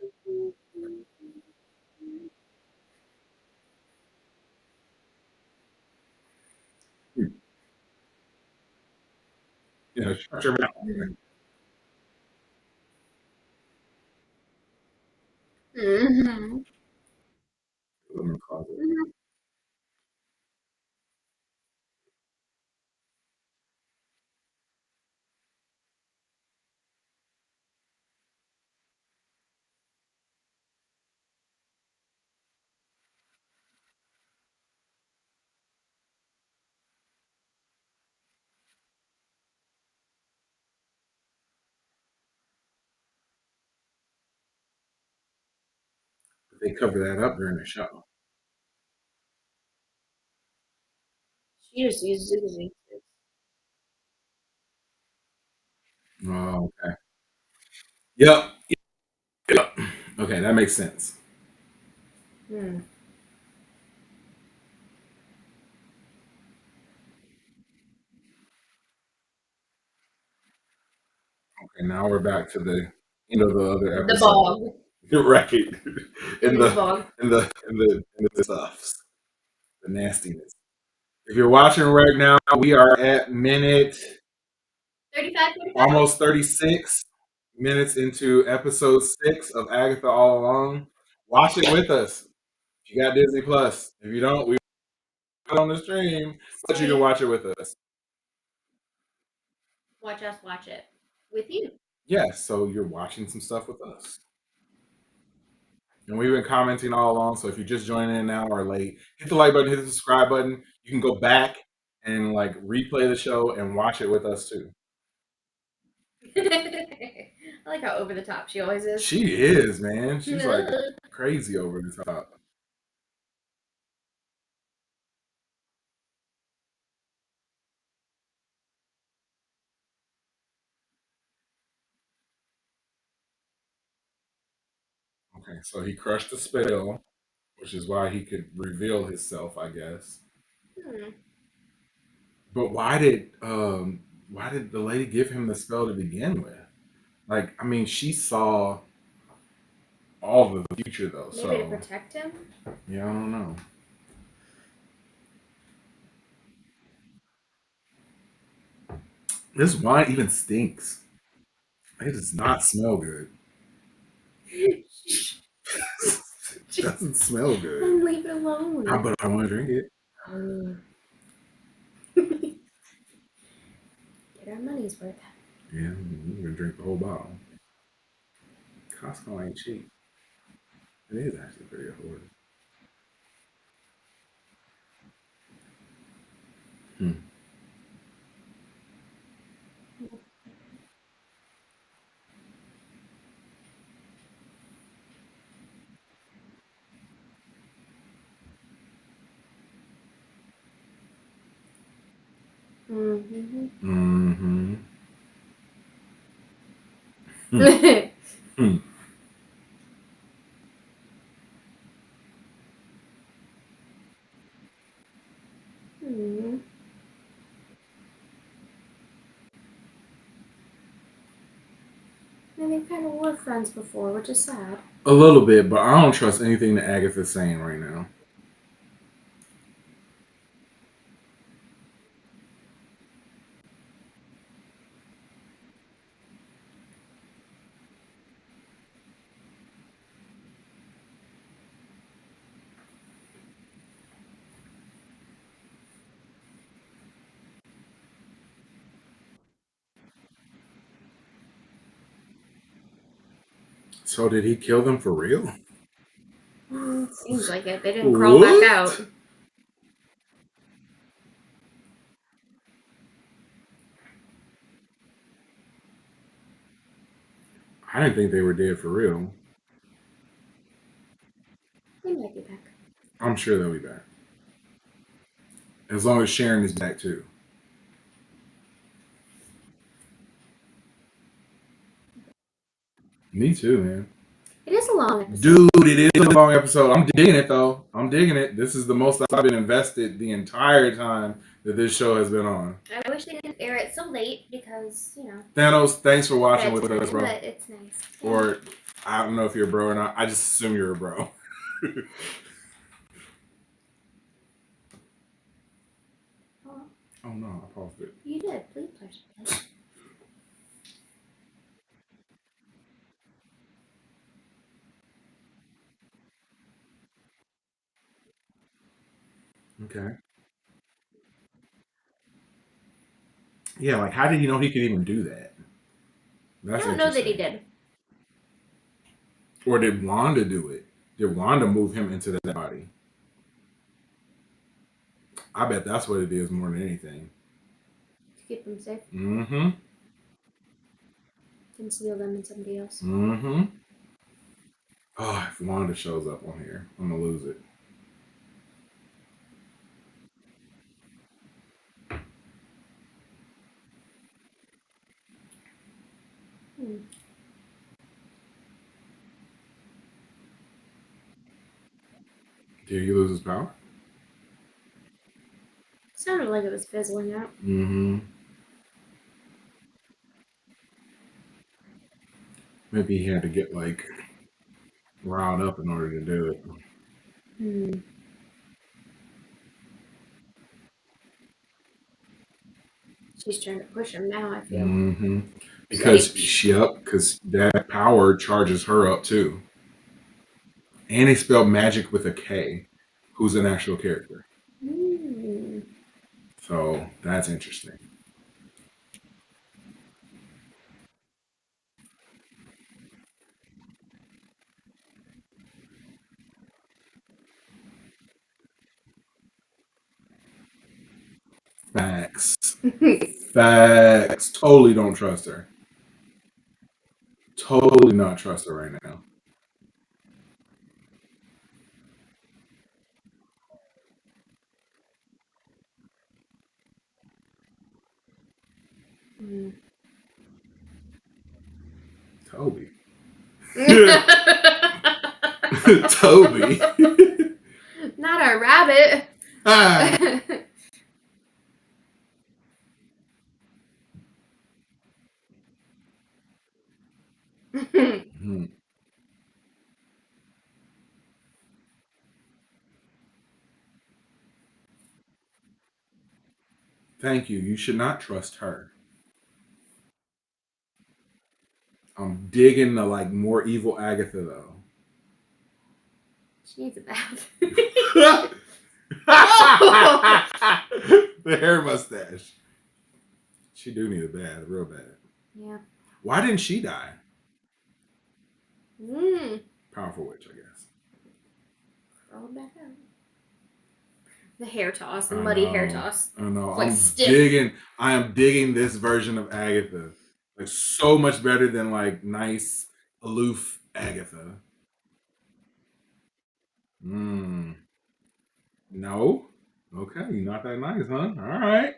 You know, shut your mouth. Mm-hmm. They cover that up during the show. She just uses it as an excuse. Oh, okay. Yep. Yep. Okay, that makes sense. Hmm. Okay, now we're back to the end of the other episode. The bog. Right. In The bog. in the stuffs. The nastiness. If you're watching right now, we are at minute 35, 45? almost 36 minutes into episode 6 of Agatha All Along. Watch it with us. If you got Disney Plus. If you don't, we put it on the stream, but you can watch it with us. Watch us watch it with you. Yes, so you're watching some stuff with us. And we've been commenting all along, so if you're just joining in now or late, hit the like button, hit the subscribe button. You can go back and like replay the show and watch it with us too. I like how over the top she always is. She is, man. She's like crazy over the top. Okay, so he crushed the spell, which is why he could reveal himself, I guess. But why did the lady give him the spell to begin with? Like, I mean, she saw all of the future though. Maybe so to protect him? Yeah, I don't know. This wine even stinks. It does not smell good. It doesn't smell good. Then leave it alone. But I want to drink it. Get our money's worth. Yeah, we're gonna drink the whole bottle. Costco ain't cheap. It is actually pretty affordable. Mm-hmm. Mm-hmm. Mm. And they kind of were friends before, which is sad. A little bit, but I don't trust anything that Agatha's saying right now. So did he kill them for real? Seems like it. They didn't crawl back out. I didn't think they were dead for real. They might be back. I'm sure they'll be back. As long as Sharon is back too. Me too, man. It is a long episode. Dude, it is a long episode. I'm digging it though. I'm digging it. This is the most I've been invested the entire time that this show has been on. I wish they didn't air it so late because, Thanos, thanks for watching with us, bro. But it's nice. Yeah. Or I don't know if you're a bro or not. I just assume you're a bro. Oh no, I paused it. You did. Please push. Okay. Yeah, like how did you know he could even do that? That's I don't know that he did. Or did Wanda do it? Did Wanda move him into that body? I bet that's what it is more than anything. To keep them safe. Mm-hmm. Conceal them in somebody else. Mm-hmm. Oh, if Wanda shows up on here, I'm gonna lose it. Did he lose his power? Sounded like it was fizzling out. Mm-hmm. Maybe he had to get like riled up in order to do it. She's trying to push him now, I feel. Mm-hmm. Because that power charges her up too. And he spelled magic with a K, who's an actual character. So that's interesting. Facts. Facts. Totally don't trust her. Totally not trust her right now. Toby. Toby. Not a rabbit. Ah. Thank you. You should not trust her. I'm digging the like more evil Agatha though. She needs a bath. The hair mustache. She do need a bath, real bad. Yeah. Why didn't she die? Mm. Powerful witch, I guess. Crawl back out. The hair toss, the muddy hair toss. I know. Like I am digging this version of Agatha. Like so much better than like nice, aloof Agatha. No. Okay, you're not that nice, huh? All right.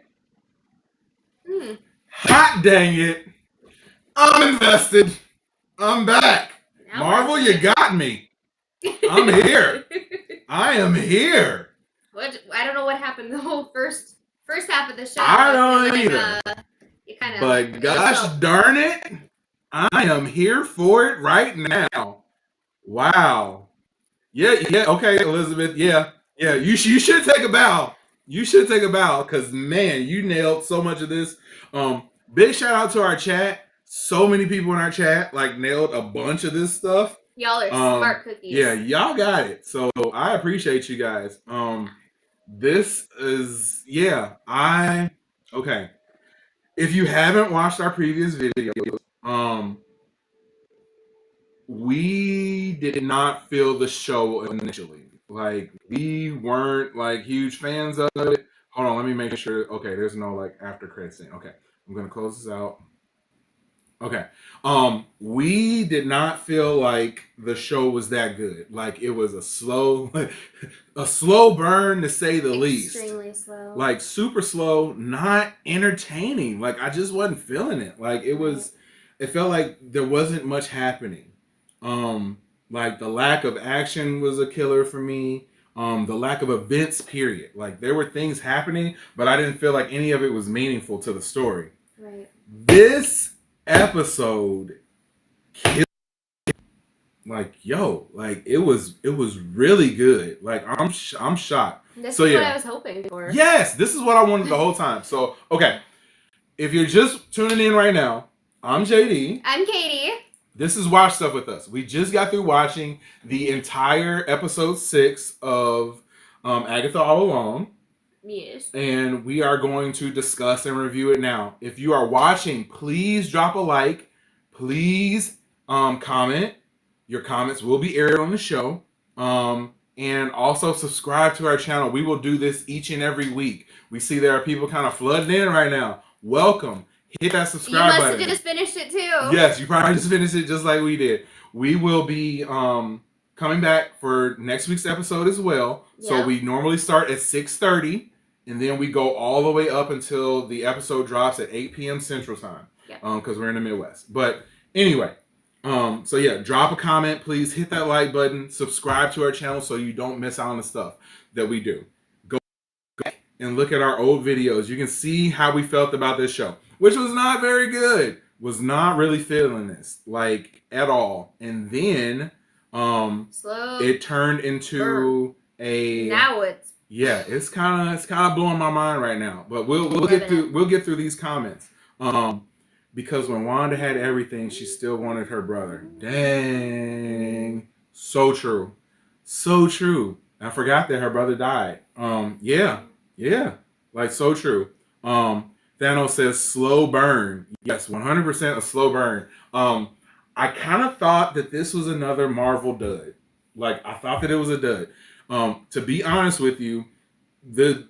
Hot dang it. I'm invested. I'm back. Now Marvel, you got me. I'm here. I am here. What? I don't know what happened the whole first half of the show. I don't either. You kind of. But gosh darn it, I am here for it right now. Wow. Yeah. Okay, Elizabeth. Yeah. You should take a bow. You should take a bow because man, you nailed so much of this. Big shout out to our chat. So many people in our chat like nailed a bunch of this stuff. Y'all are smart cookies. Yeah, y'all got it. So I appreciate you guys. This is okay. If you haven't watched our previous videos, we did not feel the show initially. Like we weren't like huge fans of it. Hold on, let me make sure. Okay, there's no like after credits thing. Okay, I'm gonna close this out. Okay. We did not feel like the show was that good. Like it was a slow burn to say the least. Extremely slow. Like super slow, not entertaining. Like I just wasn't feeling it. Like it felt like there wasn't much happening. Like the lack of action was a killer for me. The lack of events, period. Like there were things happening, but I didn't feel like any of it was meaningful to the story. Right. This episode killed, like it was really good. Like I'm shocked. This is what I was hoping for. Yes, this is what I wanted the whole time. So okay, if you're just tuning in right now, I'm JD. I'm Katie. This is Watch Stuff with Us. We just got through watching the entire episode 6 of Agatha All Along. Yes. And we are going to discuss and review it now. If you are watching, please drop a like. Please comment. Your comments will be aired on the show. And also subscribe to our channel. We will do this each and every week. We see there are people kind of flooding in right now. Welcome. Hit that subscribe button. You must have just finished it too. Yes, you probably just finished it just like we did. We will be coming back for next week's episode as well. Yeah. So we normally start at 6:30. And then we go all the way up until the episode drops at 8 p.m. Central Time. Because we're in the Midwest. But anyway, so yeah, drop a comment, please. Hit that like button. Subscribe to our channel so you don't miss out on the stuff that we do. Go and look at our old videos. You can see how we felt about this show, which was not very good. Was not really feeling this, like, at all. And then it turned into a... Now it's... Yeah, it's kind of blowing my mind right now. But we'll get through these comments. Because when Wanda had everything, she still wanted her brother. Dang. So true. So true. I forgot that her brother died. Yeah. Like so true. Thanos says slow burn. Yes, 100% a slow burn. I kind of thought that this was another Marvel dud. Like I thought that it was a dud. To be honest with you, the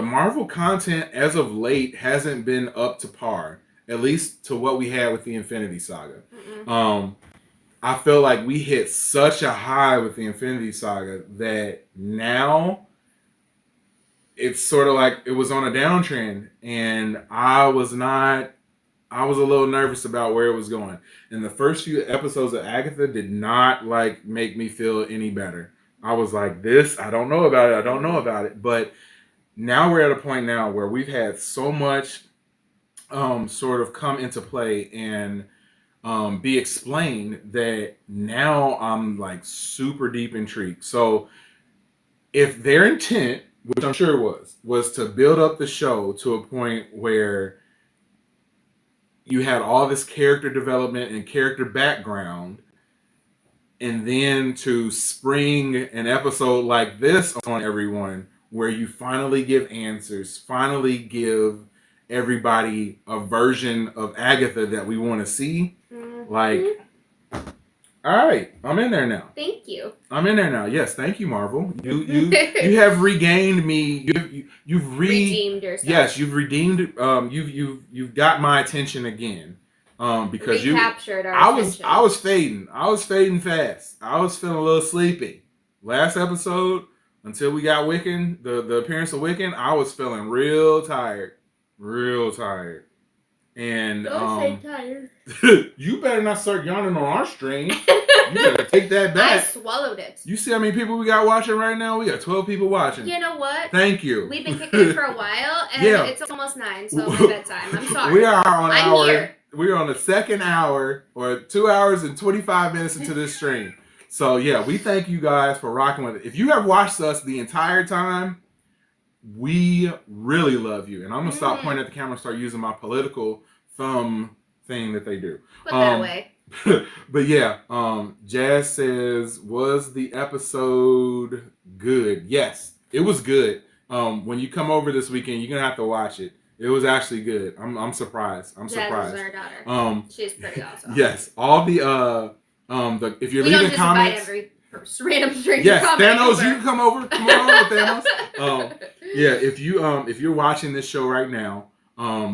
Marvel content as of late hasn't been up to par, at least to what we had with the Infinity Saga. I feel like we hit such a high with the Infinity Saga that now it's sort of like it was on a downtrend, and I was a little nervous about where it was going. And the first few episodes of Agatha did not like make me feel any better. I was like, I don't know about it. But now we're at a point now where we've had so much sort of come into play and be explained that now I'm like super deep intrigued. So if their intent, which I'm sure it was to build up the show to a point where you had all this character development and character background, and then to spring an episode like this on everyone, where you finally give answers, finally give everybody a version of Agatha that we want to see. Like, all right, I'm in there now. Thank you. I'm in there now. Yes, thank you, Marvel. You have regained me. You've redeemed yourself. Yes, you've redeemed. You've got my attention again. Because recaptured our attention. I was fading. I was fading fast. I was feeling a little sleepy. Last episode, until we got Wiccan, the appearance of Wiccan, I was feeling real tired. Real tired. And don't say tired. You better not start yawning on our stream. You better take that back. I swallowed it. You see how many people we got watching right now? We got 12 people watching. You know what? Thank you. We've been kicking it for a while, and it's almost 9, so it's bedtime. I'm sorry. We are on I'm here. We're on the second hour, or 2 hours and 25 minutes into this stream. So yeah, we thank you guys for rocking with it. If you have watched us the entire time, we really love you. And I'm gonna stop pointing at the camera and start using my political thumb thing that they do. Put that away. But yeah, Jazz says, was the episode good? Yes, it was good. When you come over this weekend, you're gonna have to watch it. It was actually good. I'm surprised. I'm surprised. Jazz is our daughter. She's pretty awesome. Yes, all the if you're leaving comments, every random stranger. Yes, Thanos, over. You can come over. Come on, Thanos. Yeah, if you're watching this show right now,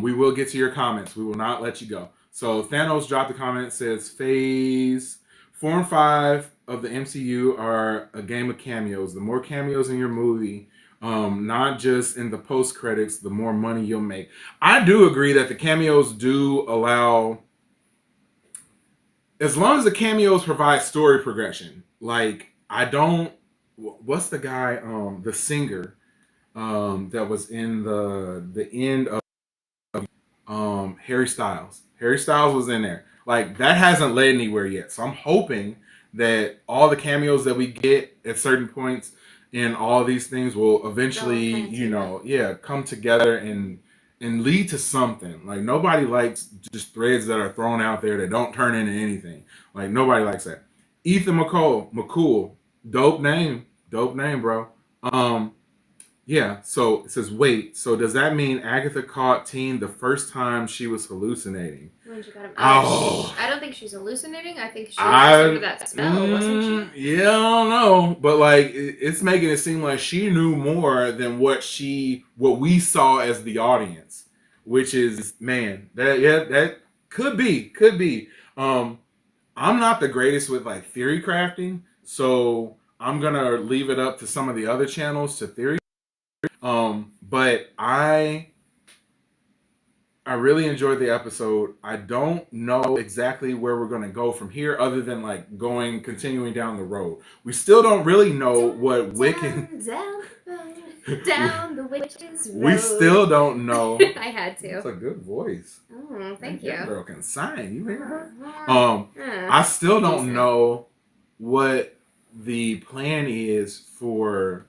we will get to your comments. We will not let you go. So Thanos dropped a comment that says, Phase 4 and 5 of the MCU are a game of cameos. The more cameos in your movie, not just in the post credits, the more money you'll make. I do agree that the cameos do allow, as long as the cameos provide story progression. Like, I don't, what's the guy, the singer that was in the end of Harry Styles. Harry Styles was in there. Like, that hasn't led anywhere yet. So I'm hoping that all the cameos that we get at certain points in all these things will eventually, come together and lead to something. Like, nobody likes just threads that are thrown out there that don't turn into anything. Like, nobody likes that. Ethan McCool, dope name, bro. Yeah, so it says, wait, so does that mean Agatha caught Teen the first time she was hallucinating? When she got him. I don't think she's hallucinating. I think she was under that smell, wasn't she? Yeah, I don't know. But, like, it's making it seem like she knew more than what we saw as the audience. Which is, man, that could be. I'm not the greatest with, like, theory crafting, so I'm gonna leave it up to some of the other channels to theory. But I really enjoyed the episode. I don't know exactly where we're gonna go from here, other than like continuing down the road. We still don't really know what Wiccan. Down the witch's road. We still don't know. I had to. That's a good voice. Oh, thank you. That girl can sing. You hear her? I still don't know what the plan is for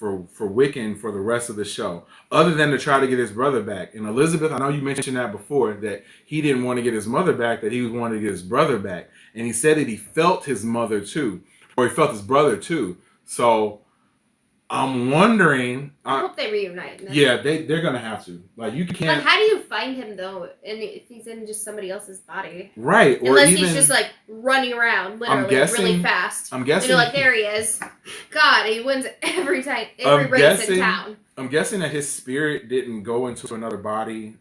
Wiccan for the rest of the show, other than to try to get his brother back. And Elizabeth, I know you mentioned that before, that he didn't want to get his mother back, that he was wanting to get his brother back. And he said that he felt his mother too, or he felt his brother too. So I'm wondering. I hope they reunite. Yeah, they're gonna have to. Like, you can't. But how do you find him though? And if he's in just somebody else's body, right? Or unless even, he's just like running around, literally, really fast. I'm guessing. Like, there he is. God, he wins every time, every race in town. I'm guessing that his spirit didn't go into another body,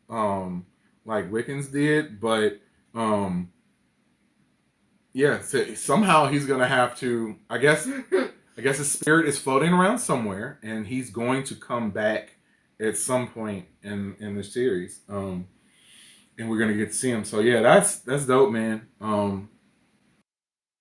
like Wiccans did, but yeah. So somehow he's gonna have to. I guess his spirit is floating around somewhere, and he's going to come back at some point in the series. And we're gonna get to see him. So yeah, that's dope, man.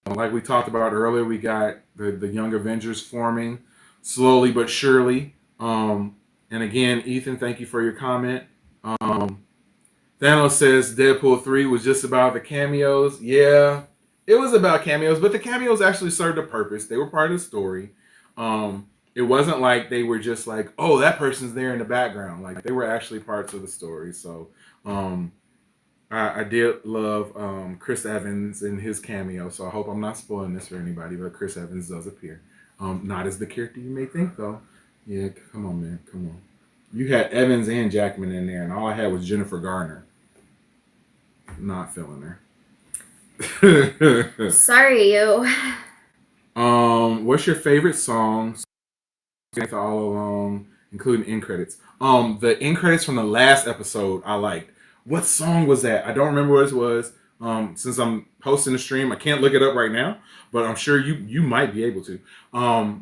Like we talked about earlier, we got the Young Avengers forming slowly but surely. And again, Ethan, thank you for your comment. Thanos says Deadpool 3 was just about the cameos. Yeah. It was about cameos, but the cameos actually served a purpose. They were part of the story. It wasn't like they were just like, oh, that person's there in the background. Like, they were actually parts of the story. So, I did love Chris Evans in his cameo, so I hope I'm not spoiling this for anybody, but Chris Evans does appear. Not as the character you may think, though. Yeah, come on, man. Come on. You had Evans and Jackman in there, and all I had was Jennifer Garner. Not feeling her. Sorry, you. What's your favorite song? Agatha All Along, including end credits. The end credits from the last episode I liked. What song was that? I don't remember what it was. Since I'm posting the stream, I can't look it up right now, but I'm sure you might be able to.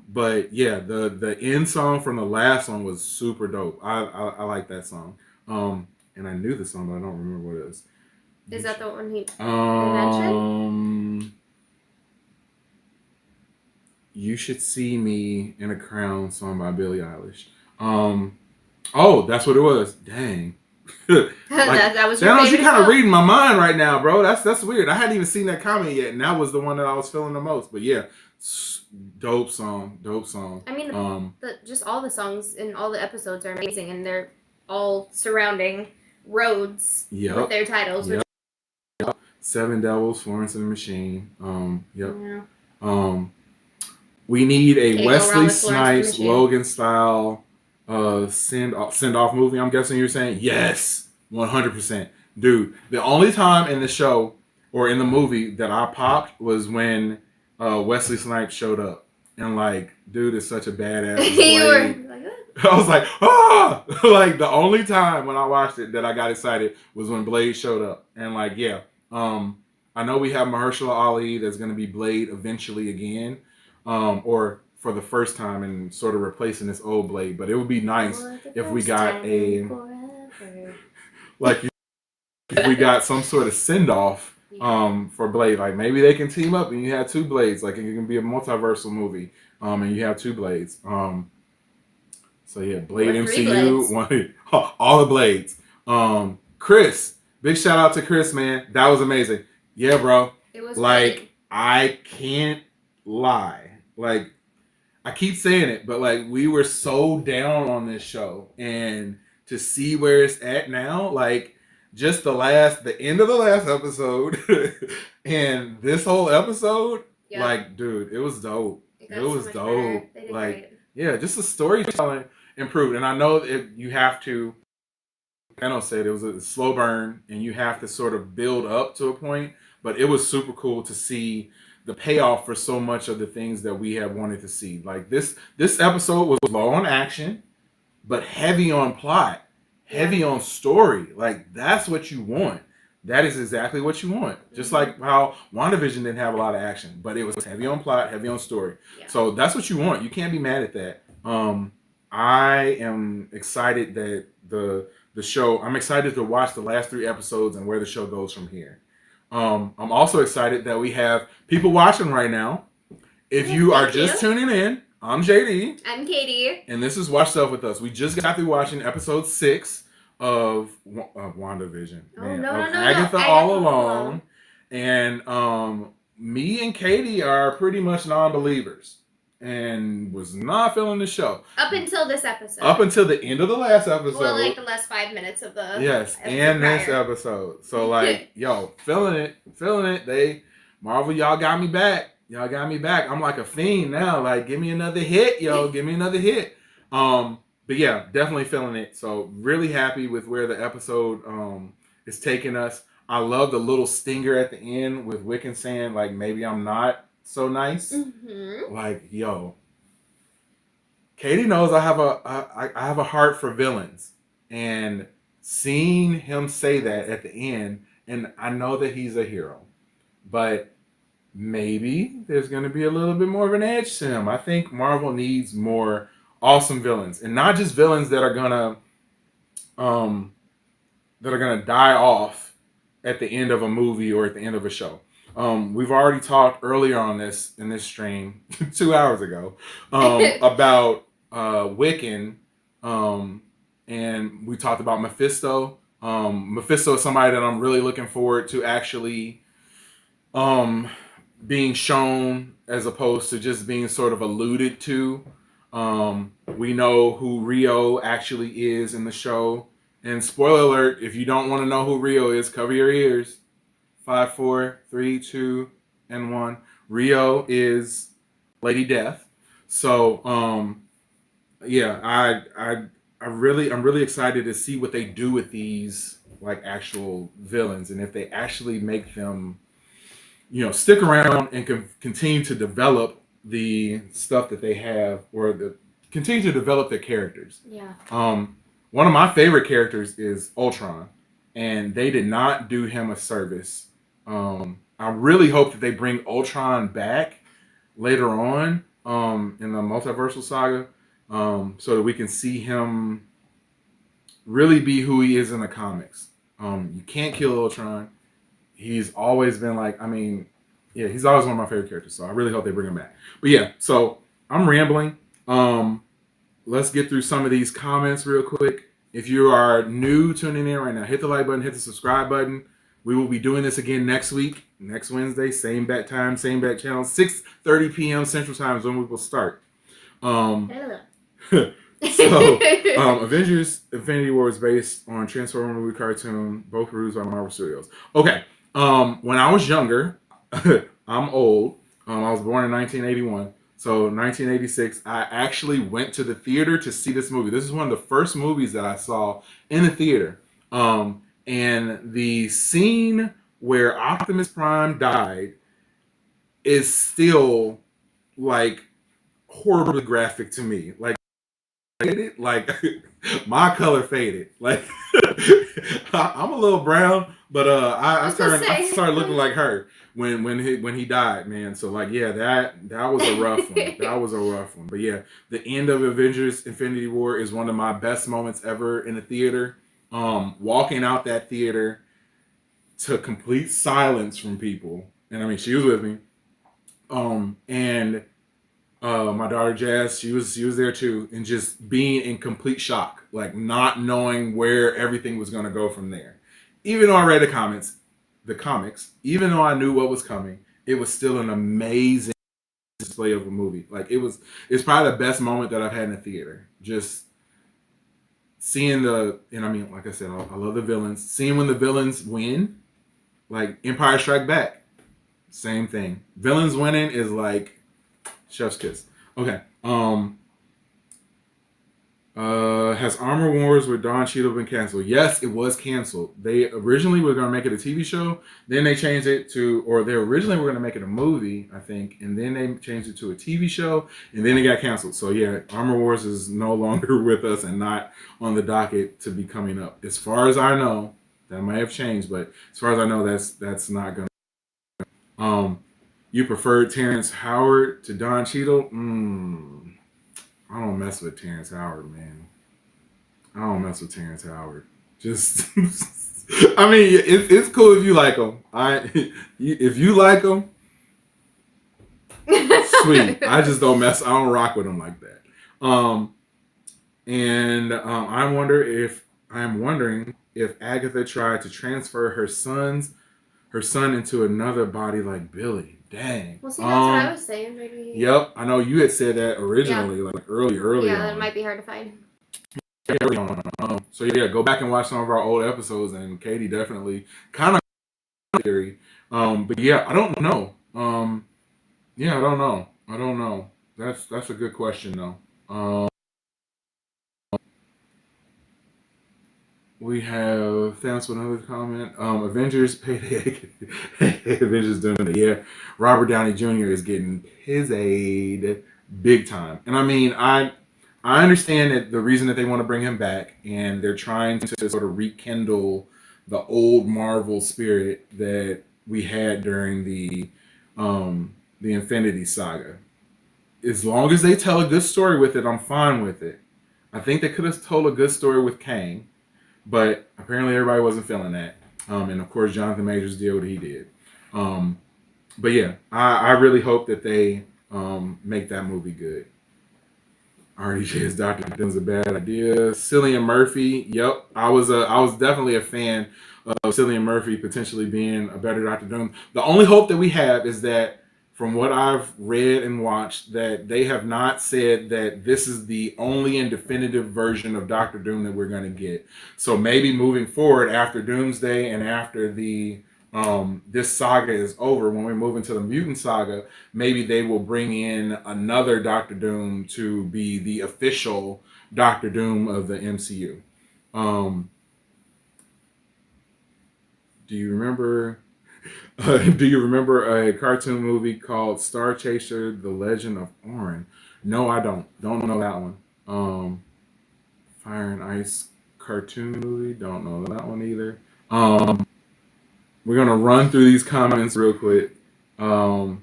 But yeah, the end song from the last one was super dope. I like that song. And I knew the song, but I don't remember what it is. Is that the one he mentioned? You Should See Me in a Crown, song by Billie Eilish. Oh, that's what it was. Dang. That was your you favorite kind of song? reading my mind right now, bro. That's weird. I hadn't even seen that comment yet, and that was the one that I was feeling the most. But yeah, dope song. I mean, just all the songs in all the episodes are amazing, and they're all surrounding roads with their titles. Yep. Seven Devils, Florence and the Machine. Yep. Yeah. We need a Can't go wrong Wesley with Florence and the Snipes Machine. Logan style send off movie. I'm guessing you're saying yes, 100%, dude. The only time in the show or in the movie that I popped was when Wesley Snipes showed up, and like, dude is such a badass. You were like, I was like, ah! Like the only time when I watched it that I got excited was when Blade showed up, and like, yeah, I know we have Mahershala Ali that's going to be Blade eventually again, or for the first time and sort of replacing this old Blade. But it would be nice if we got if we got some sort of send off for Blade. Like maybe they can team up and you have two Blades. Like it can be a multiversal movie, and you have two Blades. So yeah, Blade MCU, all the Blades. Chris, big shout out to Chris, man. That was amazing. Yeah, bro. it was Like funny. I can't lie. Like I keep saying it, but like we were so down on this show, and to see where it's at now, like just the end of the last episode and this whole episode, like dude, it was dope. It was dope. Like yeah, just the storytelling improved, and I know that you have to. Kano said it was a slow burn, and you have to sort of build up to a point. But it was super cool to see the payoff for so much of the things that we have wanted to see. Like this episode was low on action, but heavy on plot, heavy on story. Like that's what you want. That is exactly what you want. Just like how WandaVision didn't have a lot of action, but it was heavy on plot, heavy on story. Yeah. So that's what you want. You can't be mad at that. I am excited that the show. I'm excited to watch the last 3 episodes and where the show goes from here. I'm also excited that we have people watching right now. If you are just tuning in, I'm JD. I'm Katie. And this is Watch Stuff With Us. We just got through watching episode 6 of WandaVision. Agatha All Along. And me and Katie are pretty much non-believers. And was not feeling the show. Up until this episode. Up until the end of the last episode. Well, like the last 5 minutes of the and this episode. So like, yo, feeling it. Marvel, y'all got me back. I'm like a fiend now. Like, give me another hit, yo. Give me another hit. But yeah, definitely feeling it. So really happy with where the episode is taking us. I love the little stinger at the end with Wiccan saying, like, maybe I'm not so nice. Mm-hmm. Like, yo, Katie knows I have a heart for villains, and seeing him say that at the end, and I know that he's a hero, but maybe there's going to be a little bit more of an edge to him. I think Marvel needs more awesome villains, and not just villains that are gonna die off at the end of a movie or at the end of a show. We've already talked earlier on this in this stream 2 hours ago about Wiccan, and we talked about Mephisto. Mephisto is somebody that I'm really looking forward to actually being shown as opposed to just being sort of alluded to. We know who Rio actually is in the show. And spoiler alert, if you don't want to know who Rio is, cover your ears. 5, 4, 3, 2, and 1. Rio is Lady Death. So, yeah, I'm really excited to see what they do with these like actual villains, and if they actually make them, stick around and continue to develop the stuff that they have, or continue to develop their characters. Yeah. One of my favorite characters is Ultron, and they did not do him a service. I really hope that they bring Ultron back later on in the multiversal saga, so that we can see him really be who he is in the comics. You can't kill Ultron. He's always been he's always one of my favorite characters. So I really hope they bring him back. But yeah, so I'm rambling. Let's get through some of these comments real quick. If you are new tuning in right now, hit the like button, hit the subscribe button. We will be doing this again next week, next Wednesday, same bat time, same bat channel, 6:30 p.m. Central Time is when we will start. Avengers Infinity War is based on Transformer movie cartoon, both produced by Marvel Studios. Okay, when I was younger, I'm old. I was born in 1981. So 1986, I actually went to the theater to see this movie. This is one of the first movies that I saw in the theater. And the scene where Optimus Prime died is still like horribly graphic to me. Like my color faded. Like I'm a little brown, but I started looking like her when he died, man. So that was a rough one. That was a rough one. But yeah, the end of Avengers Infinity War is one of my best moments ever in the theater. Walking out that theater to complete silence from people, and I mean she was with me. And my daughter Jazz, she was there too, and just being in complete shock, like not knowing where everything was going to go from there. Even though I read the comics, even though I knew what was coming, it was still an amazing display of a movie. Like it's probably the best moment that I've had in the theater. Just seeing and I mean, like I said, I love the villains. Seeing when the villains win, like Empire Strike Back, same thing. Villains winning is like chef's kiss. Okay. Has Armor Wars with Don Cheadle been canceled? Yes, it was canceled. They originally were going to make it a TV show. Then they changed it they originally were going to make it a movie, I think. And then they changed it to a TV show. And then it got canceled. So yeah, Armor Wars is no longer with us and not on the docket to be coming up. As far as I know, that might have changed. But as far as I know, that's not going to. You preferred Terrence Howard to Don Cheadle? I don't mess with Terrence Howard, man. I don't mess with Terrence Howard. Just, I mean, it's cool if you like him. If you like him, sweet. I just don't I don't rock with him like that. I'm wondering if Agatha tried to transfer her son into another body like Billy. Dang. Well, see, that's what I was saying. Maybe. Yep, I know you had said that originally, like early Yeah, on. that might be hard to find. Early on. So yeah, go back and watch some of our old episodes, and Katie definitely kind of theory. But yeah, I don't know. Yeah, I don't know. That's a good question though. We have Thanos with another comment. Avengers payday. Avengers doing it. Yeah, Robert Downey Jr. is getting his aid big time. And I mean, I understand that the reason that they want to bring him back, and they're trying to sort of rekindle the old Marvel spirit that we had during the Infinity Saga. As long as they tell a good story with it, I'm fine with it. I think they could have told a good story with Kang. But apparently everybody wasn't feeling that. And of course, Jonathan Majors did what he did. But yeah, I really hope that they make that movie good. RDJ's Dr. Doom's a bad idea. Cillian Murphy, yep. I was definitely a fan of Cillian Murphy potentially being a better Dr. Doom. The only hope that we have is that from what I've read and watched, that they have not said that this is the only and definitive version of Doctor Doom that we're going to get. So maybe moving forward after Doomsday and after the this saga is over, when we move into the mutant saga, maybe they will bring in another Doctor Doom to be the official Doctor Doom of the MCU. Do you remember a cartoon movie called Star Chaser: The Legend of Orin? No, I don't know that one. Fire and Ice cartoon movie, don't know that one either. We're gonna run through these comments real quick. Thoughts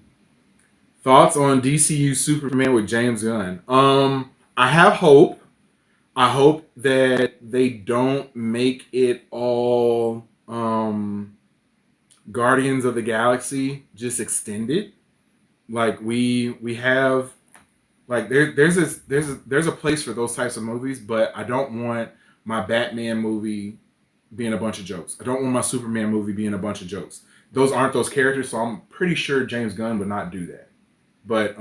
on DCU Superman with James Gunn? I have hope. I hope that they don't make it all Guardians of the Galaxy just extended. Like we have, like there's a place for those types of movies, but I don't want my Batman movie being a bunch of jokes. I don't want my Superman movie being a bunch of jokes. Those aren't those characters, so I'm pretty sure James Gunn would not do that. But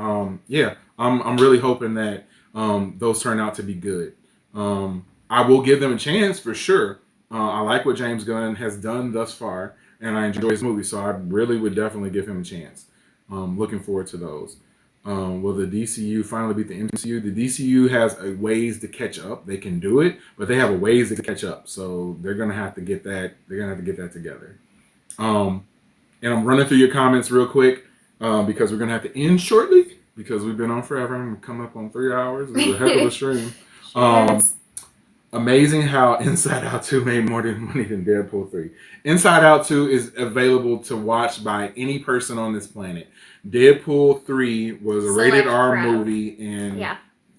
yeah, I'm really hoping that those turn out to be good. I will give them a chance for sure. I like what James Gunn has done thus far, and I enjoy his movie, so I really would definitely give him a chance. Looking forward to those. Will the DCU finally beat the MCU? The DCU has a ways to catch up. They can do it, but they have a ways to catch up. So they're gonna have to get that. They're gonna have to get that together. And I'm running through your comments real quick because we're gonna have to end shortly because we've been on forever. I'm coming up on 3 hours. It was a heck of a stream. Amazing how Inside Out 2 made more money than Deadpool 3. Inside Out 2 is available to watch by any person on this planet. Deadpool 3 was a rated R movie, and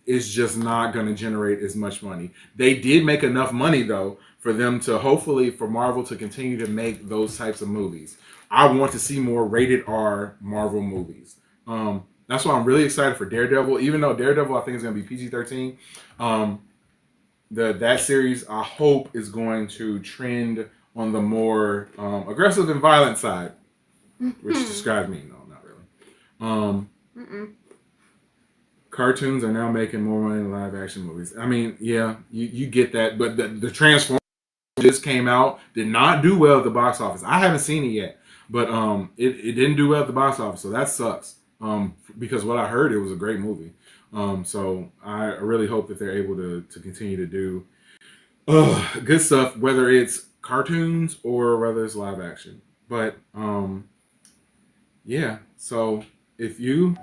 it's just not going to generate as much money. They did make enough money, though, for them to hopefully, for Marvel to continue to make those types of movies. I want to see more rated R Marvel movies. That's why I'm really excited for Daredevil, even though Daredevil I think is going to be PG-13. That series, I hope, is going to trend on the more aggressive and violent side, which describes me. No, not really. Cartoons are now making more money than live action movies. I mean, yeah, you get that, but the Transformers just came out, did not do well at the box office. I haven't seen it yet, but it didn't do well at the box office, so that sucks. Because what I heard, it was a great movie. So I really hope that they're able to continue to do good stuff, whether it's cartoons or whether it's live action. But yeah, so if you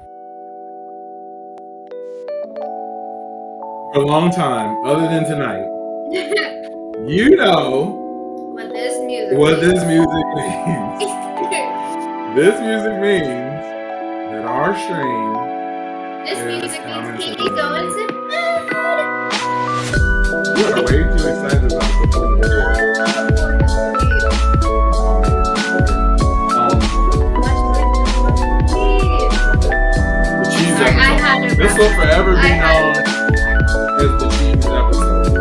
for a long time, other than tonight, you know what this music means. This music means that our stream. This music means Katie going to bed. You are way too excited about the cheese episode. This will forever be known as the cheese episode.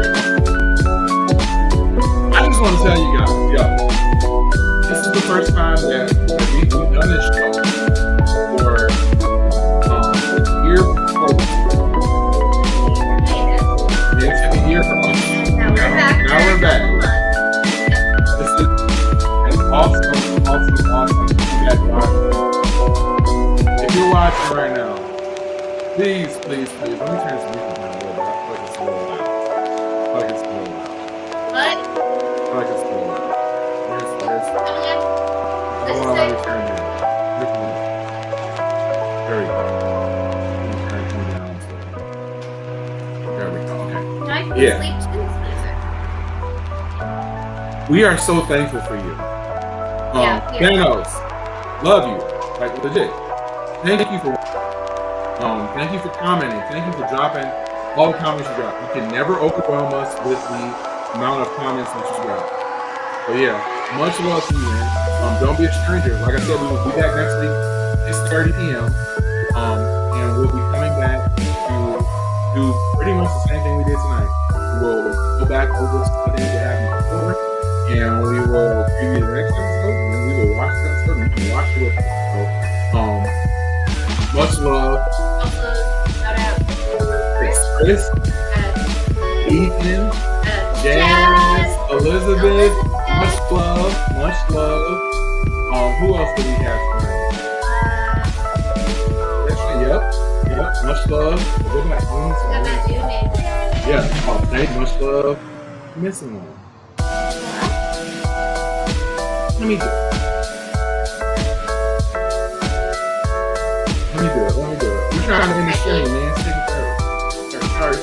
I just want to tell you guys, this is the first time that we've done this show for year before. It's a year from us. Now we're back. This is an awesome if you're watching right now, please, let me turn this music down a little bit. I feel like it's a little loud. What? I feel like it's a little loud. Where's I don't want to let me turn it down. There we go. Yeah. We are so thankful for you. Thanos, love you. Like legit. Thank you for commenting. Thank you for dropping all the comments you drop. You can never overwhelm us with the amount of comments that you drop. But yeah, much love to you, man. Don't be a stranger. Like I said, we will be back next week, 6:30 p.m. And we'll be coming back to do pretty much the same thing we did tonight. We'll go back over some things that happened before, and we will preview the next episode, and then we will watch the episode, and you can watch the episode. Much love. Also, shout out to Chris, Ethan, Jazz, Elizabeth. Much love. Much love. Who else do we have tonight? Yep. Much love. Go back. Yeah. Oh, thank much love. Missing one. Let me do it. We're trying to end the stream, man. It's taking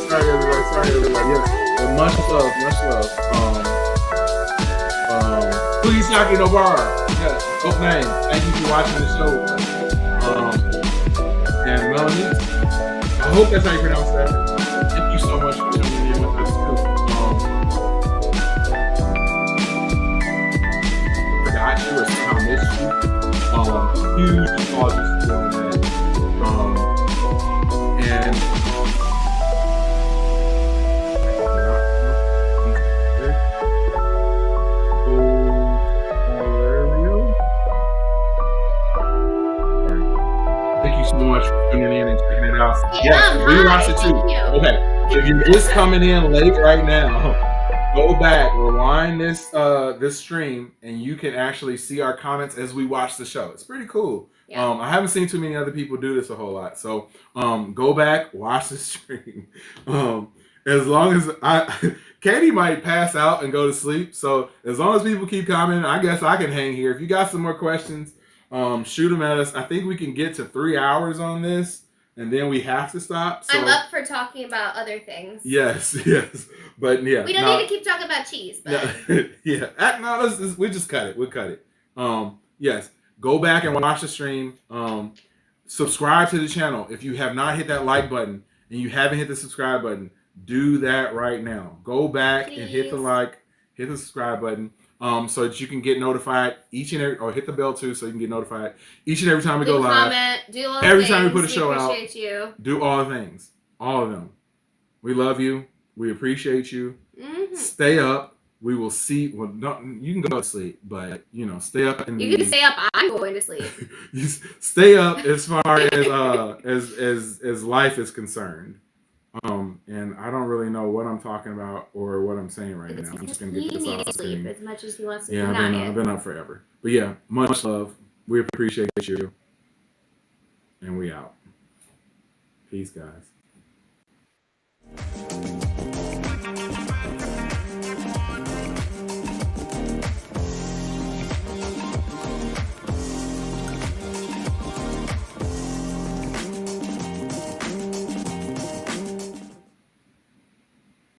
forever. Sorry, everybody. Yes. But much love. Please, Yaki Nobara. Yes. Dope name. Thank you for watching the show. And Melanie. I hope that's how you pronounce that. Thank you so much for tuning in with us too. Forgot you or somehow missed you. Huge apologies for doing that. And thank you so much for tuning in and checking it out. Yes, rewatch it too. Okay, if you're just coming in late right now, go back, rewind this this stream, and you can actually see our comments as we watch the show. It's pretty cool. Yeah. I haven't seen too many other people do this a whole lot. So go back, watch the stream. As long as Katie might pass out and go to sleep. So as long as people keep commenting, I guess I can hang here. If you got some more questions, shoot them at us. I think we can get to 3 hours on this, and then we have to stop. So, I'm up for talking about other things. Yes. But yeah. We don't need to keep talking about cheese. But. Yeah. No, we just cut it. We'll cut it. Yes. Go back and watch the stream. Subscribe to the channel. If you have not hit that like button and you haven't hit the subscribe button, do that right now. Go back and hit the like, hit the subscribe button, so that you can get notified each and every, or hit the bell too, so you can get notified each and every time we go live. Comment, do all every things. time we put a show out. You. Do all the things, all of them. We love you. We appreciate you. Mm-hmm. Stay up. We will see. Well, no, you can go to sleep, but stay up. You can stay up. I'm going to sleep. Stay up as far as life is concerned. And I don't really know what I'm talking about or what I'm saying right now. I'm just gonna get this off the screen. As much as he wants to. Yeah, I've been up forever. But yeah, much love. We appreciate you, and we out. Peace, guys.